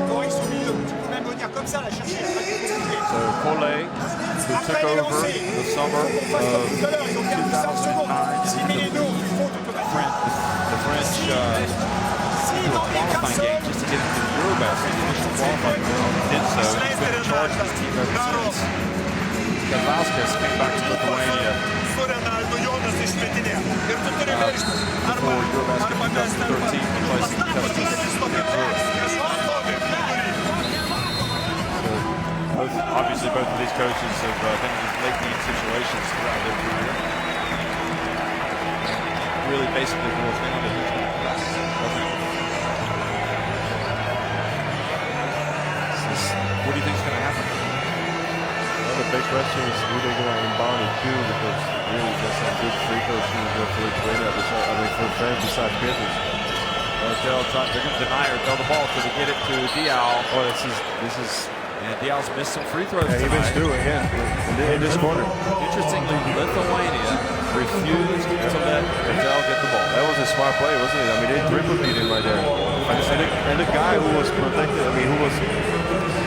Speaker 3: Correct au milieu. Tu peux même venir comme ça, la chercher.
Speaker 1: So Collet, who took over the summer of 2009, the French qualifying game just to get into the Eurobasket, the initial qualifying round, did so. He's been in charge of this team ever since. Vasquez came back to Lithuania before Eurobasket 2013, replacing Kostas. Obviously, both of these coaches have been in these late game situations throughout their career. Really, basically boils down to who's going to press, doesn't it? What do you think is going to happen?
Speaker 2: Well, the big question is who they're going to inbound it to, because really there's some good free throw shooters for Lithuania. For France besides Peters.
Speaker 1: They're going to deny or throw the ball so they get it to Dial.
Speaker 2: Oh, this is.
Speaker 1: And Dial's missed some free throws
Speaker 2: Yeah, he missed two again in this corner.
Speaker 1: Interestingly, Lithuania refused to let Gattel get the ball.
Speaker 2: That was a smart play, wasn't it? I mean, they triple beat him right there. And the guy who was protected, I mean, who was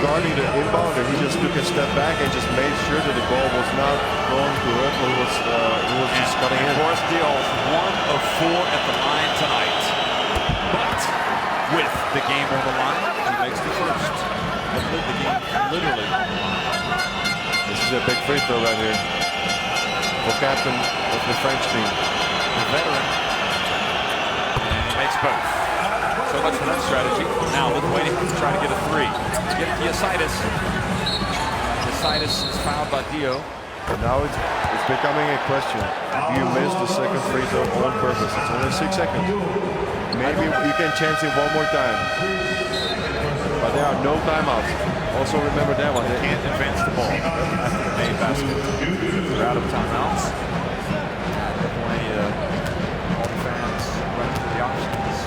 Speaker 2: guarding the inbounder, he just took a step back and just made sure that the ball was not going to hurt, but he was just cutting in.
Speaker 1: Boris Dial's 1 of 4 at the line tonight. But with the game on the line, he makes the first. The game, literally.
Speaker 2: This is a big free throw right here for captain of the French team.
Speaker 1: The veteran. And he makes both. So much for that strategy. Now Lithuania can try to get a three. Get Giasitis. Giasitis is fouled by Dio.
Speaker 2: And now it's becoming a question. You missed the second free throw on purpose. It's only 6 seconds. Maybe you can chance it one more time. But there are no timeouts. Also remember that one.
Speaker 1: They can't advance the ball after the main basket. They're out of timeouts. Lithuania, all the fans run through the options.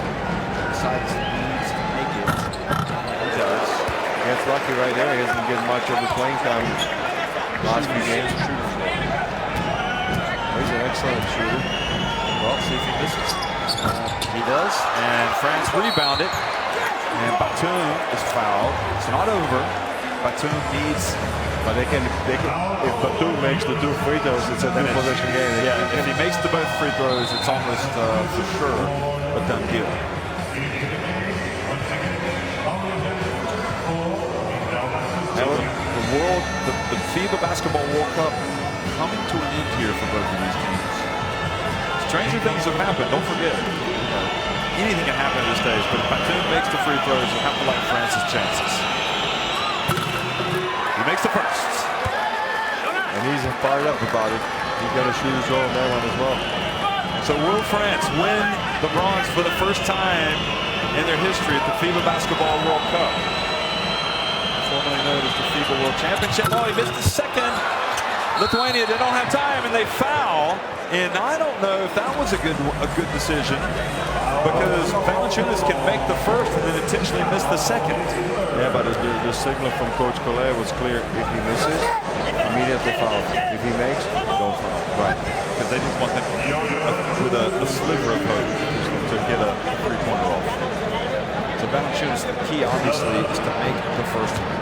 Speaker 1: Decides he needs to make it. He does.
Speaker 2: He gets lucky right there. He hasn't get much of the playing time last few games. He's an excellent shooter.
Speaker 1: Well, see if he misses. He does. And France rebound it. And Batum is fouled. It's not over. Batum needs.
Speaker 2: But they can if Batum makes the 2 free throws, it's a two-possession game.
Speaker 1: Yeah, if he makes the both free throws, it's almost for sure a done deal. So the FIBA Basketball World Cup coming to an end here for both of these teams. Stranger things have happened. Don't forget, anything can happen at this stage. But if Batum makes the free throws, you have to like France's chances. He makes the first,
Speaker 2: and he's fired up about it. He's got to shoot his goal on that one as well.
Speaker 1: So will France win the bronze for the first time in their history at the FIBA Basketball World Cup? Formerly known as the FIBA World Championship. Oh, he missed the second. Lithuania, they don't have time, and they foul. And I don't know if that was a good decision, because Valanciunas can make the first and then intentionally miss the second.
Speaker 2: Yeah, but the signal from Coach Collet was clear. If he misses, immediately foul. If he makes, don't foul.
Speaker 1: Right, because they just want them with a sliver of hope to get a three-pointer off. So Valanciunas, the key obviously is to make the first one.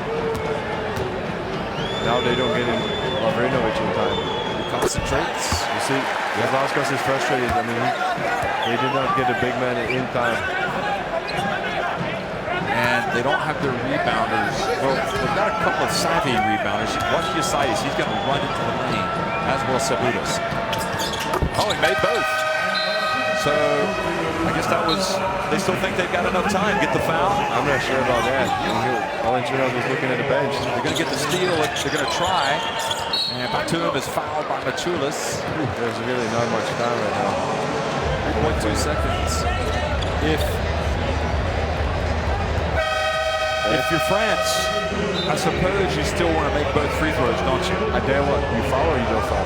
Speaker 2: Now they don't get in Lavrinovic in time.
Speaker 1: He concentrates.
Speaker 2: You see, Vasquez is frustrated. I mean, they did not get a big man in time.
Speaker 1: And they don't have their rebounders. Well, they've got a couple of savvy rebounders. Watch Yasaitis. He's going to run into the lane, as will Sabudas. Oh, he made both. So I guess that was, they still think they've got enough time. Get the foul.
Speaker 2: I'm not sure about that. Valanciunas is looking at the bench.
Speaker 1: They're going to get the steal. They're going to try. And Batum is fouled by Maciulis.
Speaker 2: There's really not much time right now.
Speaker 1: 3.2 seconds. If you're France, I suppose you still want to make both free throws, don't you?
Speaker 2: I tell you what, you foul or you don't foul.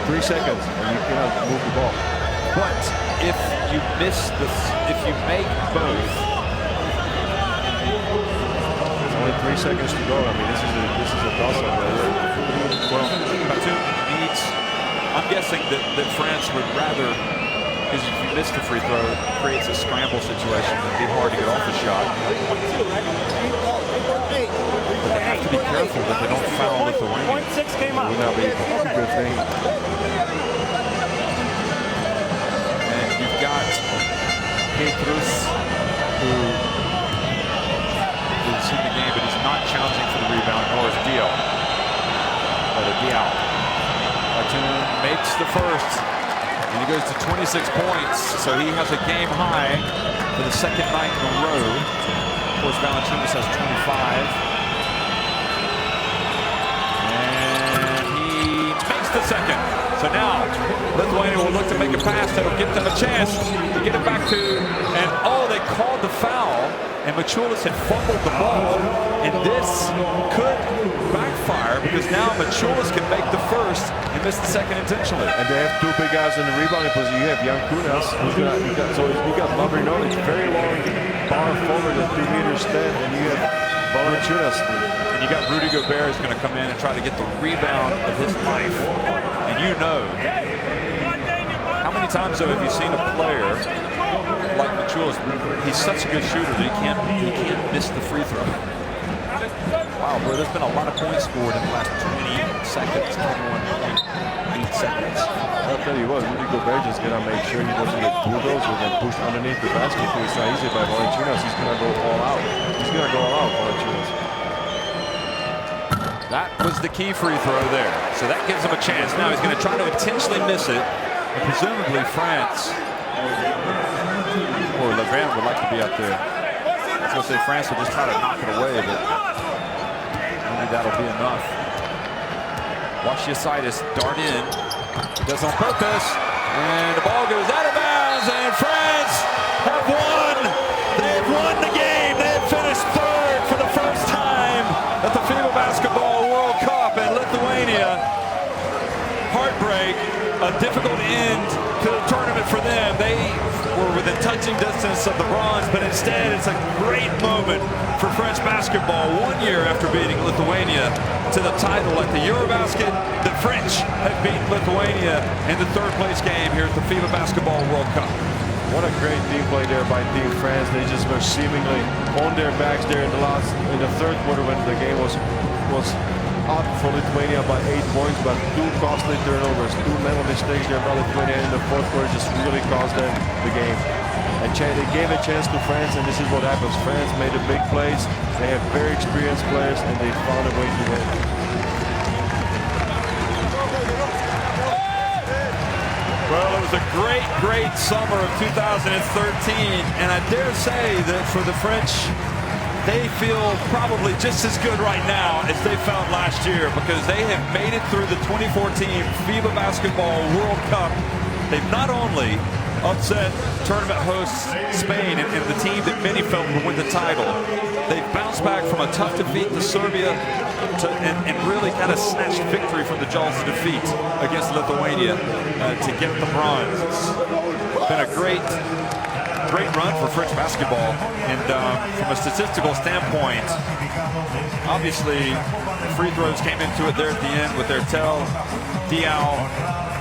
Speaker 2: 3 seconds and you cannot move the ball.
Speaker 1: But if you miss this, if you make both,
Speaker 2: there's only 3 seconds to go. I mean, this is a toss-up right here.
Speaker 1: Well, Batum needs. I'm guessing that France would rather, because if you miss the free throw, it creates a scramble situation. It'd be hard to get off the shot. But they have to be careful that they don't foul Lithuania.
Speaker 2: It would not be a good thing.
Speaker 1: And you've got Petrus, who is in the game, but he's not challenging for the rebound, nor is Diao. Batum makes the first. And he goes to 26 points, so he has a game high for the second night in a row. Of course, Valanciunas has 25. And he makes the second. So now, Lithuania will look to make a pass that'll give them a chance to get it back to, and oh, they called the foul, and Maciulis had fumbled the ball, and this could backfire, because now Maciulis can make the first and miss the second intentionally.
Speaker 2: And they have two big guys in the rebounding position. You have Jan Kunas, you got Lavrinovic, very long power forward at 2 meters 10, and you have Valanciunas.
Speaker 1: And you got Rudy Gobert who's going to come in and try to get the rebound of his life. And you know, how many times though have you seen a player like Maciulis? He's such a good shooter that he can't miss the free throw. Wow, boy, there's been a lot of points scored in the last 20 seconds, 21.8 seconds.
Speaker 2: I'll tell you what, Rudy Gobert just gonna make sure he doesn't get bulldozed or get pushed underneath the basket. It's not easy by Valanciunas. He's gonna go all out. He's gonna go all out, Valanciunas.
Speaker 1: That was the key free throw there. So that gives him a chance. Now he's going to try to intentionally miss it. And presumably France, or Legrand would like to be up there. I was going to say France would just try to knock it away, but maybe that'll be enough. Watch Yasaitis dart in. He does on purpose. And the ball goes out of bounds. And France have won. They've won the game. They've finished third for the first time at the FIBA Basketball World Cup, and Lithuania, heartbreak, a difficult end to the tournament for them. They were within touching distance of the bronze, but instead it's a great moment for French basketball. 1 year after beating Lithuania to the title at the Eurobasket, the French have beaten Lithuania in the third place game here at the FIBA Basketball World Cup.
Speaker 2: What a great team play there by Team France. They just were seemingly on their backs there in the third quarter when the game was up for Lithuania by 8 points, but 2 costly turnovers, 2 mental mistakes there by Lithuania in the fourth quarter just really cost them the game. They gave a chance to France, and this is what happens. France made the big plays. They have very experienced players, and they found a way to win.
Speaker 1: Well, it was a great, great summer of 2013, and I dare say that for the French, they feel probably just as good right now as they felt last year, because they have made it through the 2014 FIBA Basketball World Cup. They've not only upset tournament hosts Spain and the team that many felt would win the title, they've bounced back from a tough defeat to Serbia and really kind of snatched victory from the jaws of defeat against Lithuania to get the bronze. It's been a great run for French basketball, and from a statistical standpoint, obviously free throws came into it there at the end with their Diaw.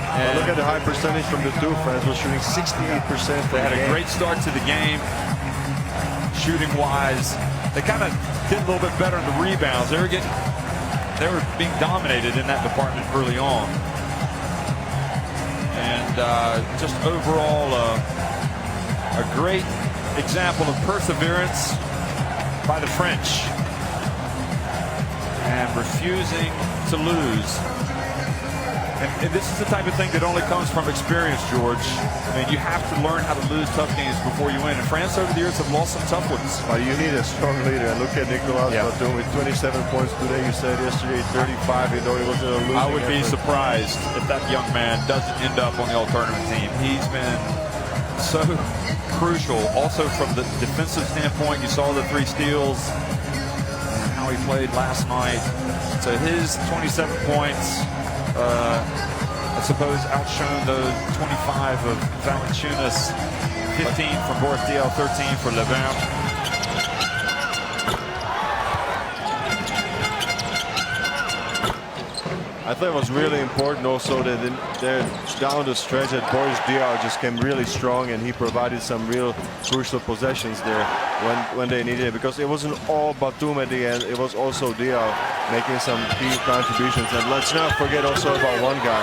Speaker 2: And look at the high percentage from the two. France was shooting 68%.
Speaker 1: They had a great start to the game, shooting wise. They kind of did a little bit better in the rebounds. They were being dominated in that department early on, and just overall a great example of perseverance by the French and refusing to lose. And this is the type of thing that only comes from experience, George. I mean, you have to learn how to lose tough games before you win. And France over the years have lost some tough ones.
Speaker 2: Well, you need a strong leader. And look at Nicolas Batum with 27 points today. You said yesterday 35. You know he was in a losing
Speaker 1: I would be
Speaker 2: effort.
Speaker 1: surprised if that young man doesn't end up on the all-tournament team. He's been so crucial. Also from the defensive standpoint, you saw the 3 steals and how he played last night. So his 27 points, I suppose, outshone those 25 of Valanciunas, 15 from Boris Diaw, 13 for Levin.
Speaker 2: I thought it was really important also that they're down the stretch that Boris Diaw just came really strong, and he provided some real crucial possessions there when they needed it, because it wasn't all Batum at the end. It was also Diaw making some key contributions. And let's not forget also about one guy,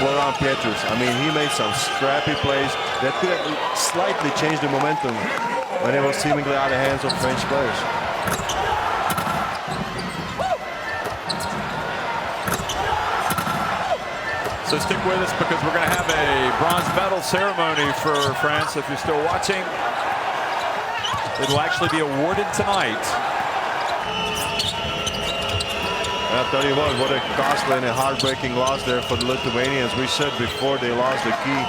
Speaker 2: Florent Pietrus. I mean, he made some scrappy plays that could have slightly changed the momentum when it was seemingly out of hands of French players.
Speaker 1: So stick with us, because we're going to have a bronze medal ceremony for France. If you're still watching, it'll actually be awarded tonight.
Speaker 2: And I'll tell you what a costly and a heartbreaking loss there for the Lithuanians. We said before they lost the key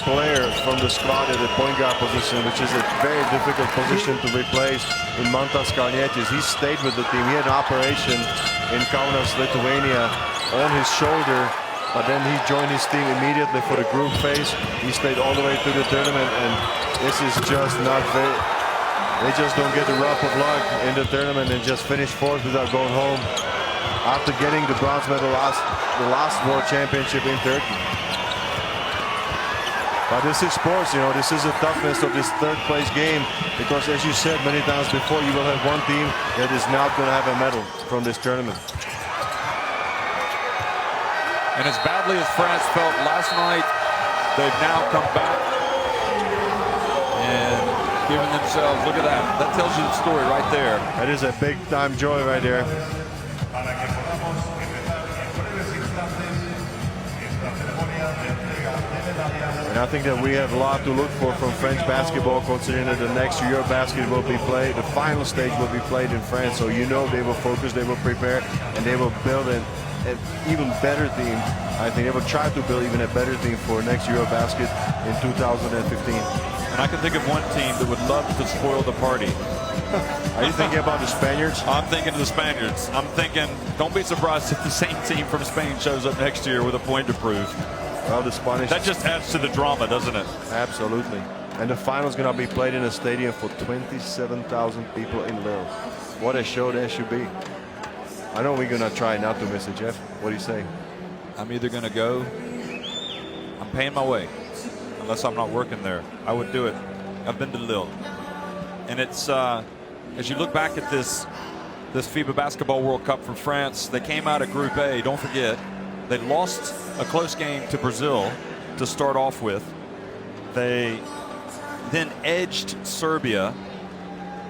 Speaker 2: player from the squad at the point guard position, which is a very difficult position to replace in Mantas Kalnietis. He stayed with the team. He had an operation in Kaunas, Lithuania on his shoulder. But then he joined his team immediately for the group phase. He stayed all the way to the tournament, and this is just not very. They just don't get the rub of luck in the tournament and just finish 4th without going home after getting the bronze medal the last World Championship in Turkey. But this is sports, you know. This is the toughness of this 3rd place game, because as you said many times before, you will have one team that is not going to have a medal from this tournament.
Speaker 1: And as badly as France felt last night, they've now come back and given themselves, look at that. That tells you the story right there.
Speaker 2: That is a big time joy right there. And I think that we have a lot to look for from French basketball, considering that the next Eurobasket will be played, the final stage will be played in France. So you know they will focus, they will prepare, and they will build an even better team. I think they will try to build even a better team for next Eurobasket in 2015.
Speaker 1: And I can think of one team that would love to spoil the party.
Speaker 2: Are you thinking about the Spaniards?
Speaker 1: I'm thinking of the Spaniards. I'm thinking, don't be surprised if the same team from Spain shows up next year with a point to prove.
Speaker 2: Well, the Spanish.
Speaker 1: That just adds to the drama, doesn't it?
Speaker 2: Absolutely. And the final is going to be played in a stadium for 27,000 people in Lille. What a show that should be. I know we're going to try not to miss it, Jeff. What do you say?
Speaker 1: I'm either going to go, I'm paying my way, unless I'm not working there. I would do it. I've been to Lille. And it's, as you look back at this FIBA Basketball World Cup from France, they came out of Group A, don't forget. They lost a close game to Brazil to start off with. They then edged Serbia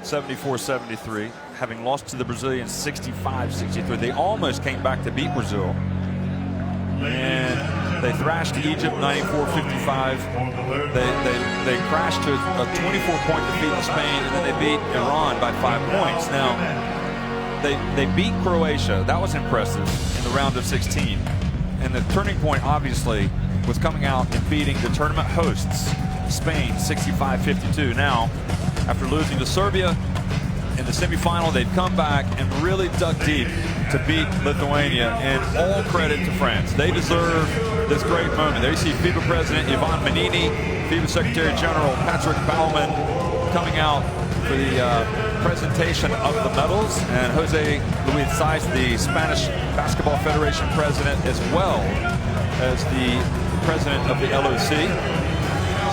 Speaker 1: 74-73, having lost to the Brazilians 65-63. They almost came back to beat Brazil. And they thrashed Egypt 94-55. They crashed to a 24-point defeat in Spain, and then they beat Iran by 5 points. Now, they beat Croatia. That was impressive in the round of 16. And the turning point, obviously, was coming out and beating the tournament hosts, Spain, 65-52. Now, after losing to Serbia in the semifinal, they'd come back and really dug deep to beat Lithuania, and all credit to France. They deserve this great moment. There you see FIBA President Ivan Manini, FIBA Secretary General Patrick Baumann coming out for the presentation of the medals, and Jose Luis Saiz, the Spanish Basketball Federation President, as well as the President of the LOC.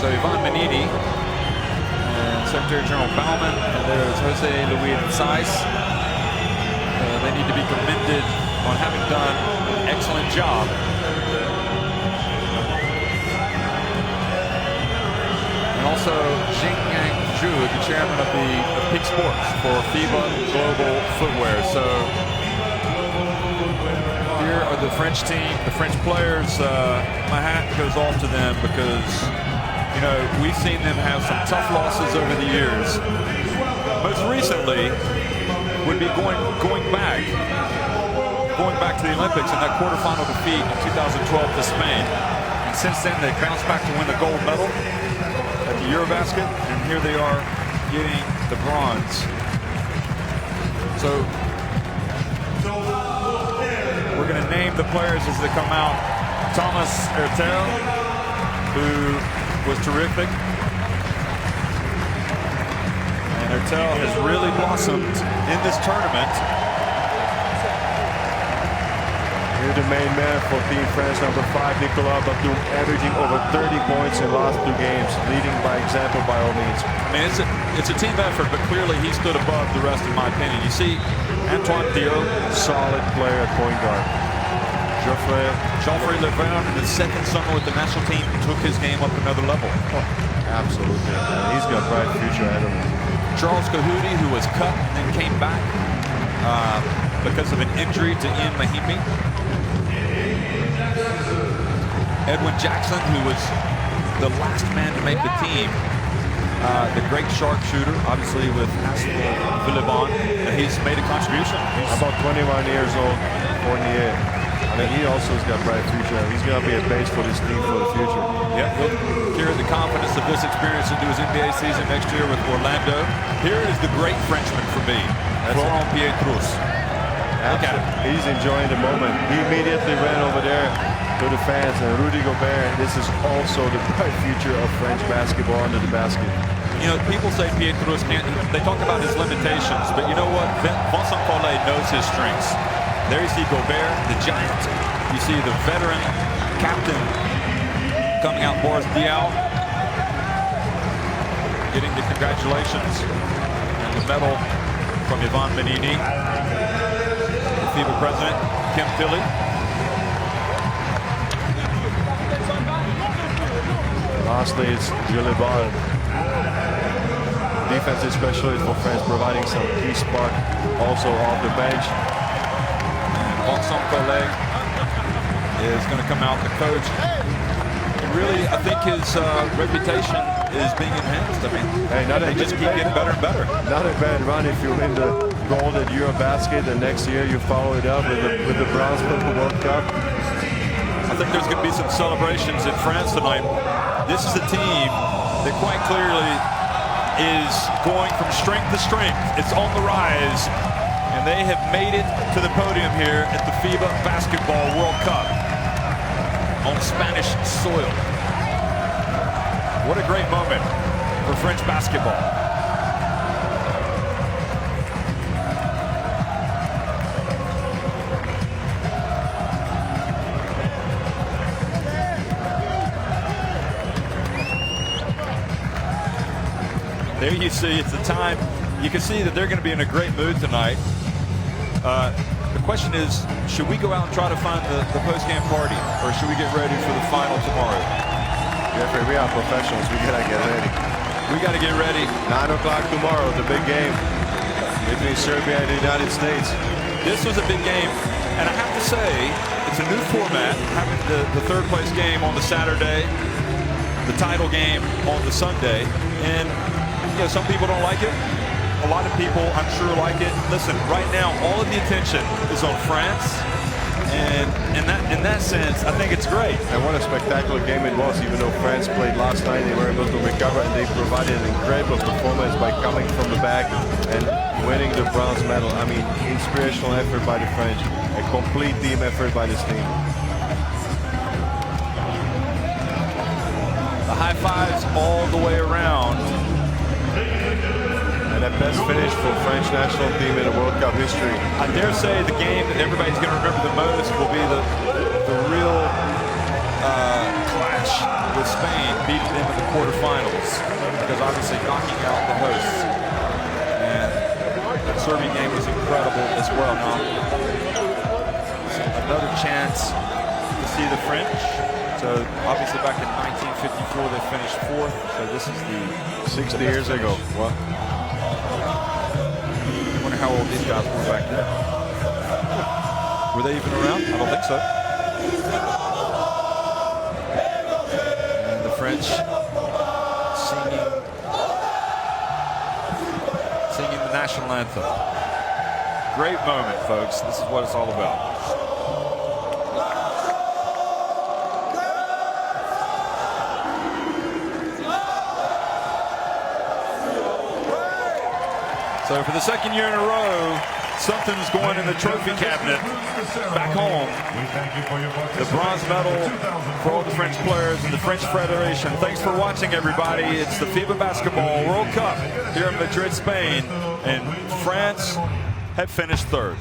Speaker 1: So Ivan Manini and Secretary General Baumann, and there's Jose Luis Saiz. They need to be commended on having done an excellent job. And also Jing Yang Zhu, the chairman of Peak Sports for FIBA Global Footwear. So here are the French team, the French players. My hat goes off to them because, you know, we've seen them have some tough losses over the years. Most recently would be going back to the Olympics in that quarterfinal defeat in 2012 to Spain. And since then, they bounced back to win the gold medal at the Eurobasket, and here they are getting the bronze. So we're going to name the players as they come out. Thomas Ertel, who was terrific. And Ertel has really blossomed in this tournament.
Speaker 2: Here the main man for Team France, number 5, Nicolas Batum, averaging over 30 points in the last 2 games, leading by example by all means.
Speaker 1: I mean, it's a team effort, but clearly he stood above the rest, in my opinion. You see Antoine Diop,
Speaker 2: solid player at point guard.
Speaker 1: Geoffrey Levin, in his second summer with the national team, took his game up another level.
Speaker 2: Oh, absolutely, man. He's got a bright future ahead of him. Charles
Speaker 1: Kahudi, who was cut and then came back because of an injury to Ian Mahimi. Edwin Jackson, who was the last man to make the team. The great sharpshooter, obviously with Villebon. He's made a contribution.
Speaker 2: He's about 21 years old, Fournier. I mean, he also has got a bright future. He's going to be a base for this team for the future.
Speaker 1: Yeah, we'll carry the confidence of this experience into his NBA season next year with Orlando. Here is the great Frenchman for me, Florent Pietrus. Look at him.
Speaker 2: He's enjoying the moment. He immediately ran over there to the fans, and Rudy Gobert. This is also the bright future of French basketball under the basket.
Speaker 1: You know, people say Pietrus can't, they talk about his limitations, but you know what? Vincent Collet knows his strengths. There you see Gobert, the giant. You see the veteran captain coming out, Boris Diaw, getting the congratulations and the medal from Ivan Manini, the FIBA president, Kim Philly.
Speaker 2: Lastly, it's Villebon, defensive specialist for France, providing some key spark also off the bench.
Speaker 1: Vincent Collet is going to come out the coach. And really, I think his reputation is being enhanced. I mean,
Speaker 2: hey,
Speaker 1: they just keep getting better and better.
Speaker 2: Not a bad run if you win the gold at Eurobasket, and next year you follow it up with the bronze for the World Cup.
Speaker 1: I think there's going to be some celebrations in France tonight. This is a team that quite clearly is going from strength to strength. It's on the rise. And they have made it to the podium here at the FIBA Basketball World Cup on Spanish soil. What a great moment for French basketball. There you see, it's the time. You can see that they're going to be in a great mood tonight. The question is, should we go out and try to find the post-game party, or should we get ready for the final tomorrow?
Speaker 2: Jeffrey, we are professionals. We gotta get ready.
Speaker 1: We got to get ready.
Speaker 2: 9 o'clock tomorrow, the big game between Serbia and the United States.
Speaker 1: This was a big game, and I have to say, it's a new format, having the third place game on the Saturday, the title game on the Sunday, and you know, some people don't like it. A lot of people, I'm sure, like it. Listen, right now, all of the attention is on France, and in that sense, I think it's great.
Speaker 2: And what a spectacular game it was. Even though France played last night, they were able to recover, and they provided an incredible performance by coming from the back and winning the bronze medal. I mean, inspirational effort by the French. A complete team effort by this team.
Speaker 1: The high fives all the way around.
Speaker 2: And a best finish for French national team in the World Cup history.
Speaker 1: I dare say the game that everybody's going to remember the most will be the real clash with Spain, beating them in the quarterfinals, because obviously knocking out the hosts. And that Serbian game was incredible as well. Now, another chance to see the French. So obviously back in 1954 they finished 4th. So this is the
Speaker 2: 60 years ago. Well,
Speaker 1: I wonder how old these guys were back then. Were they even around? I don't think so. And the French singing the national anthem. Great moment, folks. This is what it's all about. So for the second year in a row, something's going in the trophy cabinet back home. The bronze medal for all the French players and the French Federation. Thanks for watching, everybody. It's the FIBA Basketball World Cup here in Madrid, Spain. And France had finished 3rd.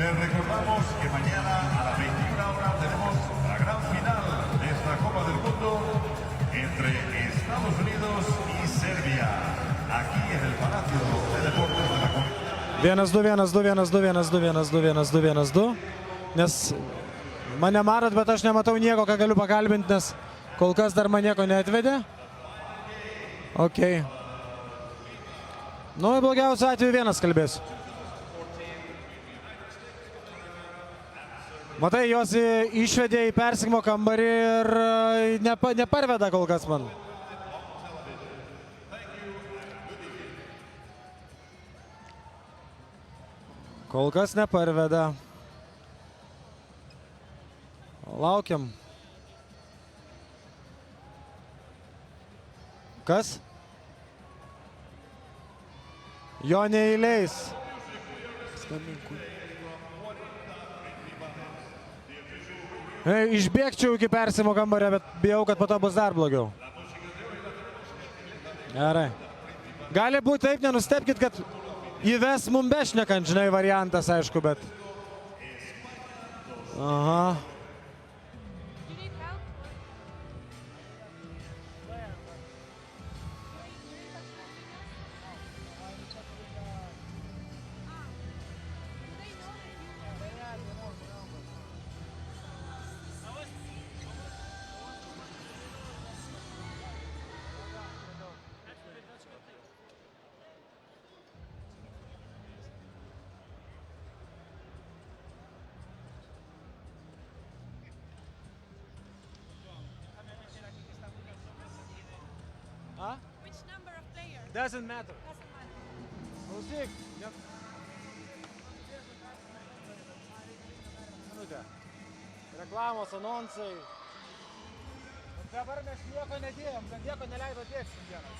Speaker 4: Les recordamos que mañana a las 21 horas tenemos la gran final de esta Copa del Mundo entre Estados Unidos y Serbia, aquí en el Palacio de Deportes de la Comunidad.
Speaker 6: 1-2, nes mane matot, bet aš nematau nieko, ką galiu pakalbinti, nes kol kas dar mane nieko neatvedė. Ok. Nu, blogiausiu atveju vienas kalbėsiu. Matai, jos išvedė į persikimo kambarį ir neparveda kol kas man. Kol kas neparveda. Laukiam. Kas? Jo neįleis. Skambinku. Išbėgčiau iki persimo kambario, bet bijau, kad po to bus dar blogiau. Gerai. Gali būti taip, nenustebkit, kad įves mum bešnekant, žinai, variantas, aišku, bet... Aha. Huh?
Speaker 7: Which number of players?
Speaker 6: Doesn't matter.
Speaker 7: Doesn't matter.
Speaker 6: Klausyk. Minutė. Reklamos, anonsai. Dabar mes nieko nedėjom, kad nieko neleido dėti šiandieną.